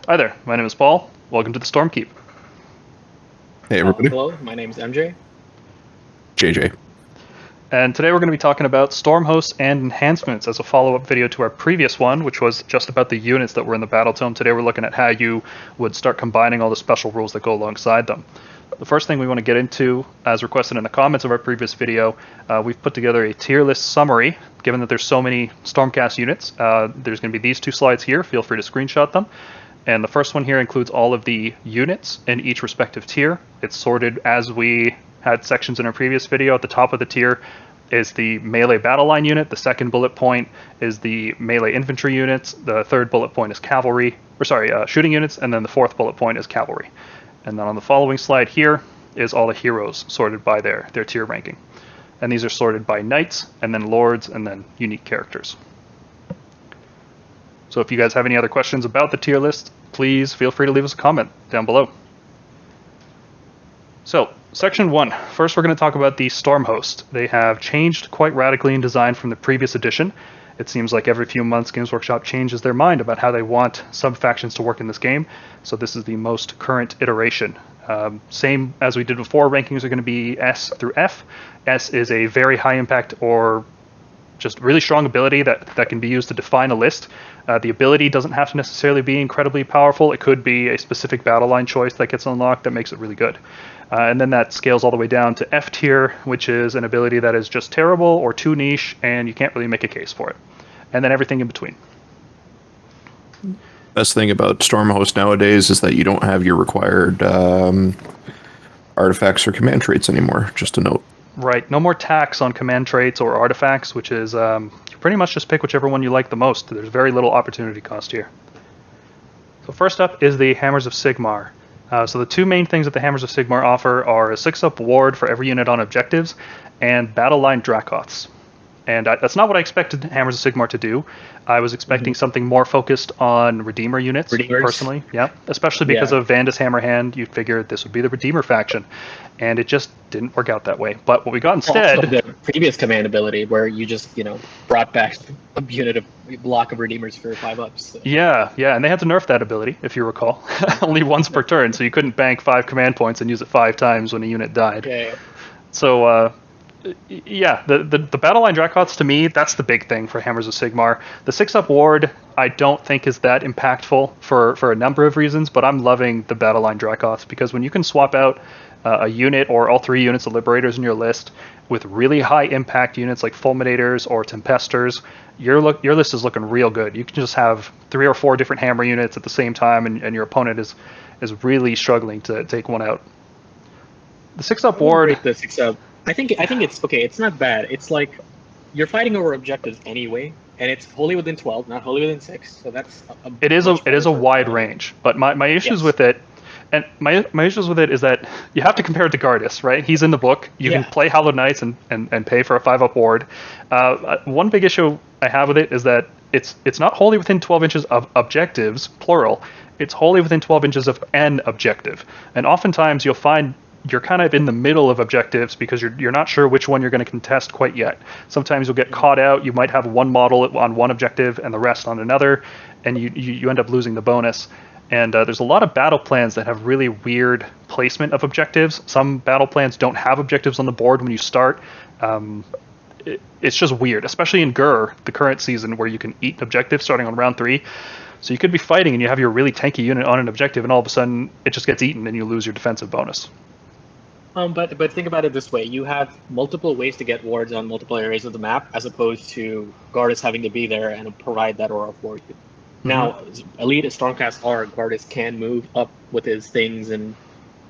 Hi there, my name is Paul. Welcome to the Stormkeep. Hey everybody. Hello, my name is MJ. JJ. And today we're going to be talking about Stormhosts and Enhancements as a follow-up video to our previous one, which was just about the units that were in the Battle Tome. Today we're looking at how you would start combining all the special rules that go alongside them. The first thing we want to get into, as requested in the comments of our previous video, we've put together a tier list summary. Given that there's so many Stormcast units, there's going to be these two slides here. Feel free to screenshot them. And the first one here includes all of the units in each respective tier. It's sorted as we had sections in our previous video. At the top of the tier is the melee battle line unit. The second bullet point is the melee infantry units. The third bullet point is shooting units. And then the fourth bullet point is cavalry. And then on the following slide here is all the heroes sorted by their tier ranking. And these are sorted by knights, and then lords, and then unique characters. So if you guys have any other questions about the tier list, please feel free to leave us a comment down below. So, Section 1. First we're going to talk about the Stormhost. They have changed quite radically in design from the previous edition. It seems like every few months Games Workshop changes their mind about how they want sub-factions to work in this game. So this is the most current iteration. Same as we did before, rankings are going to be S through F. S is a very high impact or just really strong ability that can be used to define a list. The ability doesn't have to necessarily be incredibly powerful. It could be a specific battle line choice that gets unlocked that makes it really good. And then that scales all the way down to F tier, which is an ability that is just terrible or too niche, and you can't really make a case for it. And then everything in between. Best thing about Stormhost nowadays is that you don't have your required artifacts or command traits anymore, just a note. Right, no more tax on command traits or artifacts, which is you pretty much just pick whichever one you like the most. There's very little opportunity cost here. So first up is the Hammers of Sigmar. So the two main things that the Hammers of Sigmar offer are a 6-up ward for every unit on objectives, and battle line Dracoths. And that's not what I expected Hammers of Sigmar to do. I was expecting something more focused on Redeemer units, personally. Yeah, especially because of Vandus Hammerhand, you figured this would be the Redeemer faction. And it just didn't work out that way. But what we got instead... Also the previous command ability, where you just, brought back a block of Redeemers for 5-ups. So. Yeah, and they had to nerf that ability, if you recall. Only once per turn, so you couldn't bank 5 command points and use it 5 times when a unit died. Yeah. So, the battle line Dracoths, to me, that's the big thing for Hammers of Sigmar. The 6-up ward, I don't think is that impactful for a number of reasons, but I'm loving the battle line Dracoths, because when you can swap out a unit or all 3 units of Liberators in your list with really high impact units like Fulminators or Tempesters, your list is looking real good. You can just have 3 or 4 different hammer units at the same time, and your opponent is really struggling to take one out. The 6-up ward... The 6-up. I think it's okay. It's not bad. It's like you're fighting over objectives anyway, and it's wholly within 12, not wholly within 6. So that's it is a wide range. But my issues with it, and my issues with it is that you have to compare it to Gardas, right? He's in the book. You can play Hallowed Knights and pay for a 5-up ward. One big issue I have with it is that it's not wholly within 12 inches of objectives, plural. It's wholly within 12 inches of an objective, and oftentimes you'll find you're kind of in the middle of objectives because you're not sure which one you're going to contest quite yet. Sometimes you'll get caught out. You might have one model on one objective and the rest on another, and you end up losing the bonus. And there's a lot of battle plans that have really weird placement of objectives. Some battle plans don't have objectives on the board when you start. It's just weird, especially in Gur, the current season, where you can eat objectives starting on round 3. So you could be fighting and you have your really tanky unit on an objective, and all of a sudden it just gets eaten and you lose your defensive bonus. But think about it this way: you have multiple ways to get wards on multiple areas of the map, as opposed to Gardas having to be there and provide that aura for you. Mm-hmm. Now, Elite Stormcast Gardas can move up with his things, and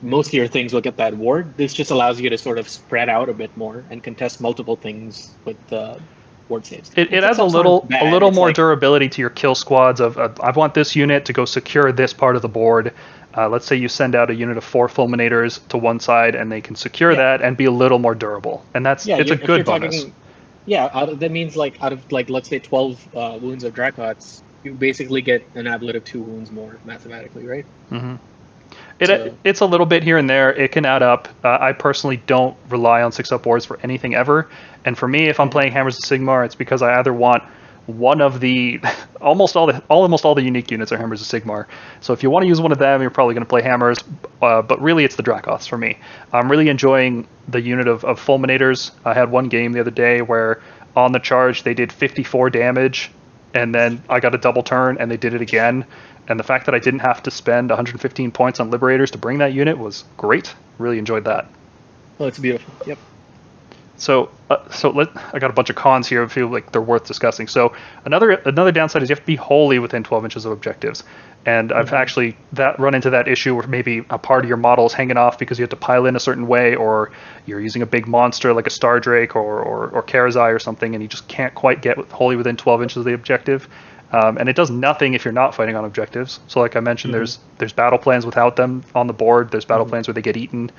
most of your things will get that ward. This just allows you to sort of spread out a bit more and contest multiple things with ward saves. It adds a little more durability to your kill squads. I want this unit to go secure this part of the board. Let's say you send out a unit of 4 Fulminators to one side, and they can secure that and be a little more durable, and it's a good bonus. That means out of let's say 12 wounds of Dracoths, you basically get an average of 2 wounds more mathematically, right? Mm-hmm. It's a little bit here and there. It can add up. I personally don't rely on 6-up wards for anything ever, and for me, if I'm playing Hammers of Sigmar, it's because I either want one of the almost all the unique units are Hammers of Sigmar. So if you want to use one of them, you're probably going to play Hammers. But really, it's the Dracoths for me. I'm really enjoying the unit of Fulminators. I had one game the other day where on the charge they did 54 damage, and then I got a double turn and they did it again. And the fact that I didn't have to spend 115 points on Liberators to bring that unit was great. Really enjoyed that. Oh, it's beautiful. Yep. So I got a bunch of cons here. I feel like they're worth discussing. So another downside is you have to be wholly within 12 inches of objectives. And I've actually run into that issue where maybe a part of your model is hanging off because you have to pile in a certain way, or you're using a big monster like a Star Drake or Karazai or something, and you just can't quite get wholly within 12 inches of the objective. And it does nothing if you're not fighting on objectives. So like I mentioned, there's battle plans without them on the board. There's battle plans where they get eaten.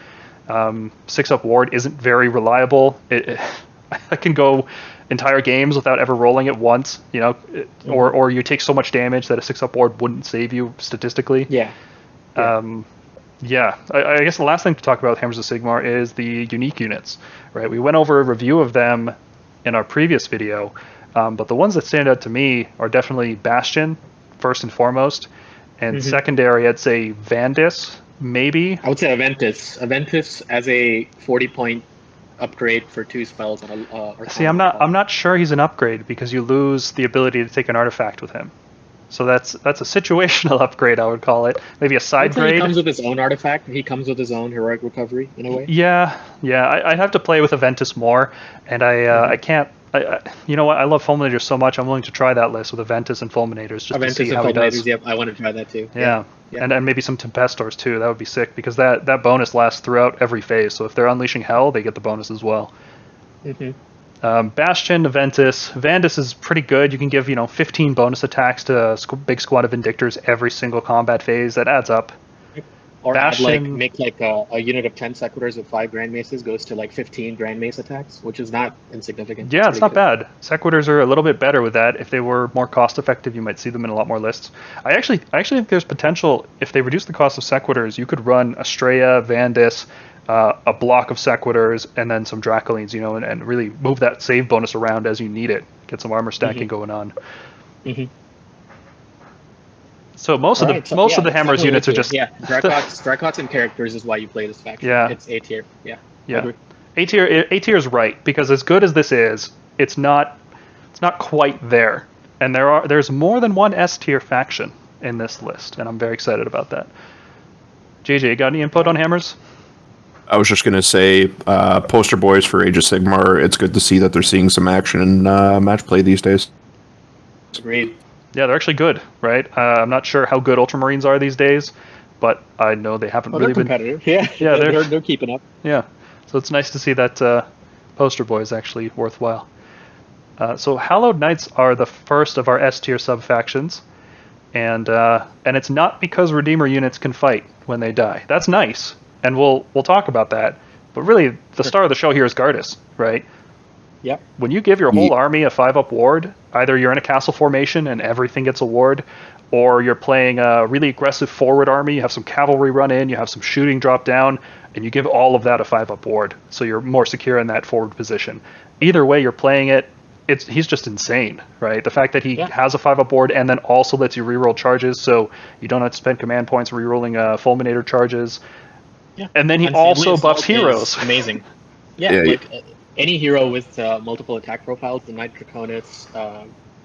6-up ward isn't very reliable. I can go entire games without ever rolling it once, or you take so much damage that a 6-up ward wouldn't save you statistically. Yeah. I guess the last thing to talk about with Hammers of Sigmar is the unique units, right? We went over a review of them in our previous video, but the ones that stand out to me are definitely Bastion, first and foremost, and secondary, I'd say Vandis, maybe. I would say Aventus. Aventus as a 40-point upgrade for 2 spells. See, I'm not sure he's an upgrade because you lose the ability to take an artifact with him. So that's a situational upgrade, I would call it. Maybe a side grade. He comes with his own artifact. He comes with his own heroic recovery in a way. Yeah. I'd have to play with Aventus more, and I can't. You know what? I love Fulminators so much. I'm willing to try that list with Aventus and Fulminators just to see how he does. Yep, I want to try that too. Yeah. And maybe some Tempest Lords too. That would be sick because that bonus lasts throughout every phase. So if they're unleashing hell, they get the bonus as well. Bastion, Aventus. Vandis is pretty good. You can give 15 bonus attacks to a big squad of Vindicators every single combat phase. That adds up. Or make a unit of 10 Sequitors with 5 Grand Maces goes to 15 Grand Mace attacks, which is not insignificant. Yeah, it's not bad. Sequitors are a little bit better with that. If they were more cost effective, you might see them in a lot more lists. I actually think there's potential, if they reduce the cost of Sequitors, you could run Astrea, Vandis, a block of Sequitors, and then some Dracolines, and really move that save bonus around as you need it. Get some armor stacking going on. So most of the Hammers units are just Dracoths and characters is why you play this faction. Yeah, it's A tier. Yeah. A tier is right because as good as this is, it's not quite there, and there's more than one S tier faction in this list, and I'm very excited about that. JJ, you got any input on Hammers? I was just going to say, poster boys for Age of Sigmar. It's good to see that they're seeing some action in match play these days. Agreed. Yeah, they're actually good, right? I'm not sure how good Ultramarines are these days, but I know they haven't really been competitive. Yeah, they're keeping up. Yeah, so it's nice to see that poster boy is actually worthwhile. So Hallowed Knights are the first of our S tier sub factions, and it's not because Redeemer units can fight when they die. That's nice, and we'll talk about that. But really, the star of the show here is Gardas, right? Yep. When you give your whole army a 5-up ward, either you're in a castle formation and everything gets a ward, or you're playing a really aggressive forward army, you have some cavalry run in, you have some shooting drop down, and you give all of that a 5-up ward, so you're more secure in that forward position. Either way you're playing it, he's just insane, right? The fact that he has a 5-up ward and then also lets you reroll charges, so you don't have to spend command points rerolling Fulminator charges. Yeah. And then he also buffs heroes. Amazing. Yeah. Any hero with multiple attack profiles, the Knight Draconis,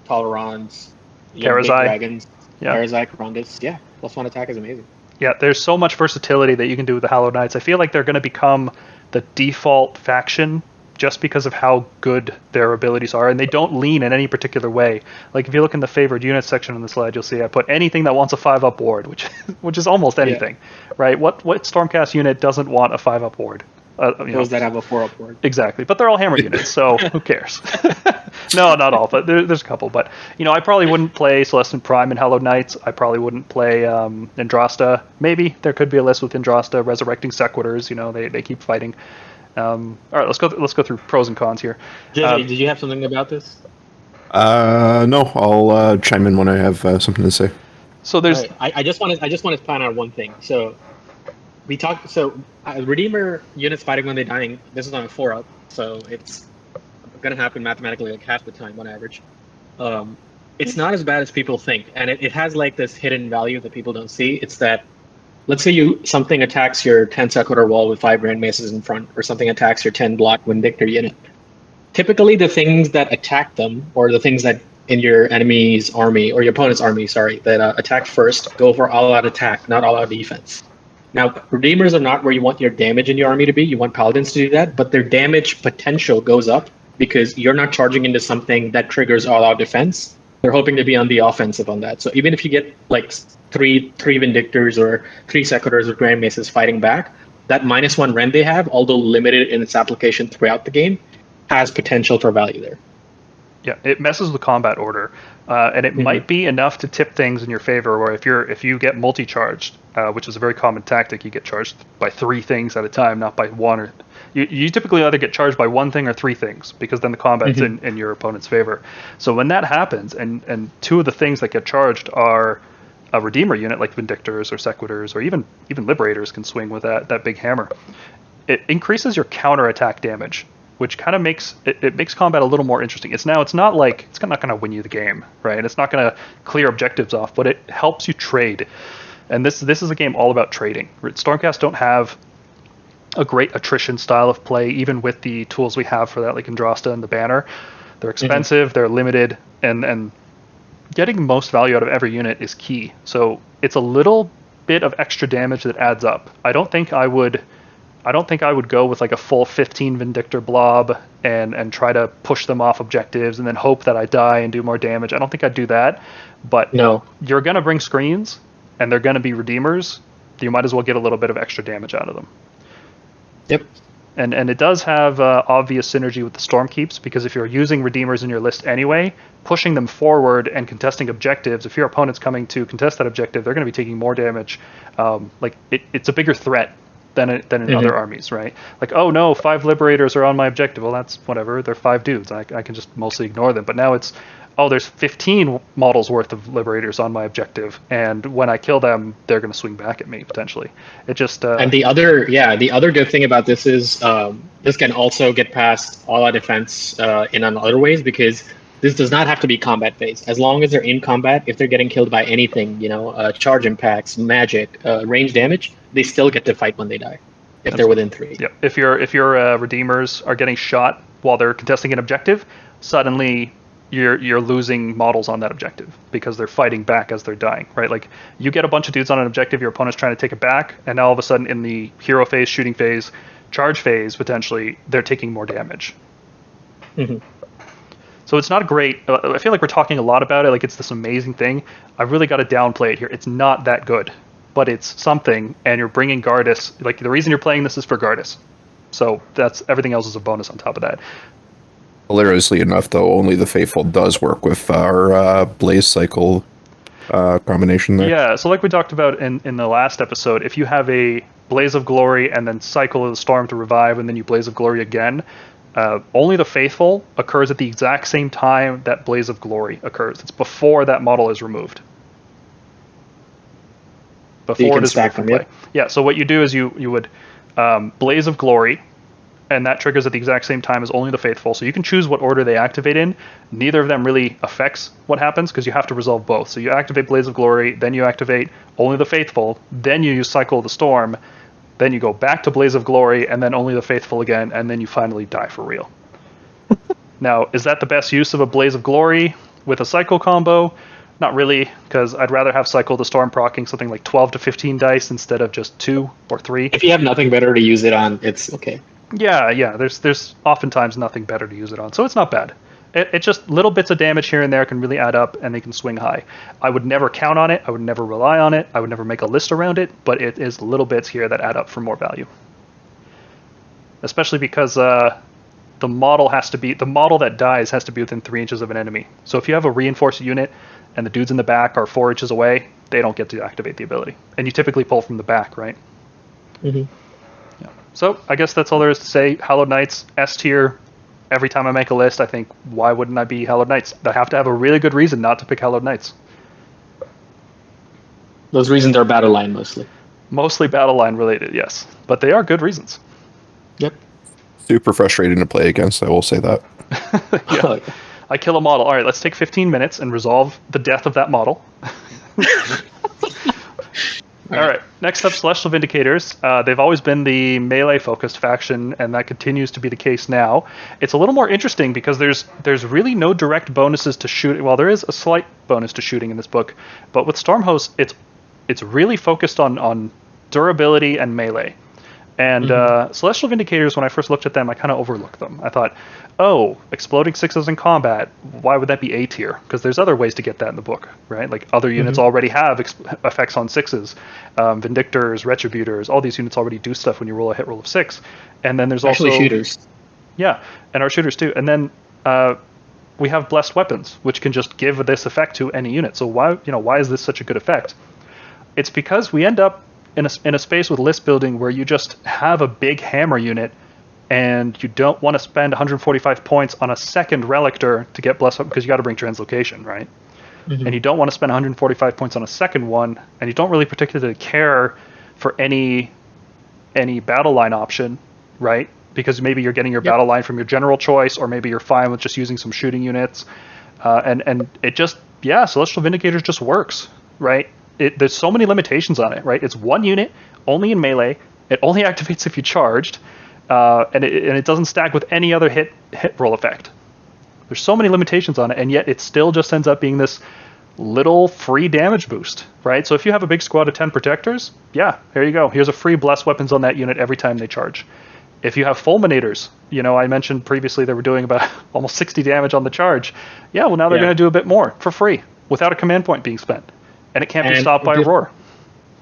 Tolerons, Karazai. Dragons, Karazai, Karundus, +1 attack is amazing. Yeah, there's so much versatility that you can do with the Hallowed Knights. I feel like they're going to become the default faction just because of how good their abilities are, and they don't lean in any particular way. Like if you look in the favored units section on the slide, you'll see I put anything that wants a 5-up ward, which is almost anything, right? What Stormcast unit doesn't want a 5-up ward? Those that have a 4-up ward. Exactly, but they're all hammer units, so who cares? No, not all, but there's a couple. But I probably wouldn't play Celestin Prime and Hallowed Knights. I probably wouldn't play Andrasta. Maybe there could be a list with Andrasta, Resurrecting Sequitors. They keep fighting. All right, let's go through pros and cons here. Did you have something about this? No, I'll chime in when I have something to say. So there's. Right. I just want to plan out one thing. So we talked. So Redeemer units fighting when they're dying. This is on a 4-up, so it's gonna happen mathematically like half the time on average. It's not as bad as people think, and it has like this hidden value that people don't see. It's that, let's say something attacks your 10 Sequitur wall with 5 Grand Maces in front, or something attacks your 10 block Vindictor unit. Typically, the things that attack them, or the things that in your enemy's army, or your opponent's army, sorry, that attack first, go for all-out attack, not all-out defense. Now, Redeemers are not where you want your damage in your army to be. You want Paladins to do that, but their damage potential goes up because you're not charging into something that triggers all-out defense. They're hoping to be on the offensive on that. So even if you get like three Vindictors or 3 Sequiturs or Grand Maces fighting back, that -1 rend they have, although limited in its application throughout the game, has potential for value there. Yeah, it messes with combat order, and it might be enough to tip things in your favor. Where if you get multi-charged, which is a very common tactic, you get charged by 3 things at a time, not by 1. Or you typically either get charged by 1 thing or 3 things, because then the combat's in your opponent's favor. So when that happens, and 2 of the things that get charged are a Redeemer unit like Vindictors or Sequiturs, or even Liberators can swing with that big hammer. It increases your counter-attack damage, which kind of makes combat a little more interesting. It's not going to win you the game, right? It's not going to clear objectives off, but it helps you trade. And this is a game all about trading. Stormcast don't have a great attrition style of play, even with the tools we have for that, like Andrasta and the Banner. They're expensive, they're limited, and getting most value out of every unit is key. So it's a little bit of extra damage that adds up. I don't think I would go with like a full 15 Vindictor blob and try to push them off objectives and then hope that I die and do more damage. I don't think I'd do that. But no, you're going to bring screens, and they're going to be Redeemers. You might as well get a little bit of extra damage out of them. Yep. And it does have obvious synergy with the Stormkeeps, because if you're using Redeemers in your list anyway, pushing them forward and contesting objectives, if your opponent's coming to contest that objective, they're going to be taking more damage. It's a bigger threat than in other armies, right? Like, oh no, 5 Liberators are on my objective. Well, that's whatever. They're 5 dudes. I can just mostly ignore them. But now it's, oh, there's 15 models worth of Liberators on my objective, and when I kill them, they're going to swing back at me potentially. It just and the other good thing about this is this can also get past all-out defense in other ways, because this does not have to be combat phase. As long as they're in combat, if they're getting killed by anything, charge impacts, magic, range damage, they still get to fight when they die, if they're within 3. Yep. If your Redeemers are getting shot while they're contesting an objective, suddenly you're losing models on that objective because they're fighting back as they're dying, right? Like, you get a bunch of dudes on an objective, your opponent's trying to take it back, and now all of a sudden in the hero phase, shooting phase, charge phase, potentially, they're taking more damage. So it's not great. I feel like we're talking a lot about it, like it's this amazing thing. I've really got to downplay it here. It's not that good, but it's something, and you're bringing Gardas. Like, the reason you're playing this is for Gardas. So that's, everything else is a bonus on top of that. Hilariously enough, though, only the Faithful does work with our Blaze Cycle combination there. Yeah, so like we talked about in the last episode, if you have a Blaze of Glory and then Cycle of the Storm to revive, and then you Blaze of Glory again, only the Faithful occurs at the exact same time that Blaze of Glory occurs. It's before that model is removed. Before it is removed from play. Yeah, so what you do is you would Blaze of Glory, and that triggers at the exact same time as only the Faithful. So you can choose what order they activate in. Neither of them really affects what happens, because you have to resolve both. So you activate Blaze of Glory, then you activate only the Faithful, then you use Cycle of the Storm, then you go back to Blaze of Glory, and then only the Faithful again, and then you finally die for real. Now, is that the best use of a Blaze of Glory with a Cycle combo? Not really, because I'd rather have Cycle of the Storm proccing something like 12 to 15 dice instead of just 2 or 3. If you have nothing better to use it on, it's okay. Yeah. There's oftentimes nothing better to use it on, so it's not bad. It just, little bits of damage here and there can really add up, and they can swing high. I would never count on it. I would never rely on it. I would never make a list around it, but it is little bits here that add up for more value. Especially because the model that dies has to be within 3 inches of an enemy. So if you have a reinforced unit and the dudes in the back are 4 inches away, they don't get to activate the ability. And you typically pull from the back, right? So I guess that's all there is to say. Hallowed Knights, S tier. Every time I make a list, I think, why wouldn't I be Hallowed Knights? I have to have a really good reason not to pick Hallowed Knights. Those reasons are battle line mostly. Mostly battle line related, yes. But they are good reasons. Yep. Super frustrating to play against, I will say that. Yeah. I kill a model. All right, let's take 15 minutes and resolve the death of that model. All right. Next up, Celestial Vindicators. They've always been the melee-focused faction, and that continues to be the case now. It's a little more interesting because there's really no direct bonuses to shooting. Well, there is a slight bonus to shooting in this book, but with Stormhosts, it's really focused on durability and melee. And Celestial Vindicators, when I first looked at them, I kind of overlooked them. I thought, oh, exploding 6s in combat, why would that be A tier? Because there's other ways to get that in the book, right? Like other units already have effects on 6s. Vindicators, Retributors, all these units already do stuff when you roll a hit roll of 6. And then there's also shooters. Yeah, and our shooters too. And then we have blessed weapons, which can just give this effect to any unit. So why is this such a good effect? It's because we end up in a space with list building where you just have a big hammer unit and you don't want to spend 145 points on a second relictor to get blessed weapon because you got to bring translocation, right? And you don't want to spend 145 points on a second one, and you don't really particularly care for any battle line option, right? Because maybe you're getting your battle line from your general choice, or maybe you're fine with just using some shooting units. And it just, Celestial Vindicators just works, right? There's so many limitations on it, right? It's one unit, only in melee. It only activates if you charged, and it doesn't stack with any other hit roll effect. There's so many limitations on it, and yet it still just ends up being this little free damage boost, right? So if you have a big squad of 10 protectors, here you go. Here's a free blessed weapons on that unit every time they charge. If you have fulminators, I mentioned previously they were doing about almost 60 damage on the charge. Now they're going to do a bit more for free without a command point being spent. And it can't be stopped by a roar.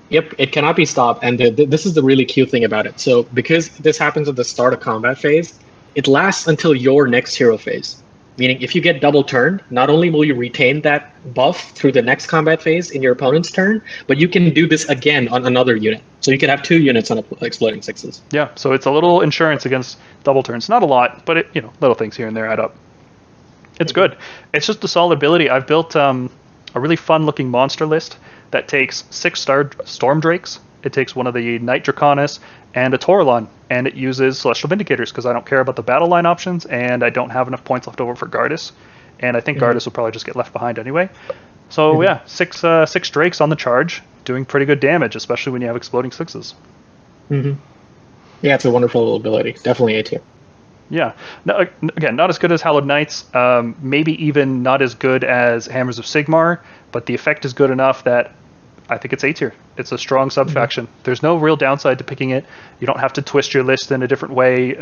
Yep, it cannot be stopped. And this is the really cute thing about it. So because this happens at the start of combat phase, it lasts until your next hero phase. Meaning if you get double turned, not only will you retain that buff through the next combat phase in your opponent's turn, but you can do this again on another unit. So you can have 2 units on exploding 6s. Yeah, so it's a little insurance against double turns. Not a lot, but little things here and there add up. It's good. It's just a solid ability. I've built a really fun-looking monster list that takes 6-star Storm Drakes. It takes one of the Night Draconis and a Taurolon, and it uses Celestial Vindicators because I don't care about the battle line options, and I don't have enough points left over for Gardas. And I think Gardas will probably just get left behind anyway. So six Drakes on the charge, doing pretty good damage, especially when you have exploding 6s. Yeah, it's a wonderful ability. Definitely A tier. Yeah. No, again, not as good as Hallowed Knights. Maybe even not as good as Hammers of Sigmar, but the effect is good enough that I think it's A tier. It's a strong sub-faction. There's no real downside to picking it. You don't have to twist your list in a different way.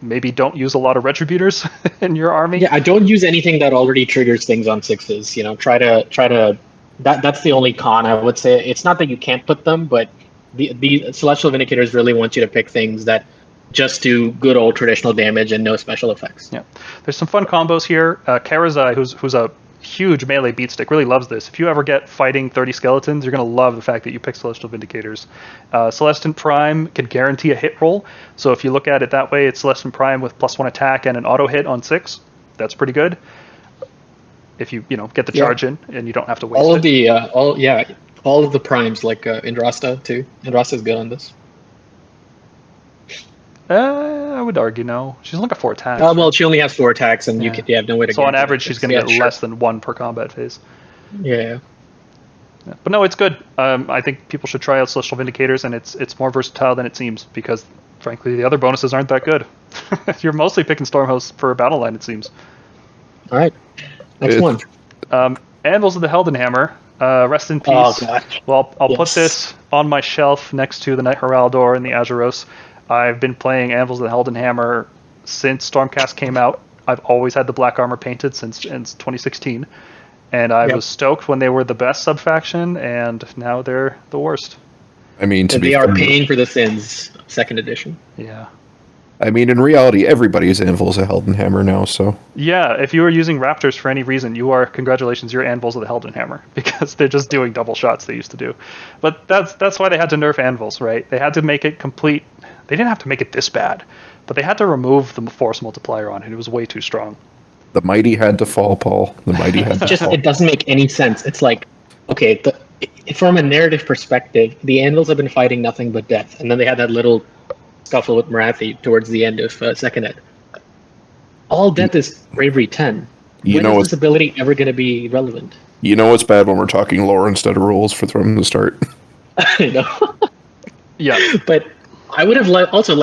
Maybe don't use a lot of Retributors in your army. Yeah, I don't use anything that already triggers things on 6s. Try to. That's the only con I would say. It's not that you can't put them, but the Celestial Vindicators really want you to pick things that just do good old traditional damage and no special effects. Yeah, there's some fun combos here. Karazai, who's a huge melee beatstick, really loves this. If you ever get fighting 30 skeletons, you're going to love the fact that you pick Celestial Vindicators. Celestin Prime can guarantee a hit roll, so if you look at it that way, it's Celestin Prime with +1 attack and an auto hit on 6. That's pretty good. If you get the charge in and you don't have to waste all of the primes, like Indrasta too. Indrasta's good on this. I would argue no. She's only got 4 attacks. Well, she only has 4 attacks, and you have no way to. So on average, she's going to get less than 1 per combat phase. Yeah. But no, it's good. I think people should try out Celestial Vindicators, and it's more versatile than it seems because, frankly, the other bonuses aren't that good. You're mostly picking Stormhosts for a battle line, it seems. All right. Next one. Anvils of the Heldenhammer. Rest in peace. Oh, God. Well, I'll put this on my shelf next to the Knight Heraldor and the Azuros. I've been playing Anvils of the Heldenhammer since Stormcast came out. I've always had the black armor painted since 2016. And I was stoked when they were the best sub-faction, and now they're the worst. I mean, they are paying for the sins, 2nd edition. Yeah. I mean, in reality, everybody's Anvils of Heldenhammer now, so... Yeah, if you were using Raptors for any reason, congratulations, you're Anvils of the Heldenhammer, because they're just doing double shots they used to do. But that's why they had to nerf Anvils, right? They had to make it complete... They didn't have to make it this bad, but they had to remove the force multiplier on it. It was way too strong. The mighty had to fall, Paul. The mighty had to fall. It doesn't make any sense. It's like, okay, from a narrative perspective, the Anvils have been fighting nothing but death, and then they had that little scuffle with Marathi towards the end of 2nd ed. all death is bravery 10. When is this ability ever going to be relevant? You know what's bad when we're talking lore instead of rules from the start. I know. Yeah. But I would have also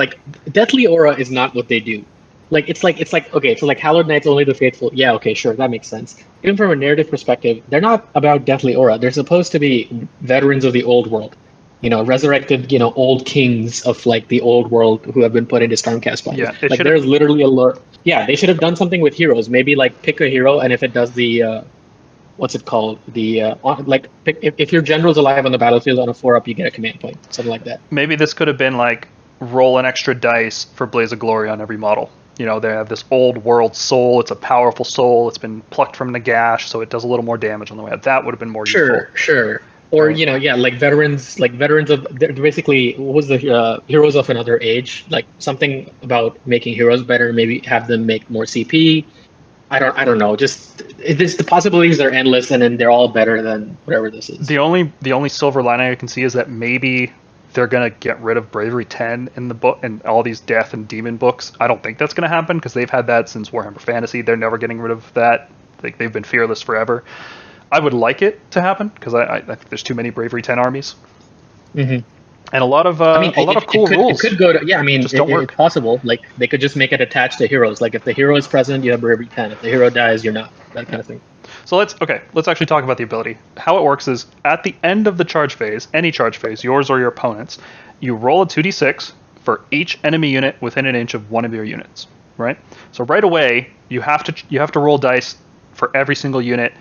Deathly Aura is not what they do. It's like okay, so Hallowed Knights only the faithful. Yeah, okay, sure, that makes sense. Even from a narrative perspective, they're not about Deathly Aura. They're supposed to be veterans of the old world. Resurrected, old kings of the old world who have been put into Stormcast bodies. Yeah, there's literally a lore. Yeah, they should have done something with heroes. Maybe pick a hero, and if it does the what's it called? If your general's alive on the battlefield on a 4-up, you get a command point, something like that. Maybe this could have been roll an extra dice for Blaze of Glory on every model. They have this old world soul. It's a powerful soul. It's been plucked from Nagash, so it does a little more damage on the way out. That would have been more useful. Sure. Or veterans, veterans of basically what was the heroes of another age, something about making heroes better. Maybe have them make more CP. I don't know. Just the possibilities are endless, and then they're all better than whatever this is. The only silver lining I can see is that maybe they're gonna get rid of Bravery 10 in the book and all these Death and Demon books. I don't think that's gonna happen because they've had that since Warhammer Fantasy. They're never getting rid of that. They've been fearless forever. I would like it to happen because I think there's too many Bravery 10 armies. Mm-hmm. And a lot of cool rules. It could go to just don't work. It's possible. They could just make it attached to heroes. If the hero is present, you have Bravery 10. If the hero dies, you're not. That kind of thing. So let's actually talk about the ability. How it works is at the end of the charge phase, any charge phase, yours or your opponent's, you roll a 2d6 for each enemy unit within an inch of one of your units. Right. So right away you have to roll dice for every single unit.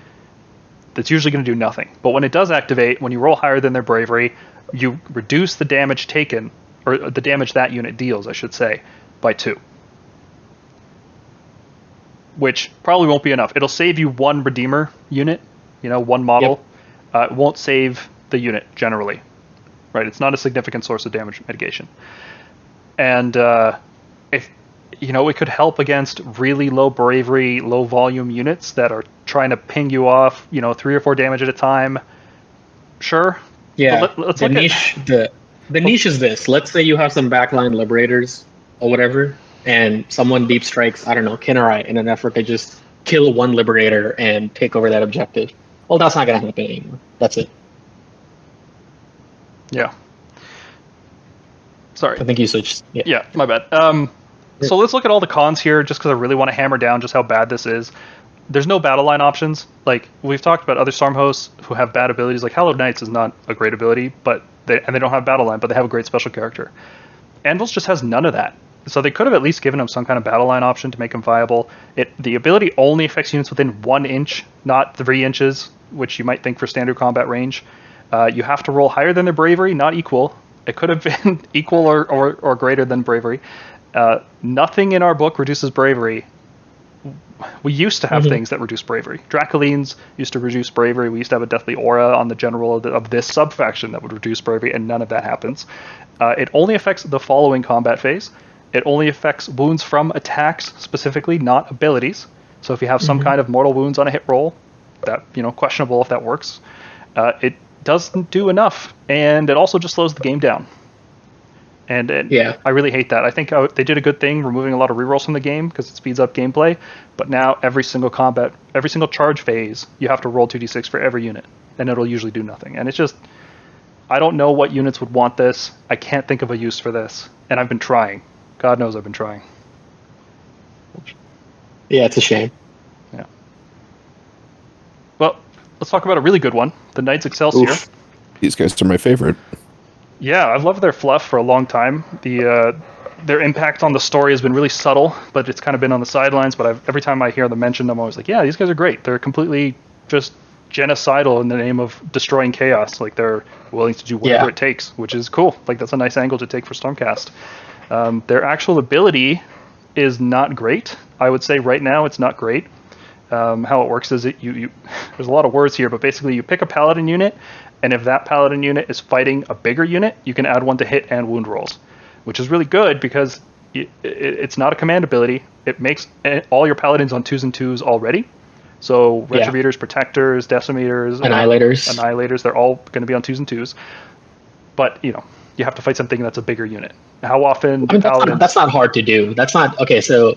That's usually going to do nothing. But when it does activate, when you roll higher than their bravery, you reduce the damage taken, or the damage that unit deals, I should say, by 2. Which probably won't be enough. It'll save you one Redeemer unit, one model. Yep. It won't save the unit, generally. Right? It's not a significant source of damage mitigation. And if it could help against really low bravery, low volume units that are trying to ping you off, 3 or 4 damage at a time. Sure. Yeah. Let's the niche. The niche is this. Let's say you have some backline liberators or whatever, and someone deep strikes, I don't know, Kinnerai in an effort to just kill one liberator and take over that objective. Well, that's not going to happen anymore. That's it. Yeah. Sorry. I think you switched. Yeah, my bad. So let's look at all the cons here, just because I really want to hammer down just how bad this is. There's no battle line options. We've talked about other Stormhosts who have bad abilities. Hallowed Knights is not a great ability, but they don't have battle line, but they have a great special character. Anvils just has none of that. So they could have at least given him some kind of battle line option to make him viable. The ability only affects units within 1 inch, not 3 inches, which you might think for standard combat range. You have to roll higher than their bravery, not equal. It could have been equal or greater than bravery. Nothing in our book reduces bravery. We used to have things that reduce bravery. Dracolines used to reduce bravery. We used to have a Deathly Aura on the general of this sub-faction that would reduce bravery, and none of that happens. It only affects the following combat phase. It only affects wounds from attacks specifically, not abilities. So if you have some kind of mortal wounds on a hit roll, that questionable if that works. It doesn't do enough, and it also just slows the game down. And I really hate that. I think they did a good thing removing a lot of rerolls from the game because it speeds up gameplay. But now every single charge phase, you have to roll 2d6 for every unit, and it'll usually do nothing. And it's just, I don't know what units would want this. I can't think of a use for this, and I've been trying. God knows I've been trying. Yeah, it's a shame. Yeah. Well, let's talk about a really good one. The Knights Excelsior. Oof. These guys are my favorite. Yeah, I've loved their fluff for a long time. Their impact on the story has been really subtle, but it's kind of been on the sidelines. But every time I hear them mentioned, I'm always like, yeah, these guys are great. They're completely just genocidal in the name of destroying chaos. They're willing to do whatever it takes, which is cool. That's a nice angle to take for Stormcast. Their actual ability is not great. I would say right now it's not great. How it works is you there's a lot of words here, but basically you pick a paladin unit, and if that paladin unit is fighting a bigger unit, you can add 1 to hit and wound rolls, which is really good because it's not a command ability. It makes all your paladins on 2s and 2s already. So Retribuitors, Protectors, Decimators, Annihilators, they're all going to be on 2s and 2s. But, you have to fight something that's a bigger unit. How often that's not hard to do. That's not... Okay, so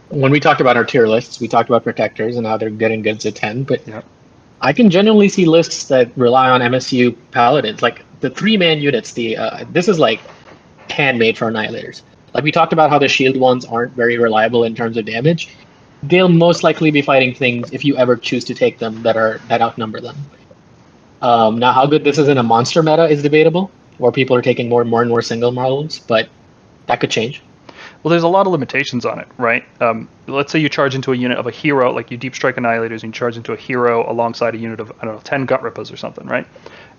when we talked about our tier lists, we talked about protectors and how they're getting goods at 10, but Yeah. I can genuinely see lists that rely on MSU paladins, like the 3-man units. This is like handmade for annihilators. Like we talked about how the shield ones aren't very reliable in terms of damage. They'll most likely be fighting things, if you ever choose to take them, that outnumber them. Now, how good this is in a monster meta is debatable, where people are taking more and more single models, but that could change. Well, there's a lot of limitations on it, right? Let's say you charge into a unit of a hero, like you deep strike annihilators, and you charge into a hero alongside a unit of, 10 gut rippas or something, right?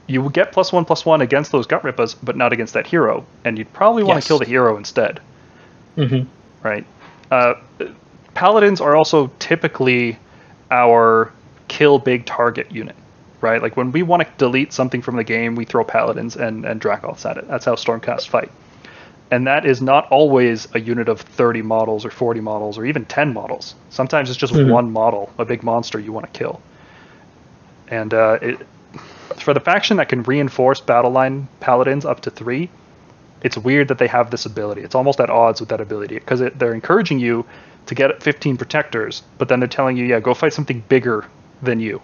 You would get +1/+1 against those gut rippas, but not against that hero, and you'd probably want to kill the hero instead, right? Paladins are also typically our kill big target unit, right? Like when we want to delete something from the game, we throw paladins and Dracoths at it. That's how Stormcast fight. And that is not always a unit of 30 models or 40 models or even 10 models. Sometimes it's just one model, a big monster you want to kill. And for the faction that can reinforce battle line paladins up to 3, it's weird that they have this ability. It's almost at odds with that ability because they're encouraging you to get 15 protectors, but then they're telling you, go fight something bigger than you.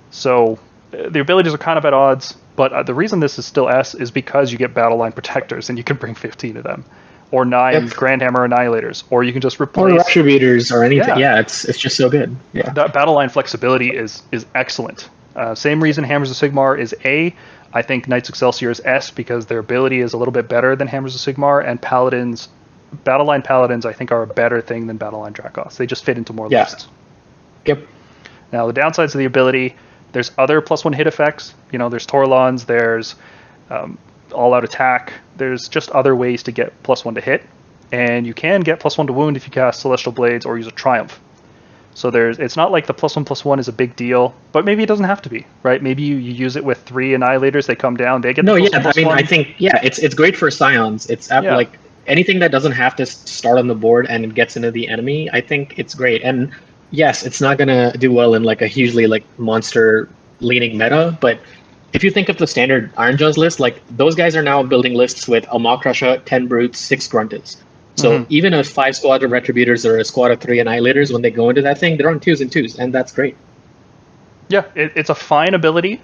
So the abilities are kind of at odds, but the reason this is still S is because you get battle line protectors and you can bring 15 of them, or 9 Grandhammer annihilators, or you can just replace or Retributors or anything. Yeah, it's just so good. Yeah, that battle line flexibility is excellent. Same reason Hammers of Sigmar is A. I think Knights Excelsior is S because their ability is a little bit better than Hammers of Sigmar, and battle line paladins I think are a better thing than battle line Dracoths. They just fit into more lists. Yep. Now the downsides of the ability. There's other +1 hit effects. There's Torlons, there's all-out attack. There's just other ways to get +1 to hit. And you can get +1 to wound if you cast Celestial Blades or use a Triumph. So it's not like the +1/+1 is a big deal, but maybe it doesn't have to be, right? Maybe you use it with 3 annihilators, they come down, they get the +1/+1. I think, it's great for Scions. It's like anything that doesn't have to start on the board and it gets into the enemy, I think it's great. And yes, it's not going to do well in like a hugely like monster-leaning meta, but if you think of the standard Iron Jaws list, like those guys are now building lists with a Maw Crusher, 10 Brutes, 6 Gruntas. So even a 5 squad of Retributors or a squad of 3 Annihilators, when they go into that thing, they're on 2s and 2s, and that's great. Yeah, it's a fine ability.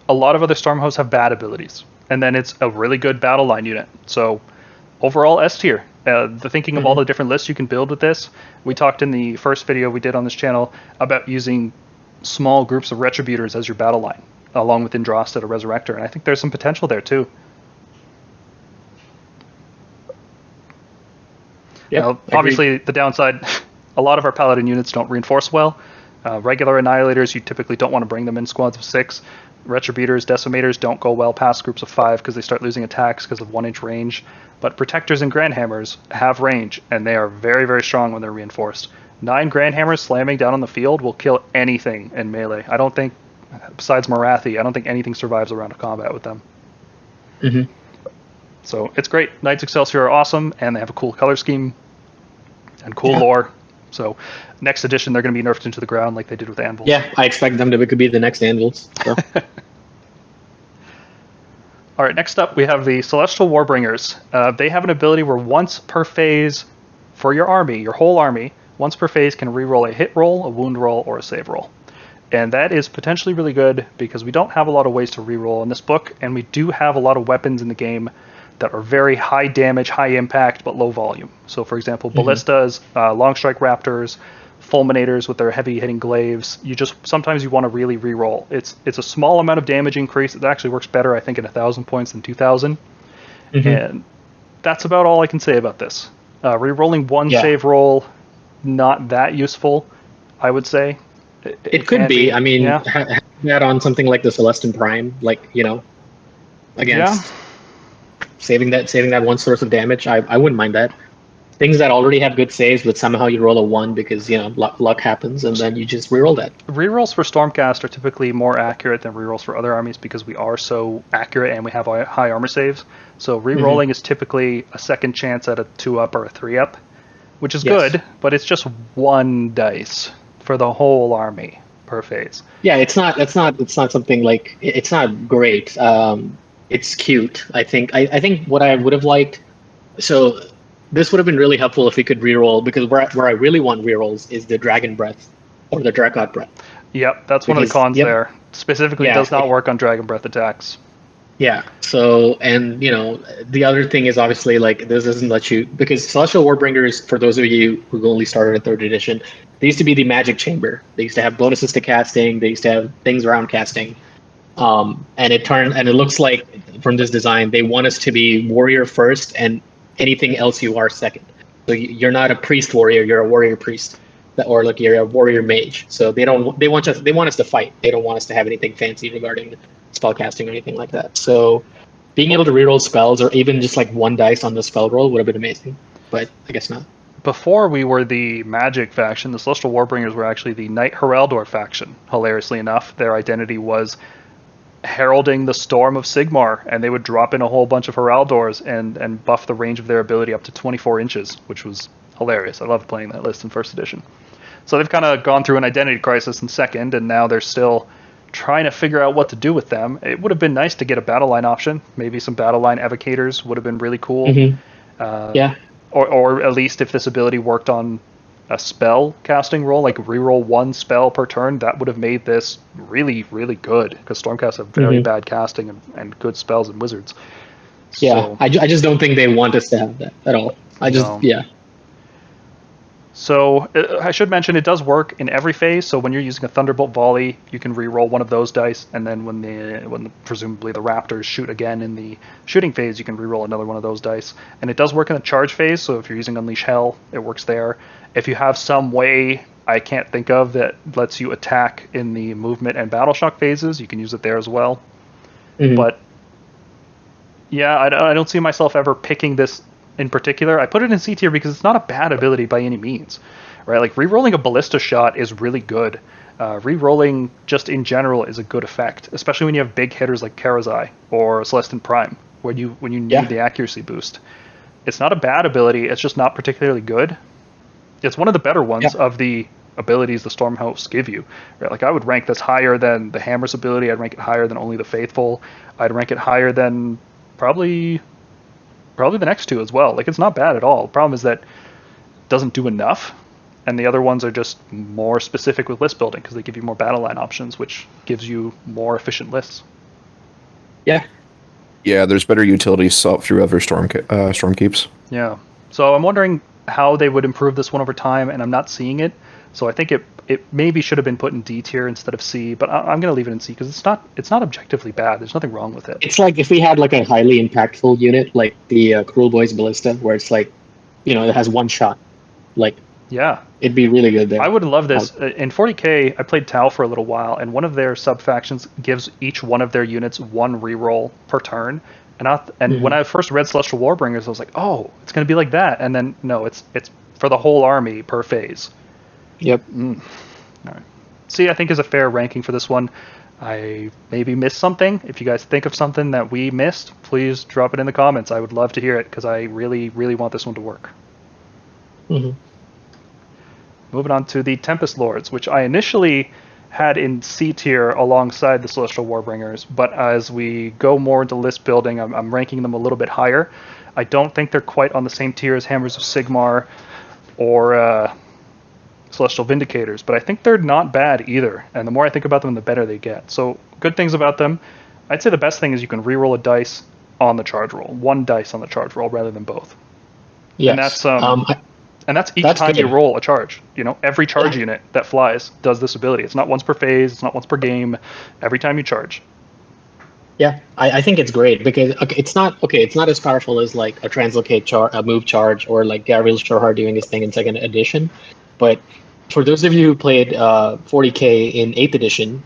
A lot of other Stormhosts have bad abilities, and then it's a really good battle line unit. So overall, S tier. The thinking of all the different lists you can build with this. We talked in the first video we did on this channel about using small groups of Retributors as your battle line, along with Indrasted or Resurrector, and I think there's some potential there too. Yeah, obviously the downside, a lot of our Paladin units don't reinforce well. Regular Annihilators, you typically don't want to bring them in squads of 6. Retributors, Decimators don't go well past groups of 5 because they start losing attacks because of 1-inch range. But Protectors and Grandhammers have range, and they are very, very strong when they're reinforced. 9 Grandhammers slamming down on the field will kill anything in melee. I don't think, besides Morathi, I don't think anything survives a round of combat with them. So it's great. Knights Excelsior are awesome, and they have a cool color scheme and cool lore. So next edition, they're going to be nerfed into the ground like they did with Anvils. Yeah, I expect them to be the next Anvils. So. All right, next up, we have the Celestial Warbringers. They have an ability where once per phase for your army, your whole army, once per phase can reroll a hit roll, a wound roll, or a save roll. And that is potentially really good because we don't have a lot of ways to reroll in this book, and we do have a lot of weapons in the game that are very high damage, high impact, but low volume. So, for example, Ballistas, Long Strike Raptors, Fulminators with their heavy hitting glaives. Sometimes you want to really reroll. It's a small amount of damage increase. It actually works better, I think, at 1,000 points than 2,000. And that's about all I can say about this. Rerolling one save roll, not that useful, I would say. It could be. I mean, have that on something like the Celestin Prime, against saving that one source of damage. I wouldn't mind that. Things that already have good saves, but somehow you roll a 1 because luck happens, and then you just reroll that. Rerolls for Stormcast are typically more accurate than rerolls for other armies because we are so accurate and we have high armor saves. So rerolling is typically a second chance at a 2-up or a 3-up, which is good, but it's just 1 dice for the whole army per phase. Yeah, it's not something like, it's not great. It's cute. I think what I would have liked. So this would have been really helpful if we could reroll, because where I really want rerolls is the Dragon Breath or the Drakon Breath. Yep, that's one of the cons there. Specifically, Yeah, does not work on Dragon Breath attacks. Yeah. So, and the other thing is obviously like this doesn't let you, because Celestial Warbringers, for those of you who only started at 3rd edition, they used to be the magic chamber. They used to have bonuses to casting. They used to have things around casting. And it looks like from this design, they want us to be warrior first and anything else you are second. So you're not a priest warrior, you're a warrior priest, or like you're a warrior mage. So they want us to fight. They don't want us to have anything fancy regarding spellcasting or anything like that. So being able to reroll spells or even just like 1 dice on the spell roll would have been amazing, but I guess not. Before we were the Magic faction, the Celestial Warbringers were actually the Knight Heraldor faction. Hilariously enough, their identity was heralding the storm of Sigmar, and they would drop in a whole bunch of Heraldors and buff the range of their ability up to 24 inches, which was hilarious. I loved playing that list in 1st edition. So they've kind of gone through an identity crisis in 2nd, and now they're still trying to figure out what to do with them. It would have been nice to get a battle line option. Maybe some battle line evocators would have been really cool. Yeah. Or at least if this ability worked on a spell casting roll, like reroll 1 spell per turn, that would have made this really, really good, because Stormcast have very bad casting and good spells and wizards. Yeah, so, I just don't think they want us to have that at all. So I should mention it does work in every phase. So when you're using a Thunderbolt Volley, you can re-roll 1 of those dice, and then when presumably the Raptors shoot again in the shooting phase, you can re-roll another 1 of those dice. And it does work in the charge phase. So if you're using Unleash Hell, it works there. If you have some way I can't think of that lets you attack in the movement and battle shock phases, you can use it there as well. But yeah, I don't see myself ever picking this in particular. I put it in C tier because it's not a bad ability by any means, right? Like re-rolling a ballista shot is really good. Re-rolling just in general is a good effect, especially when you have big hitters like Karazai or Celestin Prime, when you need the accuracy boost. It's not a bad ability, it's just not particularly good. It's one of the better ones of the abilities the Stormhosts give you, right? Like I would rank this higher than the Hammer's ability, I'd rank it higher than Only the Faithful, I'd rank it higher than probably the next 2 as well. Like it's not bad at all. The problem is that it doesn't do enough, and the other ones are just more specific with list building because they give you more battle line options, which gives you more efficient lists. Yeah, there's better utility through other Stormkeeps. Yeah. So I'm wondering how they would improve this one over time, and I'm not seeing it. So I think it maybe should have been put in D tier instead of C, but I'm going to leave it in C because it's not objectively bad. There's nothing wrong with it. It's like if we had like a highly impactful unit like the Cruel Boys Ballista, where it's like, it has 1 shot. Like, yeah, it'd be really good there. I would love this. In 40k, I played Tau for a little while, and one of their sub-factions gives each one of their units 1 reroll per turn. And when I first read Celestial Warbringers, I was like, oh, it's going to be like that. And then, no, it's for the whole army per phase. Yep. All right. C, I think, is a fair ranking for this one. I maybe missed something. If you guys think of something that we missed, please drop it in the comments. I would love to hear it because I really, really want this one to work. Moving on to the Tempest Lords, which I initially had in C tier alongside the Celestial Warbringers, but as we go more into list building, I'm ranking them a little bit higher. I don't think they're quite on the same tier as Hammers of Sigmar or Celestial Vindicators, but I think they're not bad either, and the more I think about them, the better they get. So, good things about them. I'd say the best thing is you can re-roll a dice on the charge roll. 1 dice on the charge roll rather than both. Yes. And that's each time you roll a charge. Every charge unit that flies does this ability. It's not once per phase, it's not once per game, every time you charge. Yeah, I think it's great because it's not as powerful as like a Translocate a move charge or like Gabriel Shorehard doing his thing in 2nd edition, but for those of you who played 40k in 8th edition,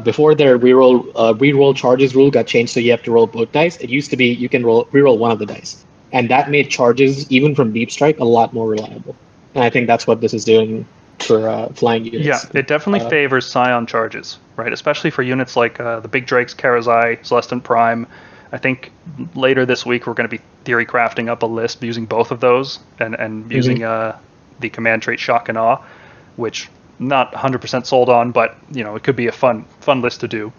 before their reroll charges rule got changed, so you have to roll both dice. It used to be you can reroll 1 of the dice, and that made charges even from deep strike a lot more reliable. And I think that's what this is doing for flying units. Yeah, it definitely favors Scion charges, right? Especially for units like the Big Drakes, Karazai, Celestin Prime. I think later this week we're going to be theory crafting up a list using both of those and using the command trait Shock and Awe, which not 100% sold on, but it could be a fun list to do.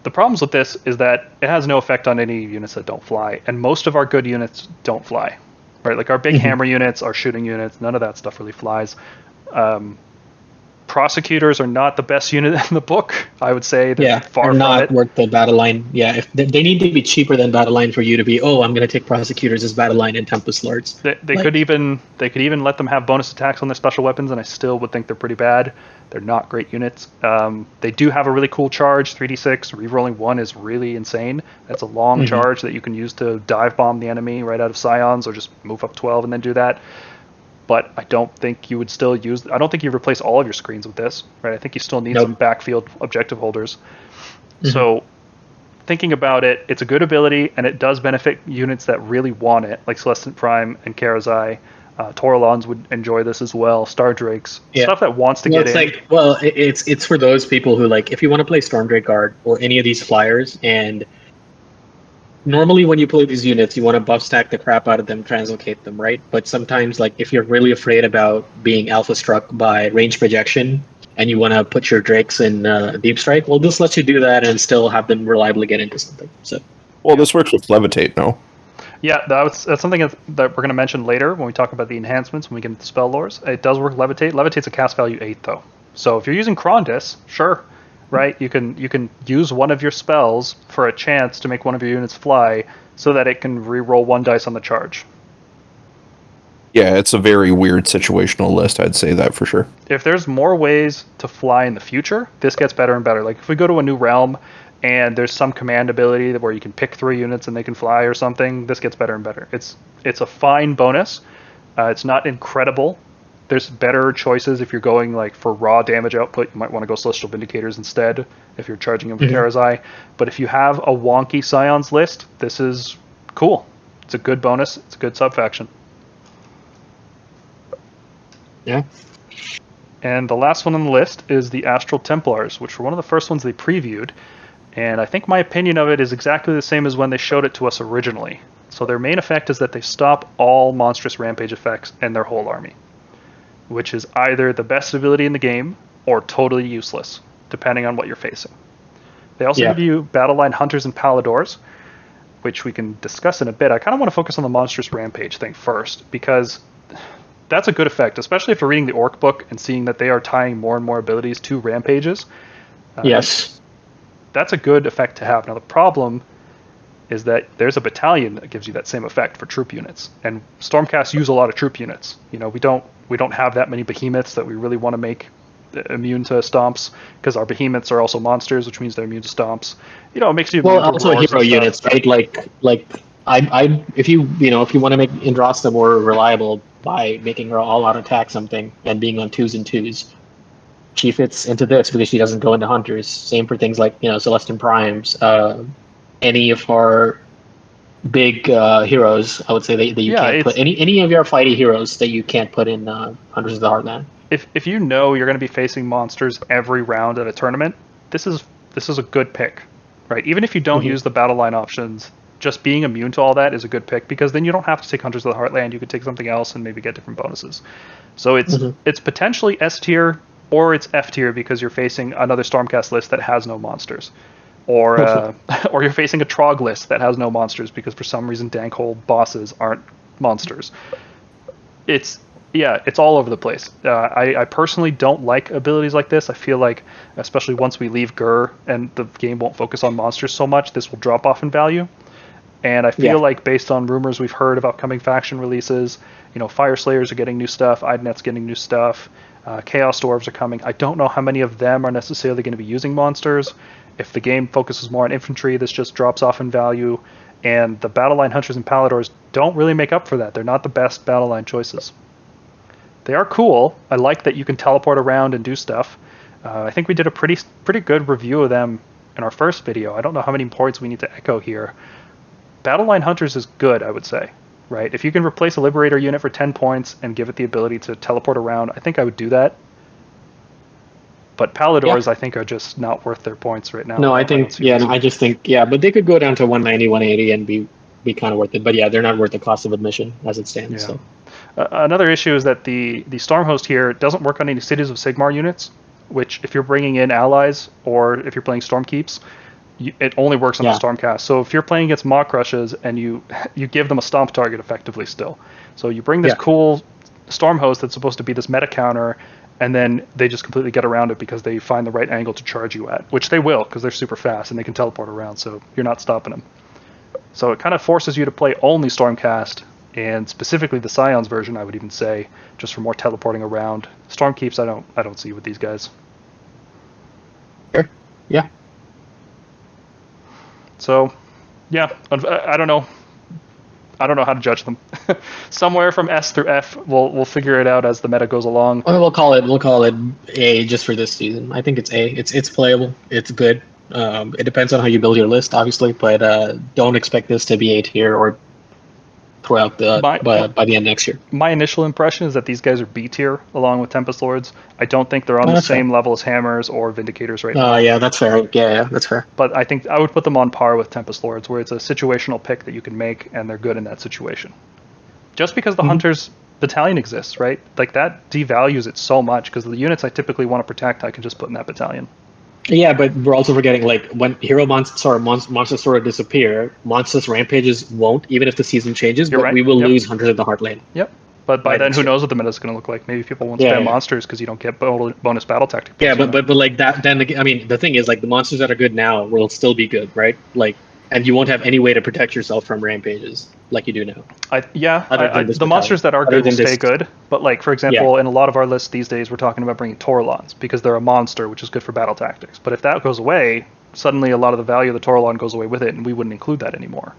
The problems with this is that it has no effect on any units that don't fly, and most of our good units don't fly. right? Like our big hammer units, our shooting units, none of that stuff really flies. Prosecutors are not the best unit in the book, I would say. They're far they're from not it. worth the battle line. Yeah, if they need to be cheaper than battle line for you to be, I'm going to take prosecutors as battle line and Tempest Lords. They could even let them have bonus attacks on their special weapons, and I still would think they're pretty bad. They're not great units. They do have a really cool charge, 3d6. Rerolling 1 is really insane. That's a long charge that you can use to dive bomb the enemy right out of Scions, or just move up 12 and then do that. But I don't think you would still use... I don't think you replace all of your screens with this, right? I think you still need some backfield objective holders. So thinking about it, it's a good ability, and it does benefit units that really want it, like Celestant Prime and Karazai. Toralons would enjoy this as well. Star Drakes, stuff that wants to get in. It's for those people who, like, if you want to play Stormdrake Guard or any of these flyers, and normally when you play these units, you want to buff stack the crap out of them, translocate them, right? But sometimes, like, if you're really afraid about being alpha struck by range projection, and you want to put your Drakes in Deep Strike, well, this lets you do that and still have them reliably get into something. So, this works with Levitate, no? Yeah, that's something that we're going to mention later when we talk about the enhancements, when we get into spell lores. It does work Levitate. Levitate's a cast value 8, though. So if you're using Krondys, sure, right? You can use one of your spells for a chance to make one of your units fly so that it can re-roll 1 dice on the charge. Yeah, it's a very weird situational list, I'd say that for sure. If there's more ways to fly in the future, this gets better and better. Like if we go to a new realm and there's some command ability where you can pick 3 units and they can fly or something, this gets better and better. It's a fine bonus. It's not incredible. There's better choices if you're going like for raw damage output. You might want to go Celestial Vindicators instead if you're charging them with Karazai. But if you have a wonky Scions list, this is cool. It's a good bonus. It's a good subfaction. Yeah. And the last one on the list is the Astral Templars, which were one of the first ones they previewed. And I think my opinion of it is exactly the same as when they showed it to us originally. So their main effect is that they stop all monstrous rampage effects and their whole army, which is either the best ability in the game or totally useless, depending on what you're facing. They also give you battle line hunters and paladors, which we can discuss in a bit. I kind of want to focus on the monstrous rampage thing first, because that's a good effect, especially if you're reading the Orc book and seeing that they are tying more and more abilities to rampages. Yes. That's a good effect to have. Now, the problem is that there's a battalion that gives you that same effect for troop units, and Stormcast use a lot of troop units. You know, we don't have that many behemoths that we really want to make immune to stomps, because our behemoths are also monsters, which means they're immune to stomps. You know, it makes you immune to also hero units, right? Like if you want to make Indrasta more reliable by making her all out attack something and being on 2s and 2s, she fits into this because she doesn't go into hunters. Same for things like, Celestin Primes, any of our big heroes. I would say that you can't put any of your fighty heroes that you can't put in Hunters of the Heartland. If you know you're going to be facing monsters every round at a tournament, this is a good pick, right? Even if you don't use the battle line options, just being immune to all that is a good pick, because then you don't have to take Hunters of the Heartland. You could take something else and maybe get different bonuses. So it's potentially S tier, or it's F tier because you're facing another Stormcast list that has no monsters, or or you're facing a Trog list that has no monsters because for some reason Dankhold bosses aren't monsters. It's all over the place. I personally don't like abilities like this. I feel like, especially once we leave Gur and the game won't focus on monsters so much, this will drop off in value. And I feel like, based on rumors we've heard of upcoming faction releases, Fire Slayers are getting new stuff, Idnet's getting new stuff, Chaos Dwarves are coming. I don't know how many of them are necessarily going to be using monsters. If the game focuses more on infantry, this just drops off in value. And the battle line hunters and paladors don't really make up for that. They're not the best battle line choices. They are cool. I like that you can teleport around and do stuff. I think we did a pretty good review of them in our first video. I don't know how many points we need to echo here. Battle line hunters is good, I would say, right? If you can replace a Liberator unit for 10 points and give it the ability to teleport around, I think I would do that. But Paladors, I think, are just not worth their points right now. No, I just think, but they could go down to 190, 180 and be kind of worth it. But they're not worth the cost of admission as it stands. Yeah. So. Another issue is that the Stormhost here doesn't work on any Cities of Sigmar units, which if you're bringing in allies or if you're playing Stormkeeps, it only works on the Stormcast. So if you're playing against Maw Crushes and you give them a stomp target effectively still. So you bring this cool Stormhost that's supposed to be this meta counter, and then they just completely get around it because they find the right angle to charge you at, which they will because they're super fast and they can teleport around, so you're not stopping them. So it kind of forces you to play only Stormcast, and specifically the Scions version, I would even say, just for more teleporting around. Stormkeeps, I don't see with these guys. Sure. Yeah. So, yeah, I don't know. I don't know how to judge them. Somewhere from S through F, we'll figure it out as the meta goes along. We'll call it A just for this season. I think it's A. It's playable. It's good. It depends on how you build your list, obviously, but don't expect this to be A tier or throughout by the end next year. My initial impression is that these guys are B tier along with Tempest Lords. I don't think they're on the same level as Hammers or Vindicators right now. Yeah, that's fair. Yeah, that's fair. But I think I would put them on par with Tempest Lords, where it's a situational pick that you can make, and they're good in that situation. Just because the Hunters battalion exists, right? Like, that devalues it so much, because the units I typically want to protect, I can just put in that battalion. Yeah, but we're also forgetting, like, when monsters sort of disappear, monsters rampages won't, even if the season changes, we will lose Hunters in the Heart Lane. Yep. But by then, who knows what the meta is going to look like? Maybe people won't spam monsters because you don't get bonus battle tactic. Yeah, but like that, then, I mean, the thing is, like, the monsters that are good now will still be good, right? Like, and you won't have any way to protect yourself from rampages like you do now. The monsters that are good will stay good. But, like, for example, in a lot of our lists these days, we're talking about bringing Taurolans because they're a monster, which is good for battle tactics. But if that goes away, suddenly a lot of the value of the Taurolan goes away with it, and we wouldn't include that anymore.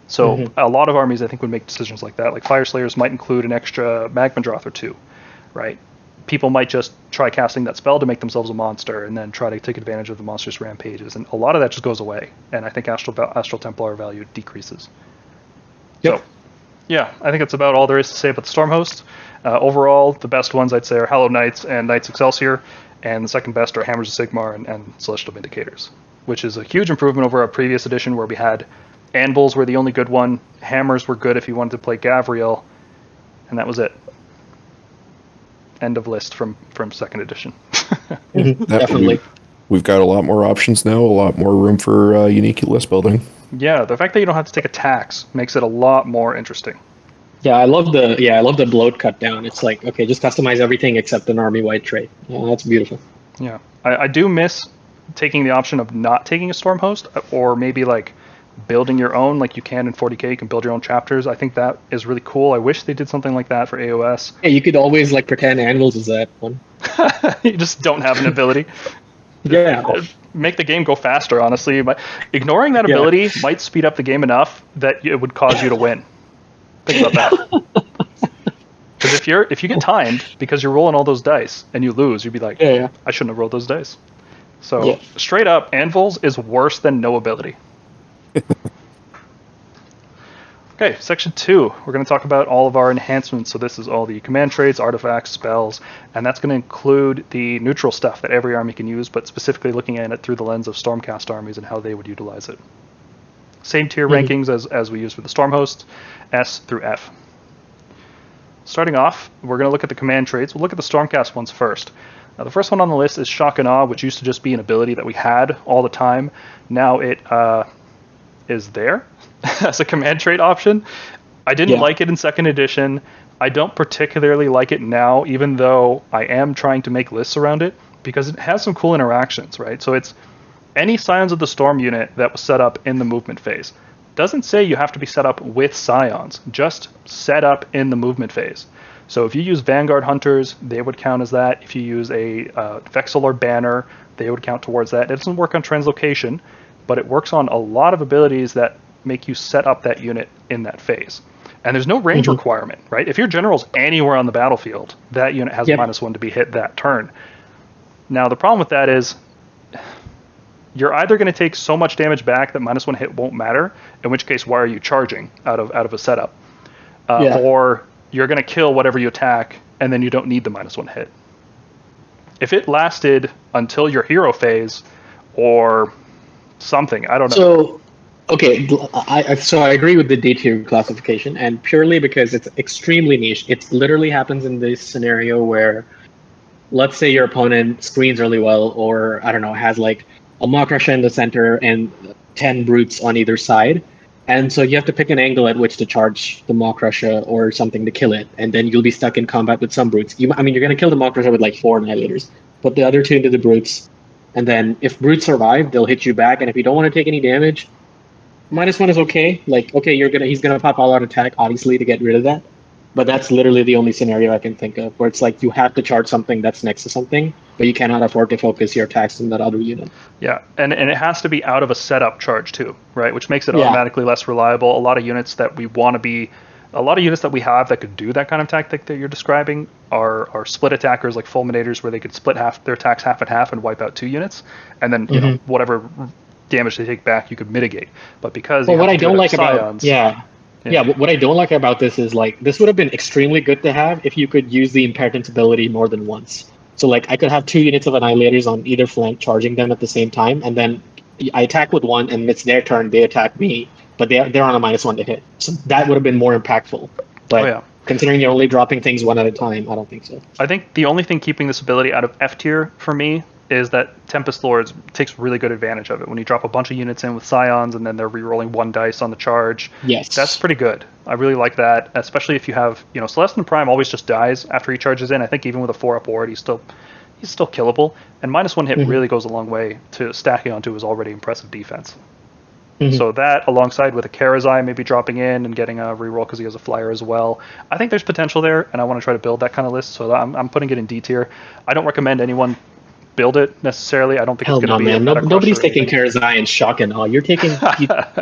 So a lot of armies, I think, would make decisions like that. Like, Fire Slayers might include an extra Magmadroth or two, right? People might just try casting that spell to make themselves a monster and then try to take advantage of the monster's rampages. And a lot of that just goes away. And I think Astral Templar value decreases. Yep. So, yeah, I think that's about all there is to say about the Stormhosts. Overall, the best ones, I'd say, are Hallowed Knights and Knights Excelsior. And the second best are Hammers of Sigmar and Celestial Vindicators, which is a huge improvement over our previous edition where we had Anvils were the only good one. Hammers were good if you wanted to play Gavriel. And that was it. End of list from second edition. Definitely. We've got a lot more options now, a lot more room for unique list building. Yeah, the fact that you don't have to take a tax makes it a lot more interesting. Yeah, I love the bloat cut down. It's like, okay, just customize everything except an army-wide trait. Yeah, that's beautiful. Yeah, I do miss taking the option of not taking a Stormhost, or maybe like building your own, like you can in 40k. You can build your own chapters. I think that is really cool. I wish they did something like that for AOS. Yeah, you could always like pretend Anvils is that one. You just don't have an ability. Yeah. Make the game go faster, honestly. But ignoring that ability might speed up the game enough that it would cause you to win. Think about that. Because if you get timed because you're rolling all those dice and you lose, you'd be like, I shouldn't have rolled those dice. So straight up, Anvils is worse than no ability. Okay, section 2. We're going to talk about all of our enhancements. So this is all the command traits, artifacts, spells, and that's going to include the neutral stuff that every army can use, but specifically looking at it through the lens of Stormcast armies and how they would utilize it. Same tier rankings as we use for the Stormhosts, S through F. Starting off, we're going to look at the command traits. We'll look at the Stormcast ones first. Now, the first one on the list is Shock and Awe, which used to just be an ability that we had all the time. Now it is there as a command trait option. I didn't like it in second edition. I don't particularly like it now, even though I am trying to make lists around it, because it has some cool interactions, right? So it's any Scions of the Storm unit that was set up in the movement phase. Doesn't say you have to be set up with Scions, just set up in the movement phase. So if you use Vanguard Hunters, they would count as that. If you use a Vexillor Banner, they would count towards that. It doesn't work on translocation, but it works on a lot of abilities that make you set up that unit in that phase. And there's no range requirement, right? If your general's anywhere on the battlefield, that unit has -1 to be hit that turn. Now, the problem with that is you're either going to take so much damage back that -1 hit won't matter, in which case, why are you charging out of a setup? Or you're going to kill whatever you attack, and then you don't need the -1 hit. If it lasted until your hero phase, or something, I don't know. So, okay, I agree with the D tier classification, and purely because it's extremely niche. It literally happens in this scenario where, let's say your opponent screens really well, or I don't know, has like a Maw Crusher in the center, and 10 brutes on either side. And so you have to pick an angle at which to charge the Maw Crusher or something to kill it, and then you'll be stuck in combat with some brutes. You're going to kill the Maw Crusher with like 4 Annihilators. Put the other 2 into the brutes, and then if brutes survive, they'll hit you back. And if you don't want to take any damage, -1 is okay. Like, okay, he's gonna pop all out attack, obviously, to get rid of that. But that's literally the only scenario I can think of where it's like you have to charge something that's next to something, but you cannot afford to focus your attacks on that other unit. Yeah, and it has to be out of a setup charge too, right? Which makes it automatically less reliable. A lot of units that we have that could do that kind of tactic that you're describing are split attackers like Fulminators, where they could split their attacks half and half and wipe out 2 units, and then you know whatever damage they take back you could mitigate. But because what I don't like about what I don't like about this is like this would have been extremely good to have if you could use the Impertinence ability more than once. So like I could have 2 units of Annihilators on either flank charging them at the same time, and then I attack with one and it's their turn, they attack me, but they're on a -1 to hit. So that would have been more impactful. But considering you're only dropping things one at a time, I don't think so. I think the only thing keeping this ability out of F tier for me is that Tempest Lords takes really good advantage of it. When you drop a bunch of units in with Scions and then they're re-rolling 1 dice on the charge, that's pretty good. I really like that, especially if you have, Celestin Prime always just dies after he charges in. I think even with a 4-up ward, he's still killable. And -1 hit really goes a long way to stacking onto his already impressive defense. So that, alongside with a Karazai maybe dropping in and getting a reroll because he has a flyer as well, I think there's potential there, and I want to try to build that kind of list. So I'm putting it in D tier. I don't recommend anyone build it necessarily. I don't think it's going to be nobody's taking Karazai and Shock and Awe. You're taking.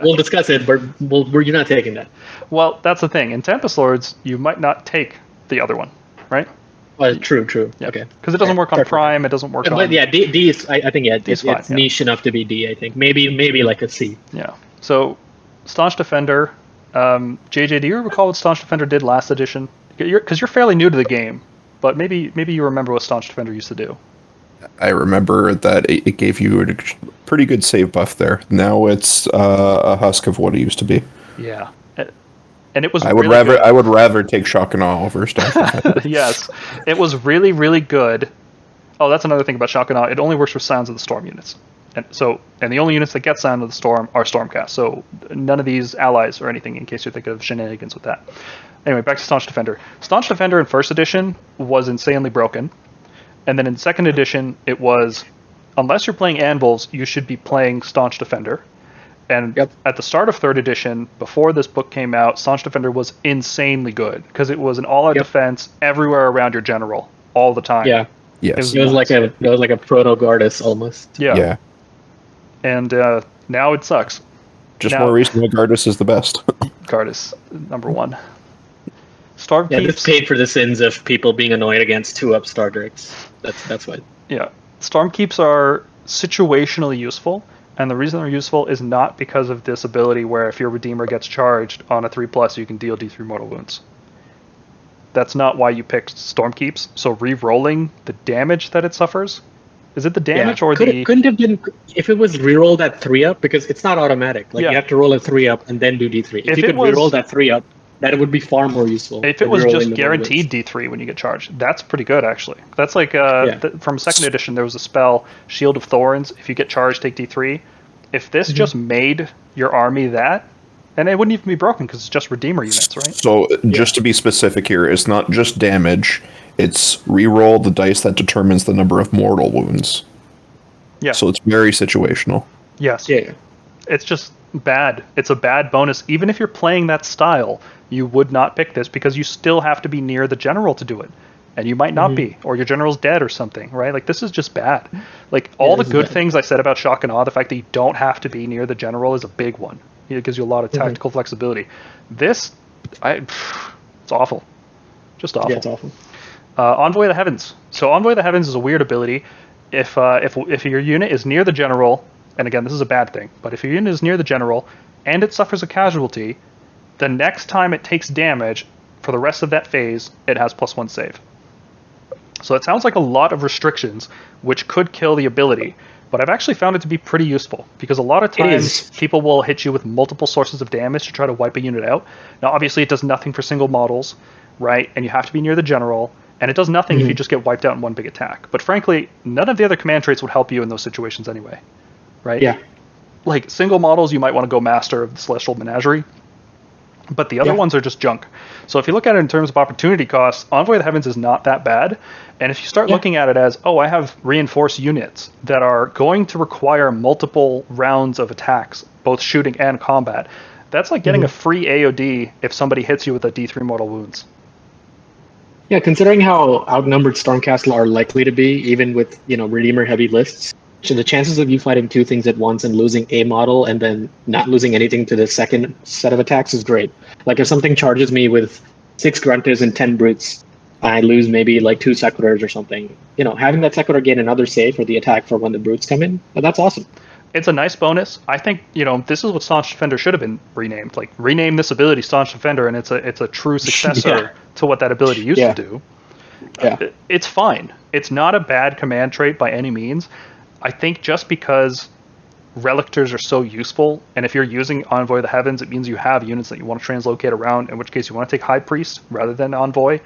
We'll discuss it, but you're not taking that. Well, that's the thing. In Tempest Lords, you might not take the other one, right? True. Yeah. Okay. Because it doesn't work on Prime. It doesn't work on. But yeah, D is. I think it's niche enough to be D. I think maybe like a C. Yeah. So, Staunch Defender. JJ, do you recall what Staunch Defender did last edition? Because you're fairly new to the game, but maybe you remember what Staunch Defender used to do. I remember that it gave you a pretty good save buff there. Now it's a husk of what it used to be. Yeah, and it was. I would rather take Shock and Awe over Staunch. Yes, it was really, really good. Oh, that's another thing about Shock and Awe. It only works for Sounds of the Storm units, and the only units that get Sound of the Storm are Stormcast. So none of these allies or anything. In case you're thinking of shenanigans with that. Anyway, back to Staunch Defender. Staunch Defender in first edition was insanely broken. And then in second edition, it was, unless you're playing Anvils, you should be playing Staunch Defender. And at the start of third edition, before this book came out, Staunch Defender was insanely good because it was an all-out defense everywhere around your general all the time. Yeah. Yes. It was like a proto Gardas almost. Yeah. And now it sucks. More recently, Gardas is the best. Gardas, number 1. Stormkeep. Yeah, this paid for the sins of people being annoyed against 2-up Star Drakes. That's why. Yeah. Stormkeeps are situationally useful, and the reason they're useful is not because of this ability where if your Redeemer gets charged on a 3+, you can deal D3 mortal wounds. That's not why you picked Stormkeeps. So re-rolling the damage that it suffers, is it the damage or the... Couldn't have been... If it was re-rolled at 3-up, because it's not automatic. Like, you have to roll a 3-up and then do D3. If you could re-roll that 3-up, that would be far more useful. If it was just guaranteed D3 when you get charged, that's pretty good, actually. That's like, from second edition, there was a spell, Shield of Thorns. If you get charged, take D3. If this just made your army that, and it wouldn't even be broken because it's just Redeemer units, right? So, just to be specific here, it's not just damage, it's re-roll the dice that determines the number of mortal wounds. Yeah. So it's very situational. Yes. Yeah. It's just bad. It's a bad bonus. Even if you're playing that style, you would not pick this because you still have to be near the general to do it. And you might not be, or your general's dead or something, right? Like, this is just bad. Like, all the good things I said about Shock and Awe, the fact that you don't have to be near the general is a big one. It gives you a lot of tactical flexibility. This, it's awful. Just awful. Yeah, it's awful. Envoy of the Heavens. So Envoy of the Heavens is a weird ability. If your unit is near the general, and again, this is a bad thing, but if your unit is near the general and it suffers a casualty, the next time it takes damage for the rest of that phase, it has +1 save. So it sounds like a lot of restrictions, which could kill the ability, but I've actually found it to be pretty useful, because a lot of times people will hit you with multiple sources of damage to try to wipe a unit out. Now, obviously, it does nothing for single models, right? And you have to be near the general, and it does nothing if you just get wiped out in one big attack. But frankly, none of the other command traits would help you in those situations anyway. right? Yeah. Like single models, you might want to go Master of the Celestial Menagerie, but the other ones are just junk. So if you look at it in terms of opportunity costs, Envoy of the Heavens is not that bad. And if you start looking at it as, oh, I have reinforced units that are going to require multiple rounds of attacks, both shooting and combat, that's like getting a free AOD if somebody hits you with a D3 mortal wounds. Yeah, considering how outnumbered Stormcast are likely to be, even with, Redeemer heavy lists, so the chances of you fighting two things at once and losing a model and then not losing anything to the second set of attacks is great. Like if something charges me with 6 Grunters and 10 Brutes, I lose maybe like 2 Sequitors or something. Having that Sequitor gain another save for the attack for when the Brutes come in, that's awesome. It's a nice bonus. I think, this is what Staunch Defender should have been renamed. Like, rename this ability Staunch Defender, and it's a true successor to what that ability used to do. Yeah. It's fine. It's not a bad command trait by any means. I think just because Relictors are so useful, and if you're using Envoy of the Heavens, it means you have units that you want to translocate around, in which case you want to take High Priest rather than Envoy.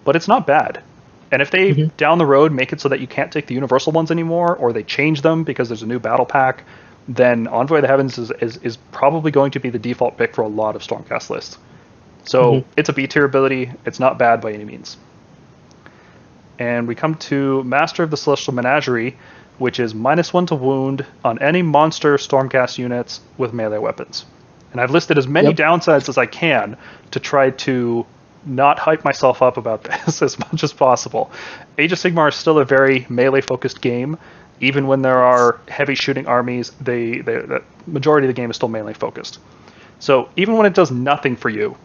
But it's not bad. And if they, down the road, make it so that you can't take the universal ones anymore, or they change them because there's a new battle pack, then Envoy of the Heavens is probably going to be the default pick for a lot of Stormcast lists. So it's a B-tier ability. It's not bad by any means. And we come to Master of the Celestial Menagerie, which is -1 to wound on any monster Stormcast units with melee weapons. And I've listed as many downsides as I can to try to not hype myself up about this as much as possible. Age of Sigmar is still a very melee-focused game. Even when there are heavy shooting armies, the majority of the game is still melee-focused. So even when it does nothing for you,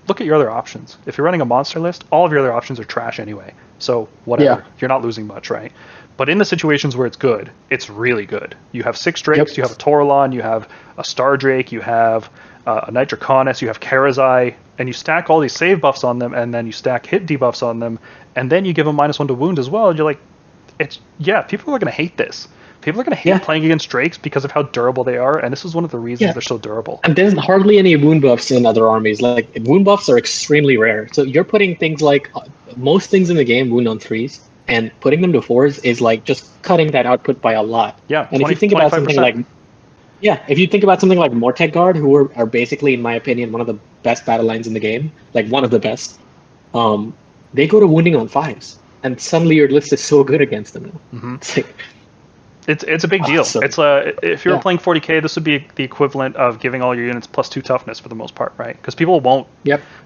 look at your other options. If you're running a monster list, all of your other options are trash anyway. So whatever, you're not losing much, right? But in the situations where it's good, it's really good. You have 6 Drakes, you have a Taurolon, you have a Star Drake, you have a Knight Draconis, you have Karazai, and you stack all these save buffs on them, and then you stack hit debuffs on them, and then you give them -1 to wound as well, and you're like, people are going to hate this. People are going to hate playing against Drakes because of how durable they are, and this is one of the reasons they're so durable. And there's hardly any wound buffs in other armies. Like, wound buffs are extremely rare. So you're putting things like, most things in the game wound on 3s, and putting them to 4s is like just cutting that output by a lot. Yeah, and if you think about something like, Mortec Guard, who are basically, in my opinion, one of the best battle lines in the game, like one of the best, they go to wounding on 5s, and suddenly your list is so good against them now. It's like, it's a big deal. Awesome. It's if you're playing 40k, this would be the equivalent of giving all your units +2 toughness for the most part, right? Because people won't.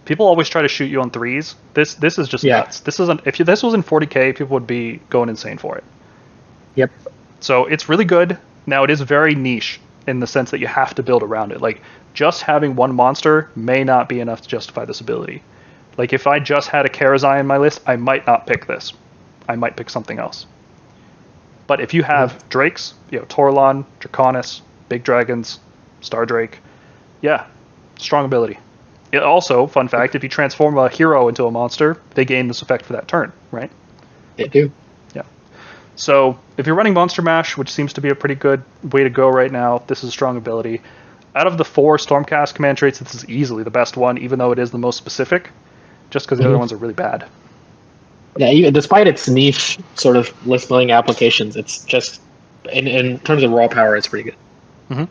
People always try to shoot you on 3s. This is just nuts. This isn't. If this was in 40k, people would be going insane for it. So it's really good. Now it is very niche in the sense that you have to build around it. Like, just having one monster may not be enough to justify this ability. Like, if I just had a Karazai in my list, I might not pick this. I might pick something else. But if you have Drakes, Taurolon, Draconis, Big Dragons, Star Drake, strong ability. It also, fun fact, if you transform a hero into a monster, they gain this effect for that turn, right? They do. So if you're running Monster Mash, which seems to be a pretty good way to go right now, this is a strong ability. Out of the 4 Stormcast command traits, this is easily the best one, even though it is the most specific, just because the other ones are really bad. Yeah, despite its niche sort of list building applications, it's just, in terms of raw power, it's pretty good.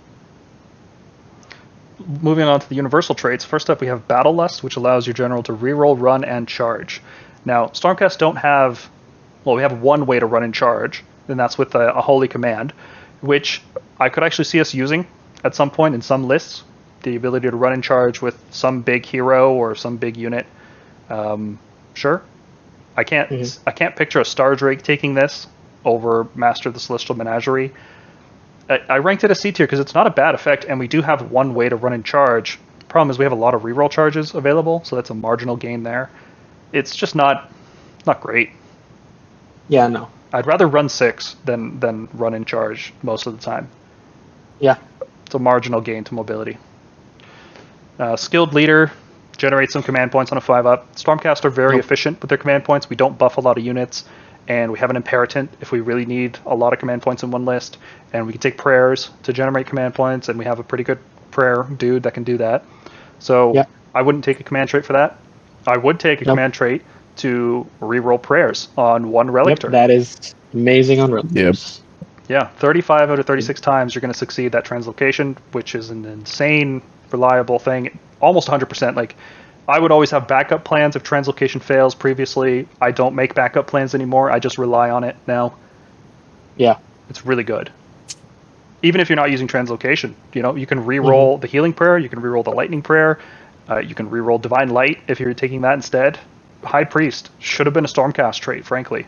Moving on to the universal traits, first up we have Battle Lust, which allows your general to reroll, run, and charge. Now, Stormcast don't have... Well, we have one way to run and charge, and that's with a Holy Command, which I could actually see us using at some point in some lists. The ability to run and charge with some big hero or some big unit. Sure. I can't picture a Star Drake taking this over Master of the Celestial Menagerie. I ranked it as C tier because it's not a bad effect, and we do have one way to run and charge. Problem is we have a lot of reroll charges available, so that's a marginal gain there. It's just not great. Yeah, no. I'd rather run 6 than run and charge most of the time. Yeah. It's a marginal gain to mobility. Skilled Leader generates some command points on a 5-up. Stormcast are very efficient with their command points. We don't buff a lot of units, and we have an Imperatant if we really need a lot of command points in one list, and we can take Prayers to generate command points, and we have a pretty good prayer dude that can do that. So I wouldn't take a command trait for that. I would take a command trait to reroll Prayers on one Relictor. That is amazing on Relictors. Yeah, 35 out of 36 times you're going to succeed that translocation, which is an insane reliable thing. Almost 100%. Like, I would always have backup plans if translocation fails previously. I don't make backup plans anymore. I just rely on it now. Yeah. It's really good. Even if you're not using translocation, you can re-roll the healing prayer, you can re-roll the lightning prayer, you can re-roll divine light if you're taking that instead. High priest should have been a Stormcast trait, frankly.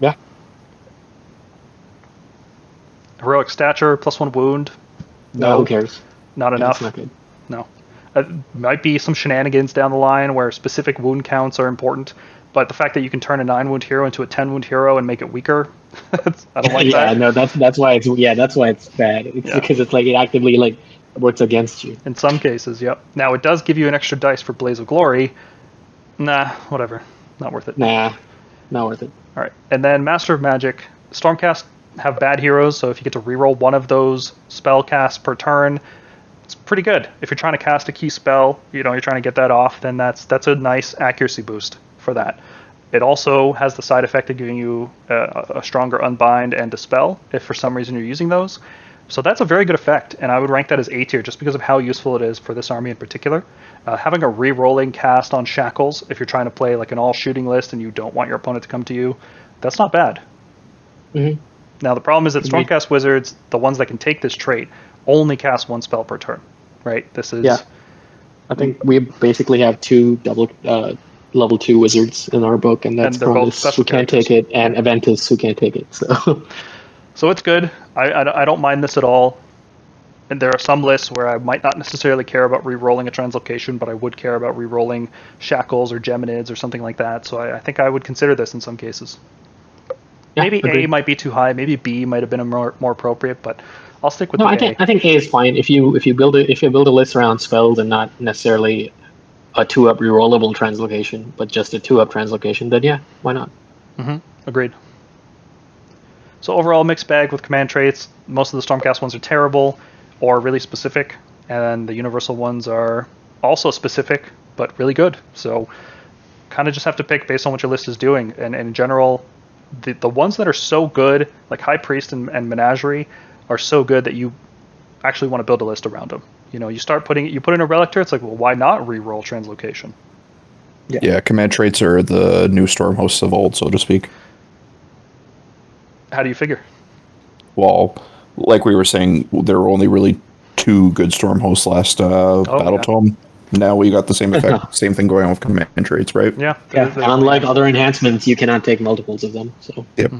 Yeah. Heroic stature, +1 wound. No, who cares? Not enough. That's not good. No. Might be some shenanigans down the line where specific wound counts are important, but the fact that you can turn a 9 wound hero into a 10 wound hero and make it weaker, I don't like that. Yeah, no, that's why it's bad. It's because it's like it actively like works against you. In some cases, yep. Now it does give you an extra dice for Blaze of Glory. Nah, whatever. Not worth it. Nah, not worth it. All right, and then Master of Magic. Stormcast have bad heroes, so if you get to reroll one of those spell casts per turn, it's pretty good. If you're trying to cast a key spell, you're trying to get that off, then that's a nice accuracy boost for that. It also has the side effect of giving you a stronger Unbind and Dispel if for some reason you're using those. So that's a very good effect, and I would rank that as A tier just because of how useful it is for this army in particular. Having a re-rolling cast on Shackles, if you're trying to play like an all-shooting list and you don't want your opponent to come to you, that's not bad. Mm-hmm. Now the problem is that Stormcast Wizards, the ones that can take this trait, only cast 1 spell per turn, right? This is... Yeah. I think we basically have 2 double level 2 wizards in our book, and that's Cronus, who can't take it, and Aventus, who can't take it. So it's good. I don't mind this at all. And there are some lists where I might not necessarily care about re-rolling a translocation, but I would care about re-rolling Shackles or Geminids or something like that. So I think I would consider this in some cases. Yeah, maybe agreed. A might be too high. Maybe B might have been more appropriate, but I'll stick with A. I think A is fine. If you build a list around spells and not necessarily a 2-up rerollable translocation, but just a 2-up translocation, then yeah, why not? Agreed. So overall, mixed bag with command traits. Most of the Stormcast ones are terrible or really specific, and the universal ones are also specific but really good. So kind of just have to pick based on what your list is doing. And in general, the ones that are so good, like High Priest and Menagerie, are so good that you actually want to build a list around them. You put in a Relictor, it's like, well, why not re-roll translocation? Yeah, command traits are the new Stormhosts of old, so to speak. How do you figure? Well, like we were saying, there were only really 2 good Stormhosts last Battle Tome. Now we got the same effect, same thing going on with command traits, right? Yeah. And unlike other enhancements, you cannot take multiples of them. So. Yep.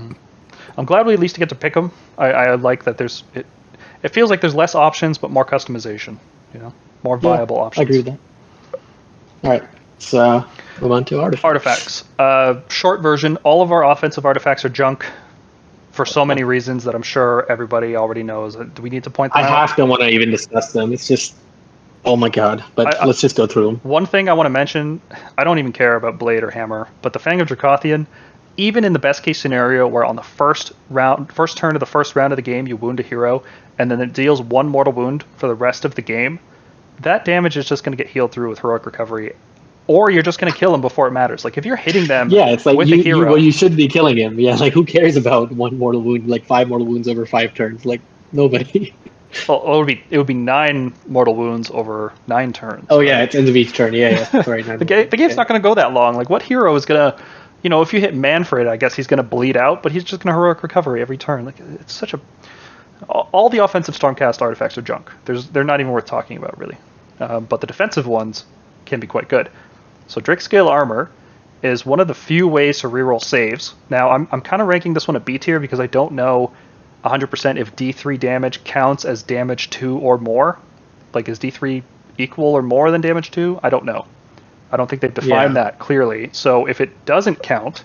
I'm glad we at least get to pick them. I like that it feels like there's less options, but more customization, more viable options. I agree with that. All right, so move on to Artifacts. Short version, all of our offensive artifacts are junk for so many reasons that I'm sure everybody already knows. Do we need to point them out? I half don't want to even discuss them. It's just, oh my god. But let's just go through them. One thing I want to mention, I don't even care about Blade or Hammer, but the Fang of Dracothian, even in the best case scenario where on the first turn of the first round of the game you wound a hero, and then it deals 1 mortal wound for the rest of the game, that damage is just going to get healed through with heroic recovery, or you're just going to kill them before it matters. Like if you're hitting them, it's like with a hero, you should be killing him. Yeah, like who cares about 1 mortal wound, like 5 mortal wounds over 5 turns? Like nobody. Well, it would be 9 mortal wounds over 9 turns. Oh yeah, it's end of each turn. Yeah. Sorry, the game's not going to go that long. Like what hero is going to, if you hit Manfred, I guess he's going to bleed out, but he's just going to heroic recovery every turn. Like it's such a. All the offensive Stormcast artifacts are junk. They're not even worth talking about really, but the defensive ones can be quite good. So Drake-Scale Armor is one of the few ways to reroll saves. Now I'm kind of ranking this one a B tier because I don't know 100% if D3 damage counts as damage 2 or more. Like is D3 equal or more than damage 2? I don't know. I don't think they've defined that clearly. So if it doesn't count,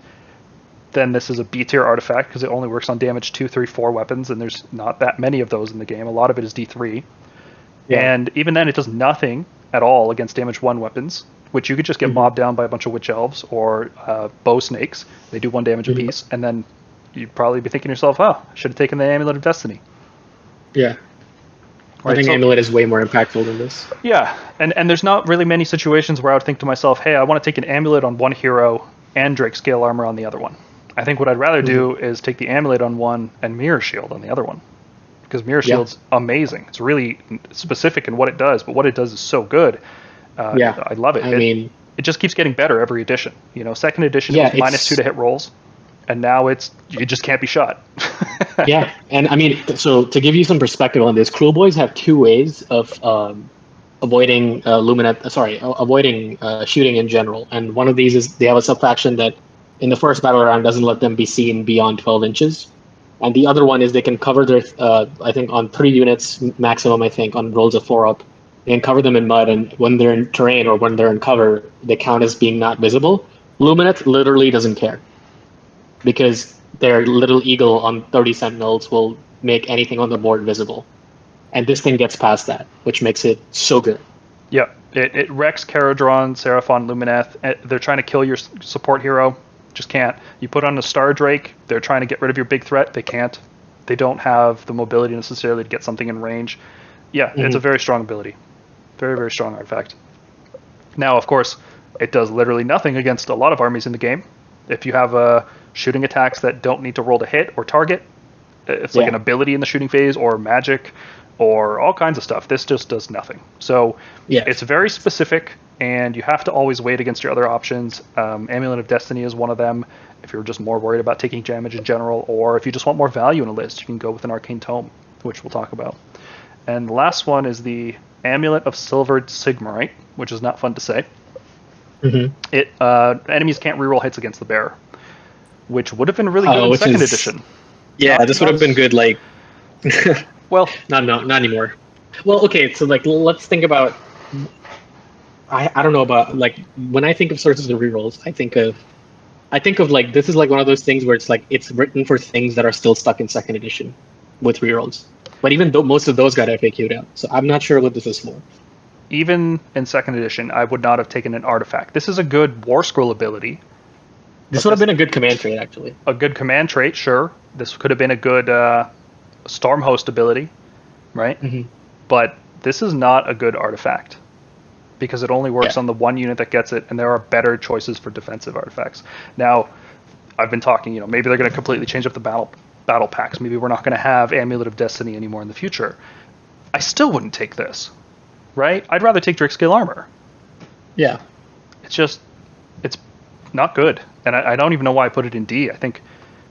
then this is a B tier artifact because it only works on damage 2, 3, 4 weapons, and there's not that many of those in the game. A lot of it is D3. Yeah. And even then it does nothing at all against damage 1 weapons, which you could just get mobbed down by a bunch of witch elves or bow snakes. They do 1 damage apiece, and then you'd probably be thinking to yourself, I should have taken the Amulet of Destiny. Yeah. I think Amulet is way more impactful than this. Yeah, and there's not really many situations where I would think to myself, hey, I want to take an Amulet on one hero and Drake Scale Armor on the other one. I think what I'd rather do is take the Amulet on one and Mirror Shield on the other one. Because Mirror Shield's amazing. It's really specific in what it does, but what it does is so good. I love it. It just keeps getting better every edition. Second edition it was -2 to hit rolls, and now you just can't be shot. And so to give you some perspective on this, Cruel Boys have two ways of avoiding avoiding shooting in general. And one of these is they have a sub-faction that in the first battle round doesn't let them be seen beyond 12 inches. And the other one is they can cover their, I think on 3 units maximum, on rolls of 4 up, they can cover them in mud, and when they're in terrain or when they're in cover, they count as being not visible. Lumineth literally doesn't care, because their little eagle on 30 sentinels will make anything on the board visible. And this thing gets past that, which makes it so good. Yeah, it wrecks Caradron, Seraphon, Lumineth. They're trying to kill your support hero. Just can't. You put on a Star Drake, they're trying to get rid of your big threat. They can't. They don't have the mobility necessarily to get something in range. Yeah, it's a very strong ability. Very, very strong artifact. Now, of course, it does literally nothing against a lot of armies in the game. If you have shooting attacks that don't need to roll to hit or target, it's like an ability in the shooting phase or magic or all kinds of stuff. This just does nothing. So it's very specific, and you have to always wait against your other options. Amulet of Destiny is one of them, if you're just more worried about taking damage in general, or if you just want more value in a list, you can go with an Arcane Tome, which we'll talk about. And the last one is the Amulet of Silvered Sigmarite, which is not fun to say. Enemies can't reroll hits against the bearer, which would have been really good in second edition. Yeah, this would have been good, well, not anymore. Well, okay, so let's think about. I don't know about when I think of sources of rerolls, I think of this is one of those things where it's written for things that are still stuck in second edition with rerolls. But even though most of those got FAQ'd out, so I'm not sure what this is for. Even in second edition, I would not have taken an artifact. This is a good War Scroll ability. This would have been a good command trait, actually. A good command trait, sure. This could have been a good Stormhost ability, right? But this is not a good artifact, because it only works on the one unit that gets it, and there are better choices for defensive artifacts. Now, I've been talking, maybe they're going to completely change up the battle packs. Maybe we're not going to have Amulet of Destiny anymore in the future. I still wouldn't take this, right? I'd rather take Drixscale Armor. Yeah. It's not good. And I don't even know why I put it in D. I think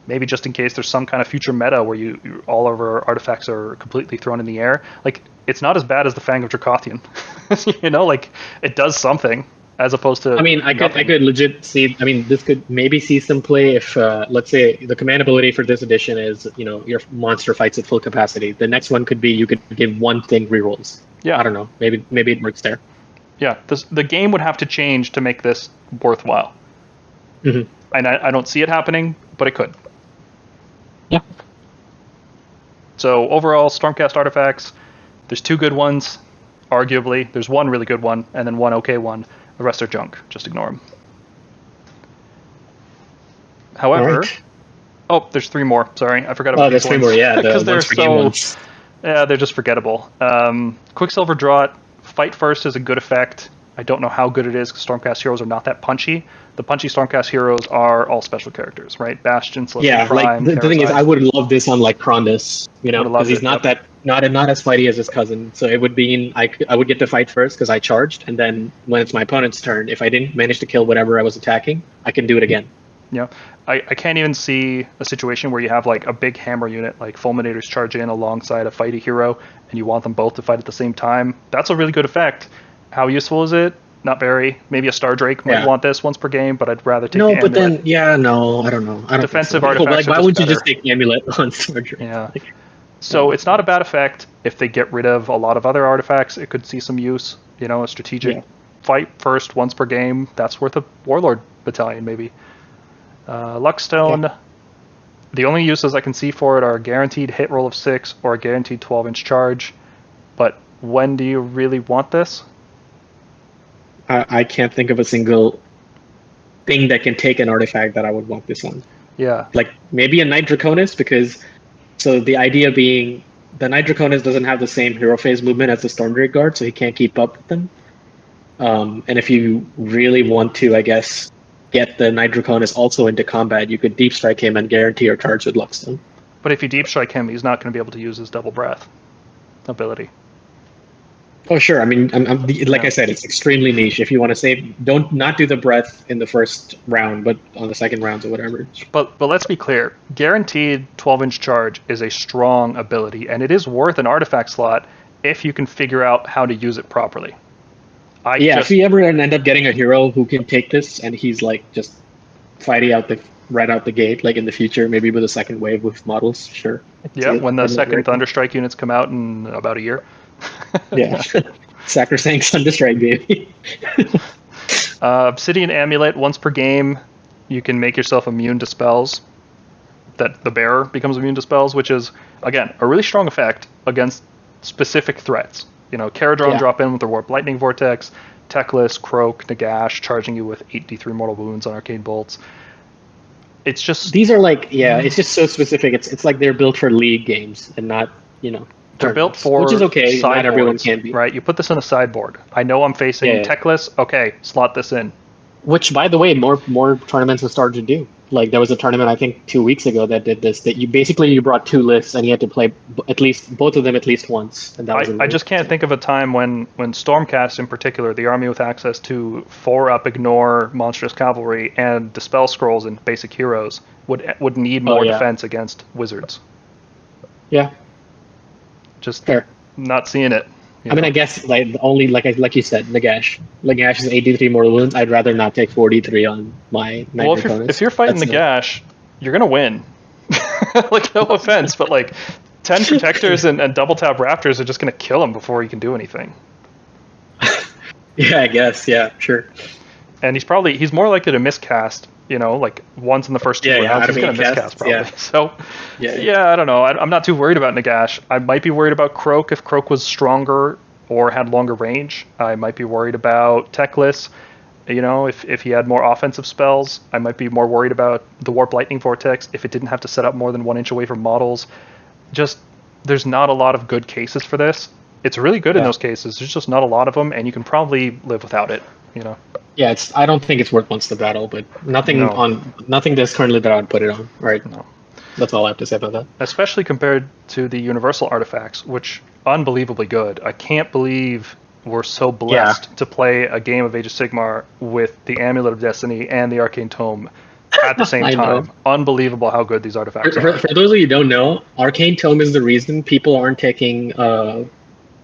maybe just in case there's some kind of future meta where all of our artifacts are completely thrown in the air. It's not as bad as the Fang of Dracothian. It does something as opposed to. I could legit see. This could maybe see some play if, let's say, the command ability for this edition is, your monster fights at full capacity. The next one could be you could give one thing rerolls. Yeah. I don't know. Maybe it works there. Yeah. The game would have to change to make this worthwhile. And I don't see it happening, but it could. Yeah. So overall, Stormcast artifacts, there's 2 good ones, arguably. There's one really good one, and then one okay one. The rest are junk. Just ignore them. However, there's 3 more. Sorry, I forgot about these ones. There's 3 more, yeah. Because they're just forgettable. Quicksilver Draught, Fight First is a good effect. I don't know how good it is because Stormcast heroes are not that punchy. The punchy Stormcast heroes are all special characters, right? Bastion, Celestial Prime. The thing is, I would love this on Krondus, because he's not as fighty as his cousin. So it would mean I would get to fight first because I charged, and then when it's my opponent's turn, if I didn't manage to kill whatever I was attacking, I can do it again. Yeah, I can't even see a situation where you have a big hammer unit like Fulminators charge in alongside a fighty hero, and you want them both to fight at the same time. That's a really good effect. How useful is it? Not very. Maybe a Star Drake might want this once per game, but I'd rather take the Amulet. I don't know. I don't Defensive artifacts. Why wouldn't you just take the Amulet on Star Drake? Yeah. So it's not a bad effect. If they get rid of a lot of other artifacts, it could see some use. A strategic fight first once per game. That's worth a Warlord battalion, maybe. Luckstone. Yeah. The only uses I can see for it are a guaranteed hit roll of 6 or a guaranteed 12-inch charge. But when do you really want this? I can't think of a single thing that can take an artifact that I would want this on. Yeah. Maybe a Knight Draconis, because the idea being the Knight Draconis doesn't have the same hero phase movement as the Stormdrake Guard, so he can't keep up with them. And if you really want to, I guess, get the Night Draconis also into combat, you could Deep Strike him and guarantee your charge with Luckstone. But if you Deep Strike him, he's not going to be able to use his Double Breath ability. Oh, sure. I mean, I said, it's extremely niche. If you want to save, not do the breath in the first round, but on the second round or whatever. But let's be clear. Guaranteed 12-inch charge is a strong ability, and it is worth an artifact slot if you can figure out how to use it properly. If you ever end up getting a hero who can take this, and he's like just fighting right out the gate, like in the future, maybe with a second wave with models, sure. Yeah, when the second Thunderstrike units come out in about a year. Yeah. Sacrosanct Thunderstrike, baby. Obsidian Amulet, once per game, you can make yourself immune to spells. That the bearer becomes immune to spells, which is, again, a really strong effect against specific threats. Caradron drop in with the Warp Lightning Vortex, Teclis, Croak, Nagash, charging you with 8d3 mortal wounds on Arcane Bolts. It's just... These are it's just so specific. It's like they're built for League games and not, They're built for which is okay. Not everyone can be. Right, you put this in a sideboard. I know I'm facing Teclis. Okay, slot this in. Which, by the way, more tournaments have started to do. Like there was a tournament I think 2 weeks ago that did this. That you brought two lists and you had to play both of them at least once. And that was I just can't think of a time when Stormcast in particular, the army with access to 4-up ignore monstrous cavalry and dispel scrolls and basic heroes would need more defense against wizards. Yeah. Just fair. Not seeing it. I mean, I guess only like you said, Nagash. Nagash is 83 mortal wounds. I'd rather not take 43 on my Night Draconis. Well, if you're fighting Nagash, you're gonna win. Like, no offense, but like 10 protectors and double tap raptors are just gonna kill him before he can do anything. Yeah, I guess. Yeah, sure. And he's more likely to miscast. Like once in the first 2 rounds, he's going to miscast probably. Yeah. So, I don't know. I'm not too worried about Nagash. I might be worried about Croak if Croak was stronger or had longer range. I might be worried about Teclis. If he had more offensive spells. I might be more worried about the Warp Lightning Vortex if it didn't have to set up more than 1 inch away from models. Just, there's not a lot of good cases for this. It's really good in those cases. There's just not a lot of them, and you can probably live without it. Yeah, I don't think it's worth once the battle, but nothing that's currently that I would put it on. Right. No. That's all I have to say about that. Especially compared to the universal artifacts, which unbelievably good. I can't believe we're so blessed to play a game of Age of Sigmar with the Amulet of Destiny and the Arcane Tome at the same time. Unbelievable how good these artifacts are. For those of you who don't know, Arcane Tome is the reason people aren't taking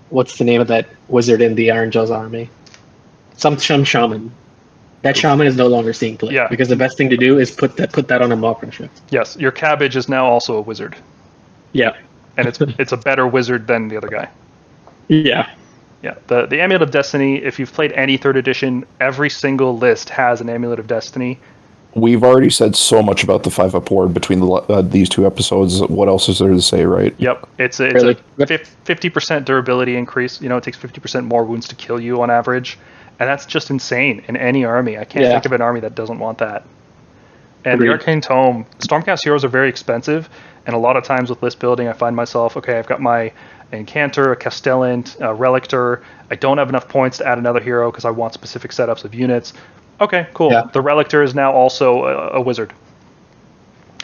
what's the name of that wizard in the Iron Jaws army? Some shaman. That shaman is no longer seeing play. Yeah. Because the best thing to do is put that on a mock pressure. Yes, your cabbage is now also a wizard. Yeah. And it's a better wizard than the other guy. Yeah. Yeah. The Amulet of Destiny, if you've played any 3rd edition, every single list has an Amulet of Destiny. We've already said so much about the 5-up ward between these 2 episodes. What else is there to say, right? Yep. It's a 50% durability increase. It takes 50% more wounds to kill you on average. And that's just insane in any army. I can't think of an army that doesn't want that. And the Arcane Tome, Stormcast heroes are very expensive, and a lot of times with list building, I find myself, okay, I've got my Incantor, a Castellant, a Relictor. I don't have enough points to add another hero because I want specific setups of units. Okay, cool. Yeah. The Relictor is now also a wizard.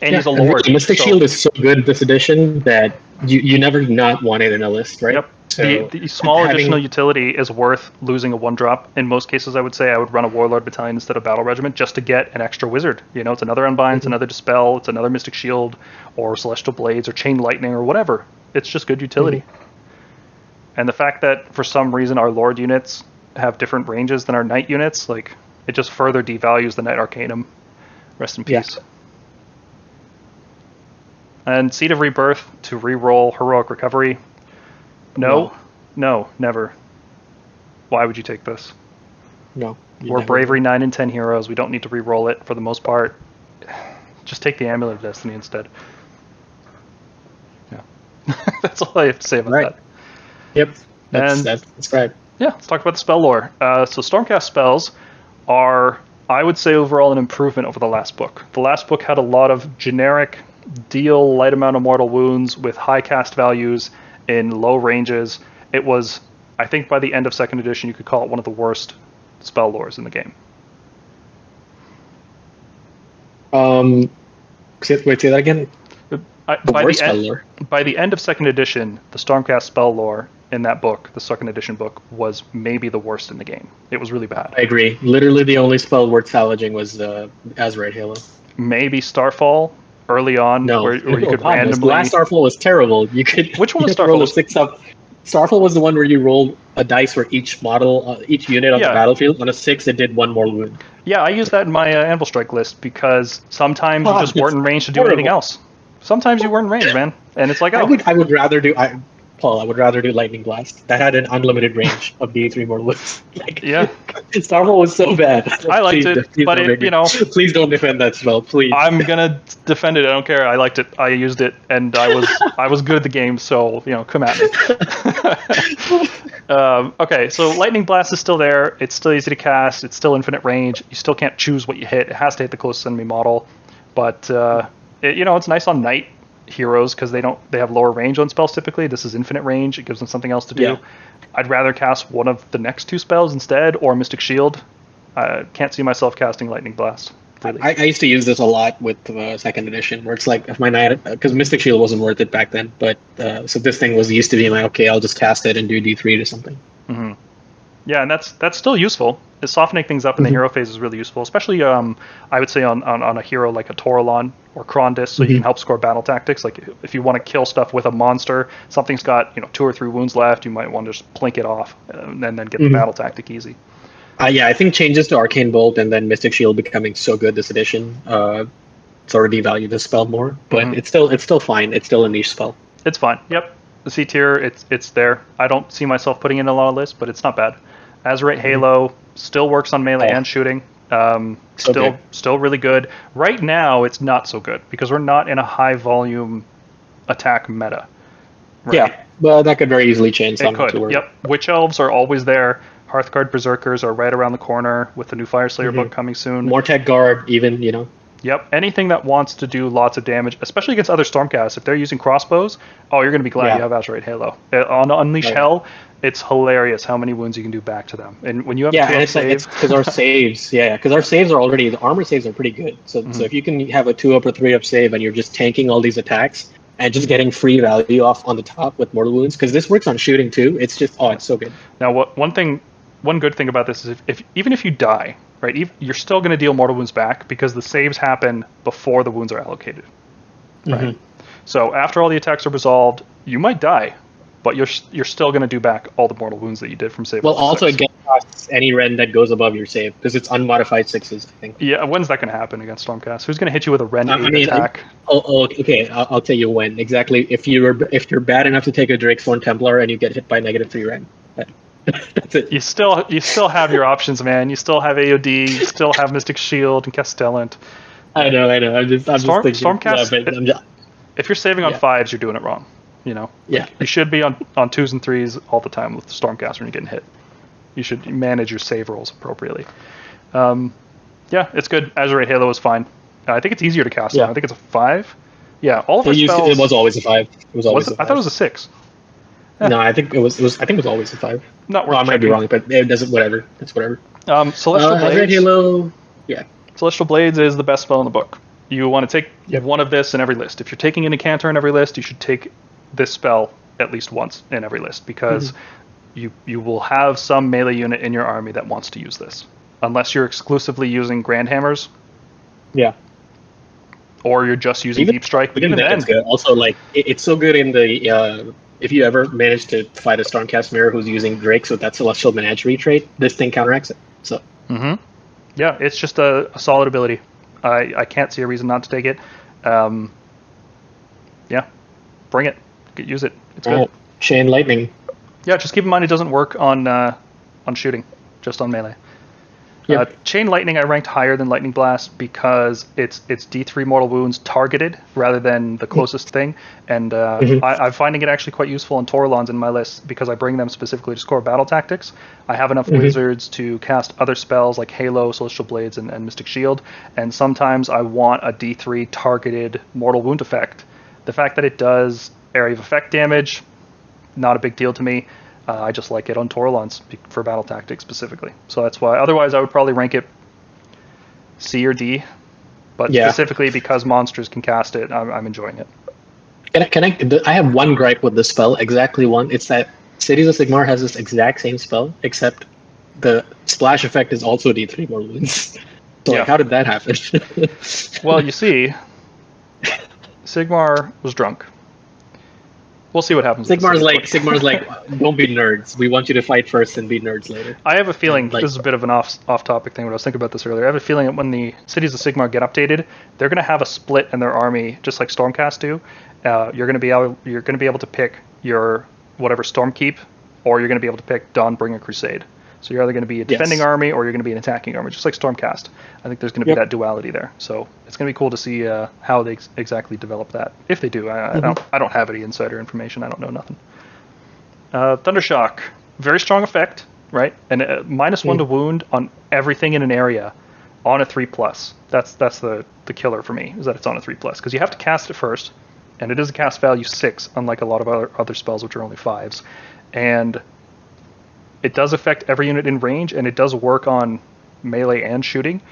And he's a lord. Mystic Shield is so good this edition that you never not want it in a list, right? Yep. So the small additional utility is worth losing a 1-drop. In most cases, I would say I would run a Warlord Battalion instead of Battle Regiment just to get an extra wizard. It's another Unbind, it's another Dispel, it's another Mystic Shield, or Celestial Blades, or Chain Lightning, or whatever. It's just good utility. And the fact that for some reason our Lord units have different ranges than our Knight units, it just further devalues the Knight Arcanum. Rest in peace. And Seed of Rebirth to reroll Heroic Recovery. No, never. Why would you take this? No. We're Bravery 9 and 10 heroes. We don't need to re-roll it for the most part. Just take the Amulet of Destiny instead. Yeah. That's all I have to say about that. Yep. That's right. Yeah, let's talk about the spell lore. So Stormcast spells are, I would say, overall an improvement over the last book. The last book had a lot of generic deal light amount of mortal wounds with high cast values in low ranges. It was, I think by the end of 2nd edition, you could call it one of the worst spell lores in the game. Say that again. By the end of second edition, the Stormcast spell lore in that book, the second edition book, was maybe the worst in the game. It was really bad. I agree. Literally, the only spell worth salvaging was Azerite Halo. Maybe Starfall early on, where you could randomly. Last Starfall was terrible. You could. Which one was Starfall? Roll a 6 up. Starfall was the one where you rolled a dice for each model, each unit on the battlefield. On a 6, it did 1 more wound. Yeah, I used that in my Anvil Strike list because sometimes you just weren't in range to do anything else. Sometimes you weren't in range, man, and it's like, I would rather do Lightning Blast. That had an unlimited range of D3 more wounds. Starfall was so bad. I liked it, but please don't defend that spell, please. I'm gonna defend it. I don't care. I liked it. I used it, and I was good at the game. So come at me. Okay, so Lightning Blast is still there. It's still easy to cast. It's still infinite range. You still can't choose what you hit. It has to hit the closest enemy model, but it's nice on Knight heroes because they have lower range on spells typically. This is infinite range. It gives them something else to do. Yeah. I'd rather cast one of the next 2 spells instead, or Mystic Shield. Can't see myself casting Lightning Blast. Really. I used to use this a lot with second edition, where it's like if my Knight, because Mystic Shield wasn't worth it back then, but so this thing used to be I'll just cast it and do D3 to something. Mm-hmm. Yeah, and that's still useful. Softening things up in the hero phase is really useful, especially I would say on a hero like a Toralon or Krondys, so you can help score battle tactics. Like if you want to kill stuff with a monster, something's got 2 or 3 wounds left, you might want to just plink it off and then get the battle tactic easy. I think changes to Arcane Bolt and then Mystic Shield becoming so good this edition sort of devalue this spell more, but it's still fine. It's still a niche spell. It's fine. Yep, the C tier, it's there. I don't see myself putting it in a lot of lists, but it's not bad. Azerite Halo still works on melee and shooting. Still really good. Right now, it's not so good because we're not in a high volume attack meta. Right? Yeah, but that could very easily change. It could. Yep. Witch Elves are always there. Hearthguard Berserkers are right around the corner with the new Fireslayer book coming soon. Mortec Guard, even, Yep. Anything that wants to do lots of damage, especially against other Stormcasts, if they're using crossbows, you're going to be glad you have Azerite Halo. On Unleash Hell, it's hilarious how many wounds you can do back to them. And when you have and it's because our saves, because our saves are already, the armor saves are pretty good. So if you can have a 2-up or 3-up save and you're just tanking all these attacks and just getting free value off on the top with mortal wounds, because this works on shooting too. It's just, it's so good. Now, one good thing about this is even if you die, right, you're still going to deal mortal wounds back because the saves happen before the wounds are allocated. Right. So after all the attacks are resolved, you might die, but you're still going to do back all the mortal wounds that you did from save. Well, also it gets past any rend that goes above your save because it's unmodified 6s, I think. Yeah, when's that going to happen against Stormcast? Who's going to hit you with a rend attack? Okay. I'll tell you when exactly. If you're bad enough to take a Drakesworn Templar and you get hit by -3 rend. That's it. You still have your options, man. You still have AOD. You still have Mystic Shield and Castellant. I know. I'm just thinking. Stormcast. If you're saving on 5s, you're doing it wrong. Yeah. You should be on 2s and 3s all the time with Stormcast when you're getting hit. You should manage your save rolls appropriately. It's good. Azerite Halo is fine. I think it's easier to cast. I think it's a 5. Yeah, all of our spells. It was always a 5. It was always. A 5. I thought it was a 6. No, I think it was. I think it was always a 5. Not worth I might be wrong, but it doesn't. Whatever. It's whatever. Celestial Blades. Halo. Yeah. Celestial Blades is the best spell in the book. You want to take one of this in every list. If you're taking an Incantor in every list, you should take this spell at least once in every list because you will have some melee unit in your army that wants to use this, unless you're exclusively using Grand Hammers. Yeah. Or you're just using Deep Strike. Even then, it's good. Also, it's so good in the. If you ever manage to fight a Stormcast mirror who's using Drakes with that Celestial Menagerie trait, this thing counteracts it. So. Yeah, it's just a solid ability. I can't see a reason not to take it. Bring it. Use it. It's good. Chain Lightning. Yeah, just keep in mind it doesn't work on shooting, just on melee. Chain Lightning I ranked higher than Lightning Blast because it's D3 mortal wounds targeted rather than the closest thing, and I'm finding it actually quite useful in Toralons in my list because I bring them specifically to score battle tactics. I have enough wizards to cast other spells like Halo, Celestial Blades, and Mystic Shield, and sometimes I want a D3 targeted mortal wound effect. The fact that it does area of effect damage, not a big deal to me. I just like it on Toralons for battle tactics specifically. So that's why. Otherwise, I would probably rank it C or D. But specifically because monsters can cast it, I'm enjoying it. I have one gripe with this spell, exactly one. It's that Cities of Sigmar has this exact same spell, except the splash effect is also D3 more wounds. So like, how did that happen? Well, you see, Sigmar was drunk. We'll see what happens. Sigmar's like, don't be nerds. We want you to fight first and be nerds later. I have a feeling, this is a bit of an off-topic thing, but I was thinking about this earlier. I have a feeling that when the Cities of Sigmar get updated, they're going to have a split in their army, just like Stormcast do. You're going to be able to pick your whatever Stormkeep, or you're going to be able to pick Dawnbringer Crusade. So you're either going to be a defending army or you're going to be an attacking army, just like Stormcast. I think there's going to be that duality there. So it's going to be cool to see how they exactly develop that, if they do. I don't have any insider information. I don't know nothing. Thundershock, very strong effect, right? And -1 to wound on everything in an area on a 3+. That's the killer for me, is that it's on a 3+, because you have to cast it first, and it is a cast value 6, unlike a lot of other spells which are only 5s. And it does affect every unit in range, and it does work on melee and shooting.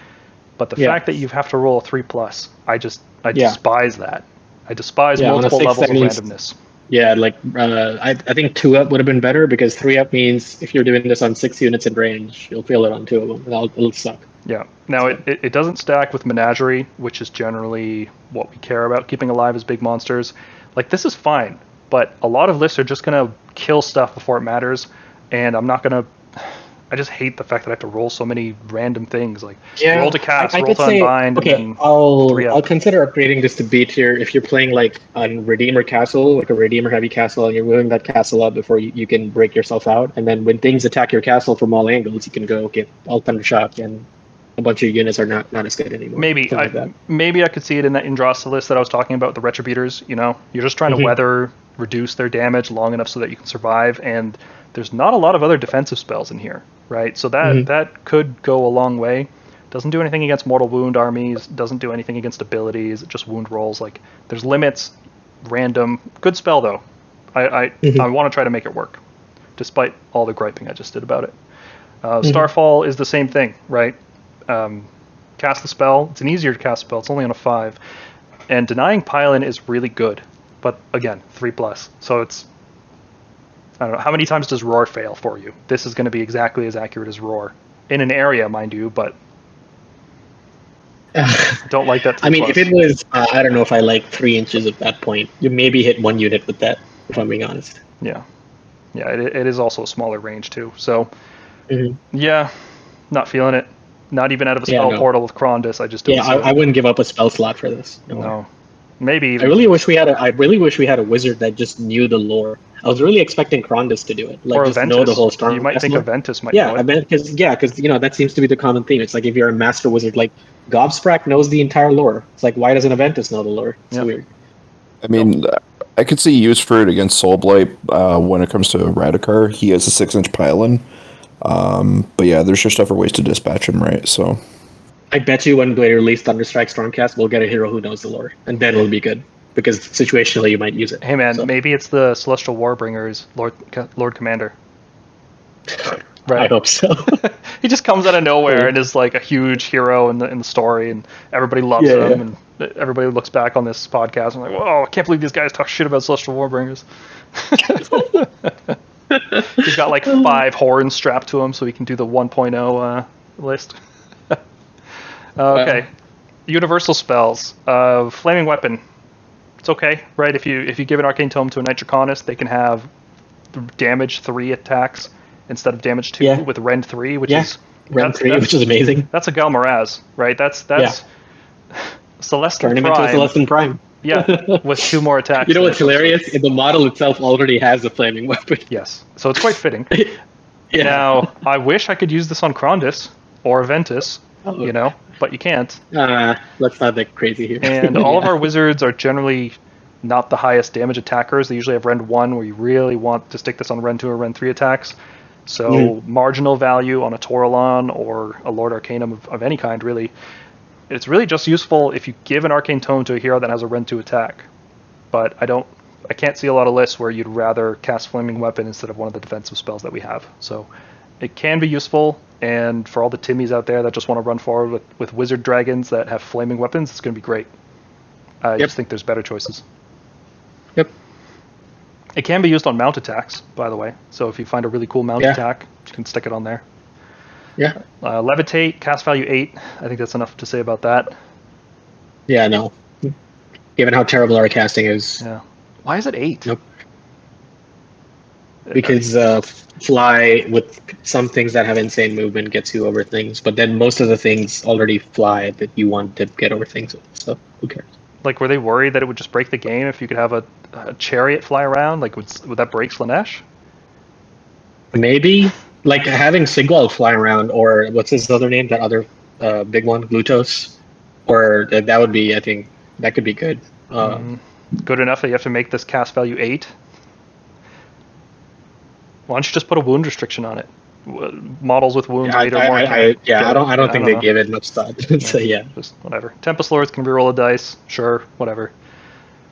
But the fact that you have to roll a 3+, I despise that. I despise multiple levels of randomness. Yeah, like I think 2-up would have been better, because 3-up means if you're doing this on 6 units in range, you'll feel it on 2 of them, and it'll suck. Yeah. Now, it doesn't stack with Menagerie, which is generally what we care about, keeping alive as big monsters. Like, this is fine, but a lot of lists are just going to kill stuff before it matters. And I'm not going to... I just hate the fact that I have to roll so many random things. Like, roll to cast, roll to unbind, okay, and then I'll consider upgrading this to B tier if you're playing, like, on Redeemer Castle, like a Redeemer-heavy castle, and you're moving that castle up before you can break yourself out. And then when things attack your castle from all angles, you can go, okay, I'll Thundershock, and a bunch of units are not as good anymore. Maybe I could see it in that Indrasta list that I was talking about, the Retributors, you know? You're just trying to reduce their damage long enough so that you can survive, and there's not a lot of other defensive spells in here, right? So that could go a long way. Doesn't do anything against mortal wound armies, doesn't do anything against abilities, just wound rolls. Like, there's limits, random. Good spell, though. I want to try to make it work, despite all the griping I just did about it. Starfall is the same thing, right? Cast the spell. It's an easier to cast spell. It's only on a 5. And Denying Pylon is really good. But, again, 3+. So it's... I don't know. How many times does Roar fail for you? This is going to be exactly as accurate as Roar. In an area, mind you, but... don't like that 3+. I mean, if it was... I don't know if I like 3 inches at that point. You maybe hit 1 unit with that, if I'm being honest. Yeah. Yeah, it is also a smaller range, too. So, yeah, not feeling it. Not even out of a spell portal with Krondys. I just don't. Yeah, I wouldn't give up a spell slot for this. No. Maybe. Even. I really wish we had a wizard that just knew the lore. I was really expecting Krondys to do it, like, or just Aventus. know the whole Storm. You might think Aventus might know it. because that seems to be the common theme. It's like if you're a master wizard, like Gobsprak knows the entire lore. It's like, why doesn't Aventus know the lore? It's weird. I mean, I could see use for it against Soulblight when it comes to Radikar. He has a 6-inch pylon. But yeah, there's just other ways to dispatch him, right? So I bet you when they release Thunderstrike Stormcast, we'll get a hero who knows the lore, and then it'll be good, because situationally you might use it. Hey man, maybe it's the Celestial Warbringers Lord Commander. Right. I hope so. He just comes out of nowhere and is like a huge hero in the story, and everybody loves him, and everybody looks back on this podcast and like, whoa, I can't believe these guys talk shit about Celestial Warbringers. He's got like 5 horns strapped to him, so he can do the 1.0 list. Okay, universal spells. Flaming Weapon. It's okay, right? If you give an Arcane Tome to a Knight Draconis, they can have damage 3 attacks instead of damage 2 with Rend 3, which is Rend 3, which is amazing. That's a Galmaraz, right? That's Celestin Turn him into a Celestin Prime. Yeah, with 2 more attacks. You know what's hilarious? The model itself already has a flaming weapon. Yes, so it's quite fitting. Now, I wish I could use this on Krondys or Aventus, but you can't. Let's not get crazy here. And all of our wizards are generally not the highest damage attackers. They usually have Rend 1, where you really want to stick this on Rend 2 or Rend 3 attacks. So marginal value on a Toralon or a Lord Arcanum of any kind, really. It's really just useful if you give an Arcane Tome to a hero that has a Rend 2 attack. But I can't see a lot of lists where you'd rather cast Flaming Weapon instead of one of the defensive spells that we have. So it can be useful and for all the Timmies out there that just want to run forward with wizard dragons that have flaming weapons, it's going to be great. I just think there's better choices. Yep. It can be used on mount attacks, by the way. So if you find a really cool mount attack, you can stick it on there. Yeah. Levitate, cast value 8. I think that's enough to say about that. Yeah, no. Given how terrible our casting is. Yeah. Why is it 8? Nope. Because fly with some things that have insane movement gets you over things, but then most of the things already fly that you want to get over things with, so who cares? Like, were they worried that it would just break the game if you could have a chariot fly around? Like, would that break Slanesh? Maybe. Like, having Sigwald fly around, or what's his other name? That other big one? Glutos? Or that would be, I think, that could be good. Good enough that you have to make this cast value 8? Why don't you just put a wound restriction on it? Models with wounds 8 or more. I don't think they give it much thought. So just whatever. Tempest Lords can reroll a dice. Sure, whatever.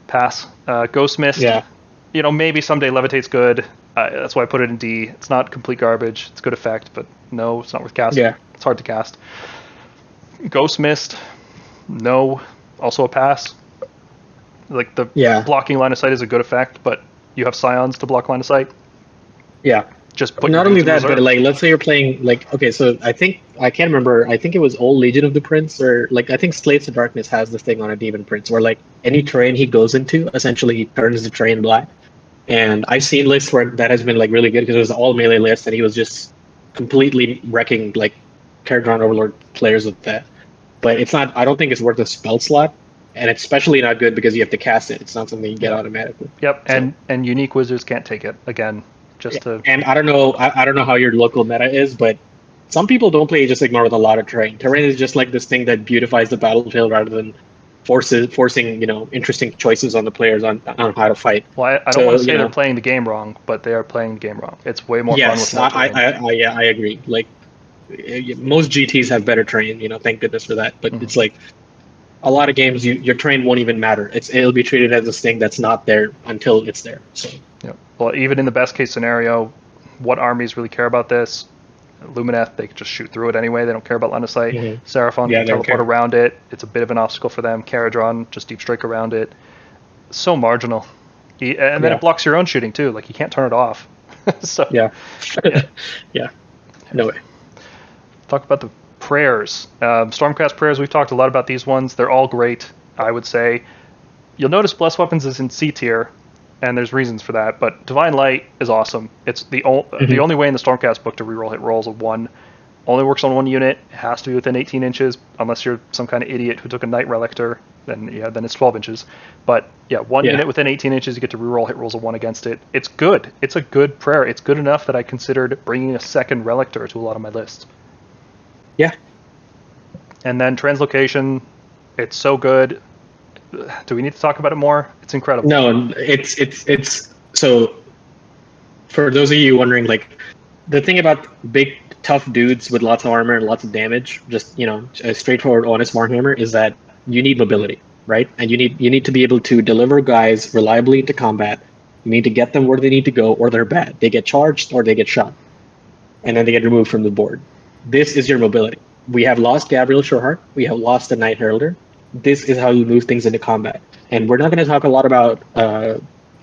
Pass. Ghost Mist. Yeah. You know, maybe someday Levitate's good. That's why I put it in D. It's not complete garbage. It's good effect, but no, it's not worth casting. Yeah. It's hard to cast. Ghost Mist. No. Also a pass. Like the blocking line of sight is a good effect, but you have Scions to block line of sight. Yeah. Just put not only that, but like, let's say you're playing like, okay, so I can't remember. I think it was old Legion of the Prince, or like I think Slates of Darkness has this thing on a Demon Prince, where like any terrain he goes into, essentially he turns the terrain black. And I've seen lists where that has been like really good because it was all melee lists, and he was just completely wrecking like Terradron Overlord players with that. But it's not. I don't think it's worth a spell slot, and it's especially not good because you have to cast it. It's not something you get automatically. Yep, so. And unique wizards can't take it again. And I don't know how your local meta is, but some people don't play Age of Sigmar with a lot of terrain. Terrain is just like this thing that beautifies the battlefield rather than forcing interesting choices on the players on how to fight. Well, I don't want to say they're playing the game wrong, but they are playing the game wrong. It's way more fun with more terrain. I agree. Like most GTs have better terrain. Thank goodness for that. But it's like a lot of games, your terrain won't even matter. It'll be treated as this thing that's not there until it's there. So. Yeah. Well, even in the best case scenario, what armies really care about this? Lumineth, they can just shoot through it anyway. They don't care about line of sight. Mm-hmm. Seraphon can teleport around it. It's a bit of an obstacle for them. Caradron, just deep strike around it. So marginal. And then it blocks your own shooting too. Like, you can't turn it off. So yeah. No way. Talk about the prayers. Stormcast prayers, we've talked a lot about these ones. They're all great, I would say. You'll notice Blessed Weapons is in C tier, and there's reasons for that, but Divine Light is awesome. It's the only way in the Stormcast book to reroll hit rolls of 1. Only works on 1 unit. It has to be within 18 inches, unless you're some kind of idiot who took a Night Relictor. Then it's 12 inches. But 1 unit within 18 inches, you get to reroll hit rolls of 1 against it. It's good. It's a good prayer. It's good enough that I considered bringing a second Relictor to a lot of my lists. Yeah. And then Translocation, it's so good. Do we need to talk about it more? It's incredible. No, it's so. For those of you wondering, like, the thing about big tough dudes with lots of armor and lots of damage, just a straightforward honest Warhammer, is that you need mobility, right? And you need to be able to deliver guys reliably into combat. You need to get them where they need to go, or they're bad. They get charged or they get shot, and then they get removed from the board. This is your mobility. We have lost Gabriel Shoreheart. We have lost the Night Heralder. This is how you move things into combat. And we're not going to talk a lot about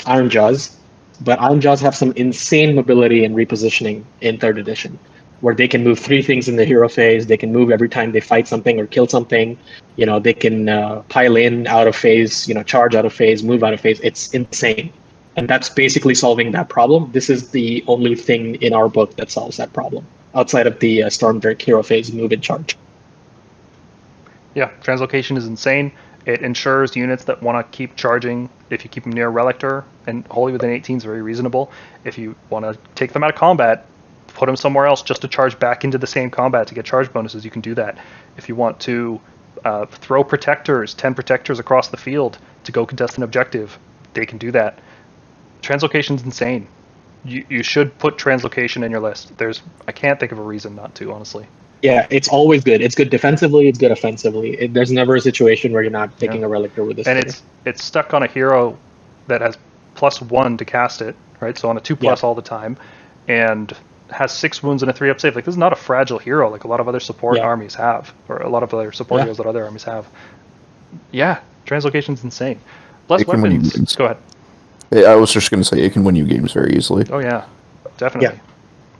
Iron Jaws, but Iron Jaws have some insane mobility and repositioning in 3rd edition, where they can move 3 things in the hero phase. They can move every time they fight something or kill something. They can pile in out of phase, charge out of phase, move out of phase. It's insane. And that's basically solving that problem. This is the only thing in our book that solves that problem, outside of the Stormdrake hero phase move and charge. Yeah, Translocation is insane. It ensures units that want to keep charging, if you keep them near Relictor, and wholly within 18 is very reasonable. If you want to take them out of combat, put them somewhere else just to charge back into the same combat to get charge bonuses, you can do that. If you want to throw protectors, 10 protectors across the field to go contest an objective, they can do that. Translocation's insane. You should put Translocation in your list. I can't think of a reason not to, honestly. Yeah, it's always good. It's good defensively. It's good offensively. There's never a situation where you're not taking a Relictor with this. And it's stuck on a hero that has +1 to cast it, right? So on a 2+ all the time, and has 6 wounds and a 3-up save. Like, this is not a fragile hero like a lot of other support armies have, or a lot of other support heroes that other armies have. Yeah, translocation's insane. Blessed weapons. Go ahead. I was just going to say, it can win you games very easily. Oh yeah, definitely.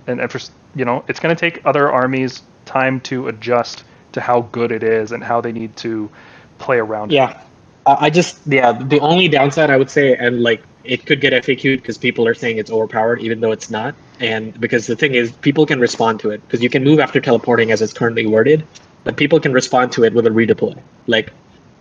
Yeah. And for, it's going to take other armies time to adjust to how good it is and how they need to play around it. The only downside I would say, and like it could get FAQ'd because people are saying it's overpowered, even though it's not. And because the thing is, people can respond to it because you can move after teleporting as it's currently worded, but people can respond to it with a redeploy. Like,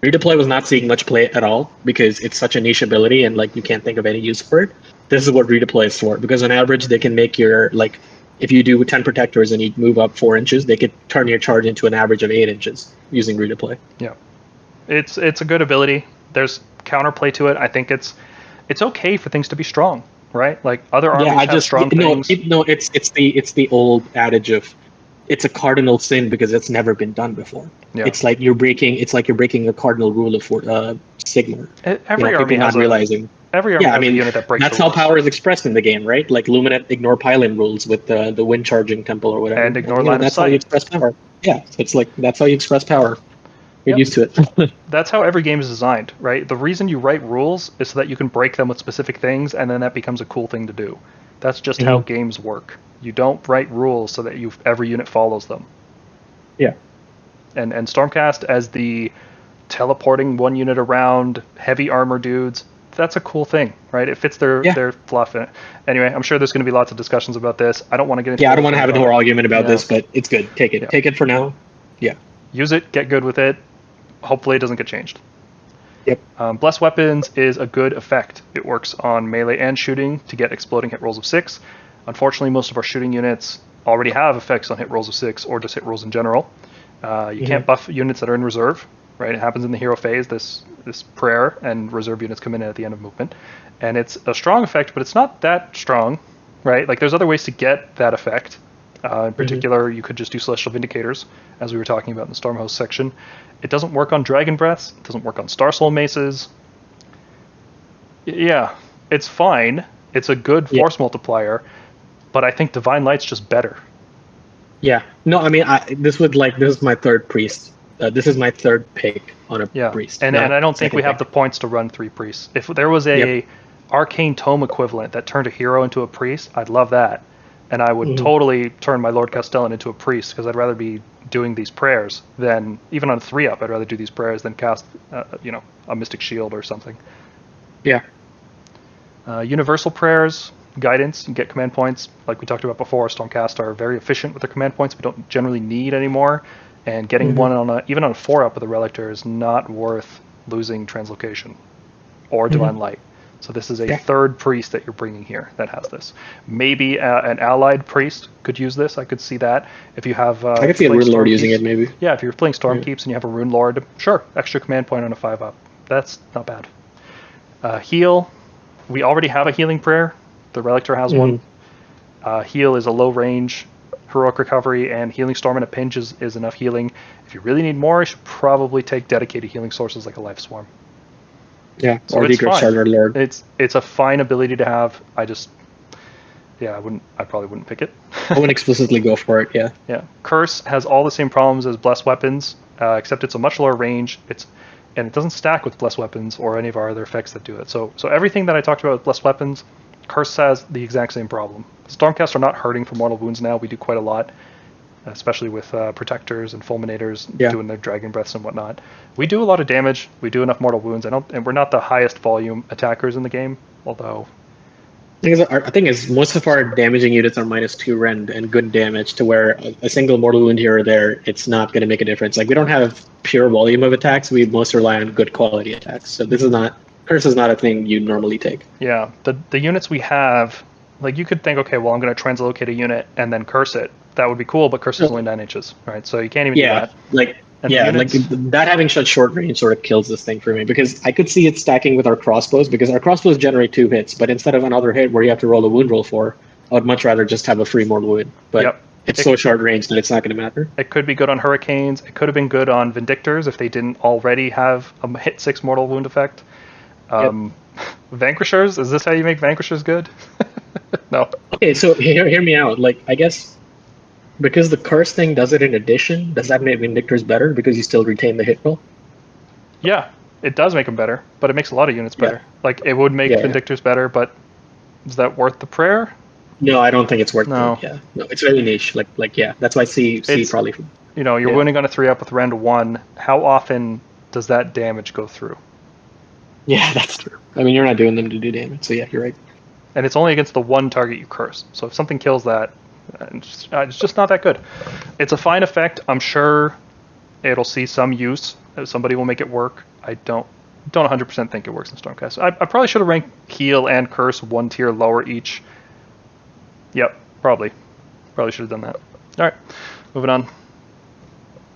redeploy was not seeing much play at all because it's such a niche ability and like you can't think of any use for it. This is what redeploy is for, because on average they can make your, like, if you do 10 protectors and you move up 4 inches, they could turn your charge into an average of 8 inches using redeploy. Yeah, it's a good ability. There's counterplay to it. I think it's okay for things to be strong, right? Like other armies have strong things. It's the old adage of it's a cardinal sin because it's never been done before. Yeah. It's like you're breaking a cardinal rule of Sigmar. Every army has Every army has a unit that breaks. That's how power is expressed in the game, right? Like Luminate ignore pylon rules with the wind charging temple or whatever. And ignore line of sight. That's how you express power. Yeah, it's like that's how you express power. Get used to it. That's how every game is designed, right? The reason you write rules is so that you can break them with specific things, and then that becomes a cool thing to do. That's just how games work. You don't write rules so that every unit follows them. Yeah. And Stormcast as the teleporting one unit around heavy armor dudes, that's a cool thing, right? It fits their fluff in it. Anyway, I'm sure there's going to be lots of discussions about this. I don't want to get into I don't want to have a whole argument about this, but it's good. Take it. Yeah. Take it for now. Yeah. Use it, get good with it. Hopefully it doesn't get changed. Yep. Blessed Weapons is a good effect. It works on melee and shooting to get exploding hit rolls of 6. Unfortunately, most of our shooting units already have effects on hit rolls of 6 or just hit rolls in general. You can't buff units that are in reserve, right? It happens in the hero phase, this prayer, and reserve units come in at the end of movement. And it's a strong effect, but it's not that strong, right? Like, there's other ways to get that effect. In particular, you could just do Celestial Vindicators, as we were talking about in the Stormhost section. It doesn't work on Dragon Breaths. It doesn't work on Star Soul Maces. Yeah, it's fine. It's a good force multiplier, but I think Divine Light's just better. Yeah. No, I mean, this is my third priest. This is my third pick on a priest. And I don't think we have the points to run 3 priests. If there was a Arcane Tome equivalent that turned a hero into a priest, I'd love that. And I would totally turn my Lord Castellan into a priest, because I'd rather be doing these prayers than, even on a 3-up, I'd rather do these prayers than cast, a Mystic Shield or something. Yeah. Universal prayers, guidance, and get command points. Like we talked about before, Stormcast are very efficient with their command points. We don't generally need any more. And getting one even on a 4-up with a Relictor is not worth losing Translocation or Divine Light. So this is a third priest that you're bringing here that has this. Maybe an allied priest could use this. I could see that. If you have... I could see a Rune Lord using it, maybe. Yeah, if you're playing Stormkeeps and you have a Rune Lord, sure, extra command point on a 5-up. That's not bad. Heal. We already have a healing prayer. The Relictor has one. Heal is a low range heroic recovery, and Healing Storm and a pinch is enough healing. If you really need more, you should probably take dedicated healing sources like a Life Swarm. Yeah, so or Secret Charter Lord. It's a fine ability to have. I probably wouldn't pick it. I wouldn't explicitly go for it. Yeah. Yeah. Curse has all the same problems as Blessed Weapons, except it's a much lower range. And it doesn't stack with Blessed Weapons or any of our other effects that do it. So everything that I talked about with Blessed Weapons, Curse has the exact same problem. Stormcast are not hurting from mortal wounds now. We do quite a lot, especially with protectors and fulminators doing their dragon breaths and whatnot. We do a lot of damage. We do enough mortal wounds. And we're not the highest volume attackers in the game, although... I think most of our damaging units are -2 rend and good damage, to where a single mortal wound here or there, it's not going to make a difference. Like, we don't have pure volume of attacks. We most rely on good quality attacks. So Curse is not a thing you normally take. Yeah, the units we have, like, you could think, okay, well, I'm going to translocate a unit and then curse it. That would be cool, but curse is only 9 inches, right? So you can't even do that. That having such short range sort of kills this thing for me, because I could see it stacking with our crossbows, because our crossbows generate 2 hits, but instead of another hit where you have to roll a wound roll for, I would much rather just have a free mortal wound. But it's so short range that it's not going to matter. It could be good on Hurricanes. It could have been good on Vindicators if they didn't already have a hit 6 mortal wound effect. Vanquishers, is this how you make Vanquishers good? No. Okay, so hear me out. Like, I guess because the curse thing does it in addition, does that make Vindicators better because you still retain the hit roll? Yeah, it does make them better, but it makes a lot of units Yeah. better. Like, it would make Yeah. Vindicators better, but is that worth the prayer? No, I don't think it's worth No. it. Yeah, no, it's very niche. Like, yeah, that's why C It's- probably. You know, you're Yeah. winning on a 3-up with Rend 1. How often does that damage go through? Yeah, that's true. I mean, you're not doing them to do damage, so yeah, you're right. And it's only against the one target you curse. So if something kills that, it's just not that good. It's a fine effect. I'm sure it'll see some use. Somebody will make it work. I don't 100% think it works in Stormcast. I probably should have ranked heal and curse one tier lower each. Yep, probably should have done that. All right, moving on.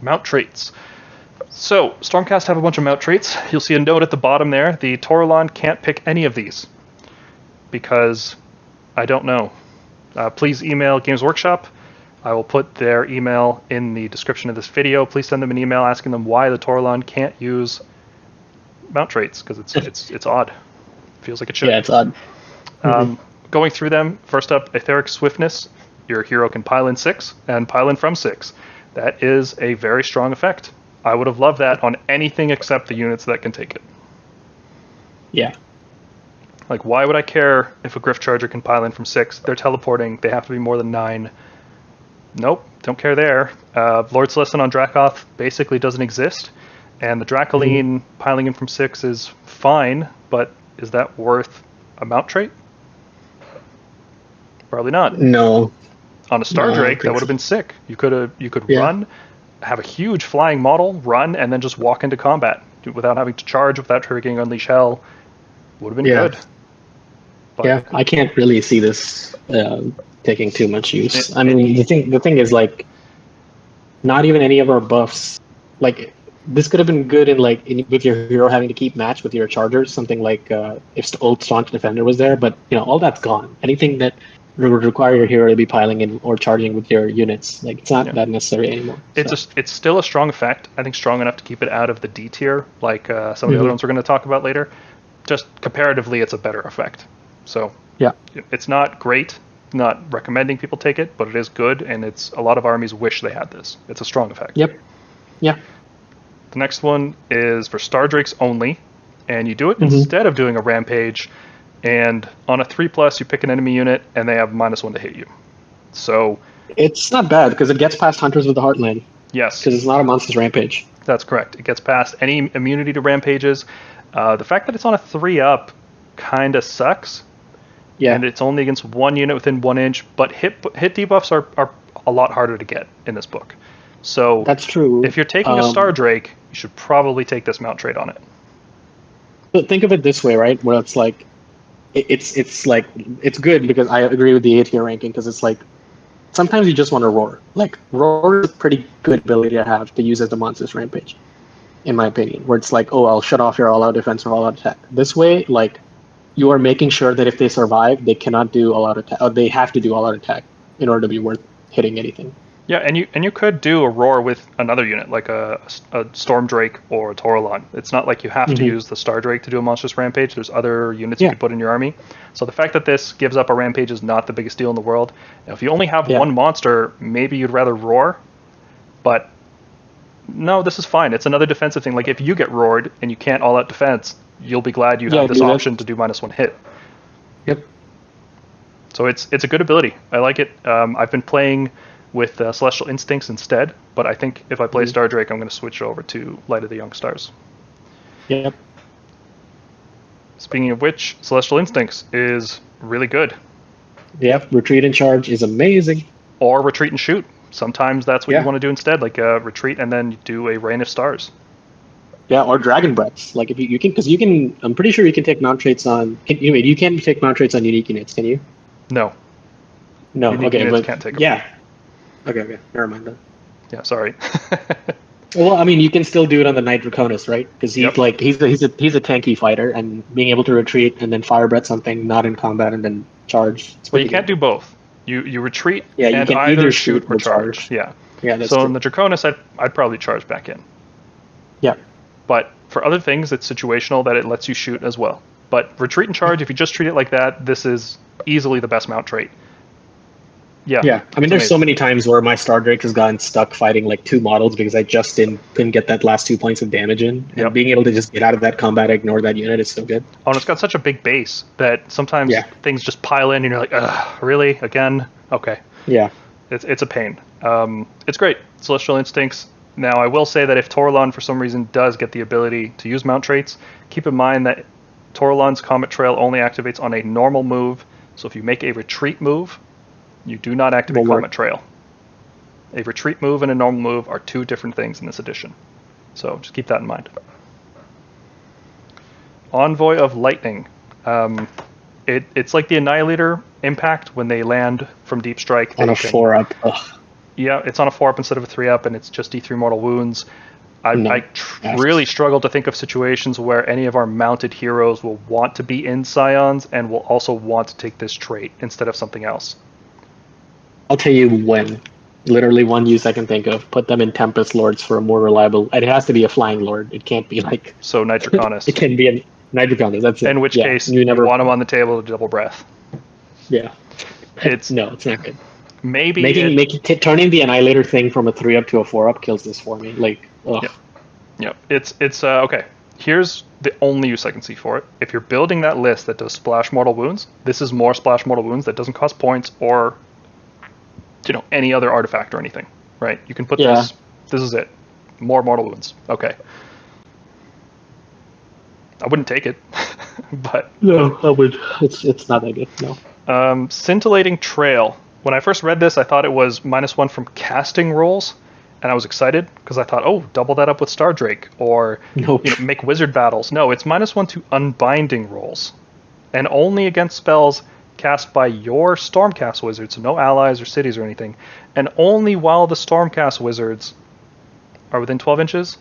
Mount traits. So Stormcast have a bunch of mount traits. You'll see a note at the bottom there. The Toralon can't pick any of these because I don't know. Please email Games Workshop. I will put their email in the description of this video. Please send them an email asking them why the Toralon can't use mount traits, because it's odd. Feels like it should. Yeah, it's odd. Going through them, first up, Etheric Swiftness. Your hero can pile in 6 and pile in from 6. That is a very strong effect. I would have loved that on anything except the units that can take it. Yeah. Like, why would I care if a Griff Charger can pile in from 6? They're teleporting. They have to be more than 9. Nope, don't care there. Lord Celestin on Dracoth basically doesn't exist. And the Dracoline piling in from 6 is fine, but is that worth a mount trait? Probably not. No. On a Star Drake, that would have been sick. You could run, have a huge flying model, run, and then just walk into combat without having to charge, without triggering Unleash Hell. Would have been good. But yeah, I can't really see this taking too much use. I mean, the thing is, like, not even any of our buffs. Like, this could have been good with your hero having to keep match with your chargers. Something like if old Staunch Defender was there, but all that's gone. Anything that would require your hero to be piling in or charging with your units, like, it's not that necessary anymore. It's still a strong effect. I think strong enough to keep it out of the D tier, like some of the other ones we're going to talk about later. Just comparatively, it's a better effect. So yeah, it's not great. Not recommending people take it, but it is good, and it's a lot of armies wish they had this. It's a strong effect. Yep. Yeah. The next one is for Star Drakes only, and you do it instead of doing a Rampage. And on a 3+, you pick an enemy unit, and they have -1 to hit you. So it's not bad because it gets past Hunters with the Heartland. Yes, because it's not a monster's Rampage. That's correct. It gets past any immunity to Rampages. The fact that it's on a 3-up kind of sucks. Yeah, and it's only against one unit within 1 inch. But hit debuffs are a lot harder to get in this book. So that's true. If you're taking a Star Drake, you should probably take this mount trait on it. But think of it this way, right? Where it's like, it's good because I agree with the A tier ranking because it's like sometimes you just want to roar. Like, roar is a pretty good ability to have to use as the monster's Rampage, in my opinion. Where it's like, oh, I'll shut off your all-out defense or all-out attack. This way, like, you are making sure that if they survive, they cannot do all-out attack. Or they have to do all-out attack in order to be worth hitting anything. Yeah, and you could do a roar with another unit, like a Storm Drake or a Toralon. It's not like you have to use the Star Drake to do a monstrous Rampage. There's other units you can put in your army. So the fact that this gives up a Rampage is not the biggest deal in the world. Now, if you only have one monster, maybe you'd rather roar. But no, this is fine. It's another defensive thing. Like, if you get roared and you can't all-out defense, you'll be glad you have this option to do -1 hit. Yep. So it's a good ability. I like it. I've been playing with Celestial Instincts instead, but I think if I play Star Drake, I'm going to switch over to Light of the Young Stars. Yep. Speaking of which, Celestial Instincts is really good. Yep, Retreat and Charge is amazing. Or Retreat and Shoot. Sometimes that's what you want to do instead, like retreat and then do a Rain of Stars. Yeah, or Dragon Breaths. Like, if you can, because you can, I'm pretty sure you can take mount traits on. You can take mount traits on unique units, can you? No. No. Unique okay, units but can't take them. yeah. Okay, never mind then. Yeah, sorry. Well, I mean, you can still do it on the Knight Draconis, right? Because he's he's a tanky fighter, and being able to retreat and then fire breath something not in combat and then charge. Well, you can't do both. You retreat you and can either shoot or charge. Yeah. Yeah, that's so true. in the Draconis, I'd probably charge back in. Yeah. But for other things, it's situational that it lets you shoot as well. But retreat and charge, if you just treat it like that, this is easily the best mount trait. Yeah. I mean, there's so many times where my Star Drake has gotten stuck fighting like 2 models because I just couldn't get that last 2 points of damage in. And being able to just get out of that combat, ignore that unit is so good. Oh, and it's got such a big base that sometimes things just pile in and you're like, ugh, really? Again? Okay. Yeah. It's a pain. It's great. Celestial Instincts. Now, I will say that if Toralon, for some reason, does get the ability to use mount traits, keep in mind that Toralon's Comet Trail only activates on a normal move. So if you make a retreat move, you do not activate Comet Trail. A retreat move and a normal move are 2 different things in this edition. So just keep that in mind. Envoy of Lightning. It's like the Annihilator impact when they land from Deep Strike. On a 4-up. Ugh. Yeah, it's on a 4-up instead of a 3-up, and it's just D3 mortal wounds. I really struggle to think of situations where any of our mounted heroes will want to be in Scions and will also want to take this trait instead of something else. I'll tell you when. Literally one use I can think of. Put them in Tempest Lords for a more reliable... It has to be a Flying Lord. It can't be like... So Nitroconus. It can be a Nitroconus, that's it. In which case, you want them on the table to double breath. Yeah. It's not good. Maybe... Turning the Annihilator thing from a 3-up to a 4-up kills this for me. Like, ugh. Yep. It's okay. Here's the only use I can see for it. If you're building that list that does Splash Mortal Wounds, this is more Splash Mortal Wounds that doesn't cost points or... any other artifact or anything, right? You can put this is it. More mortal wounds. Okay. I wouldn't take it, but... No, I would. It's not that good, no. Scintillating Trail. When I first read this, I thought it was -1 from casting rolls, and I was excited, because I thought, oh, double that up with Star Drake, or make wizard battles. No, it's -1 to unbinding rolls, and only against spells cast by your Stormcast wizards, so no allies or cities or anything, and only while the Stormcast wizards are within 12 inches.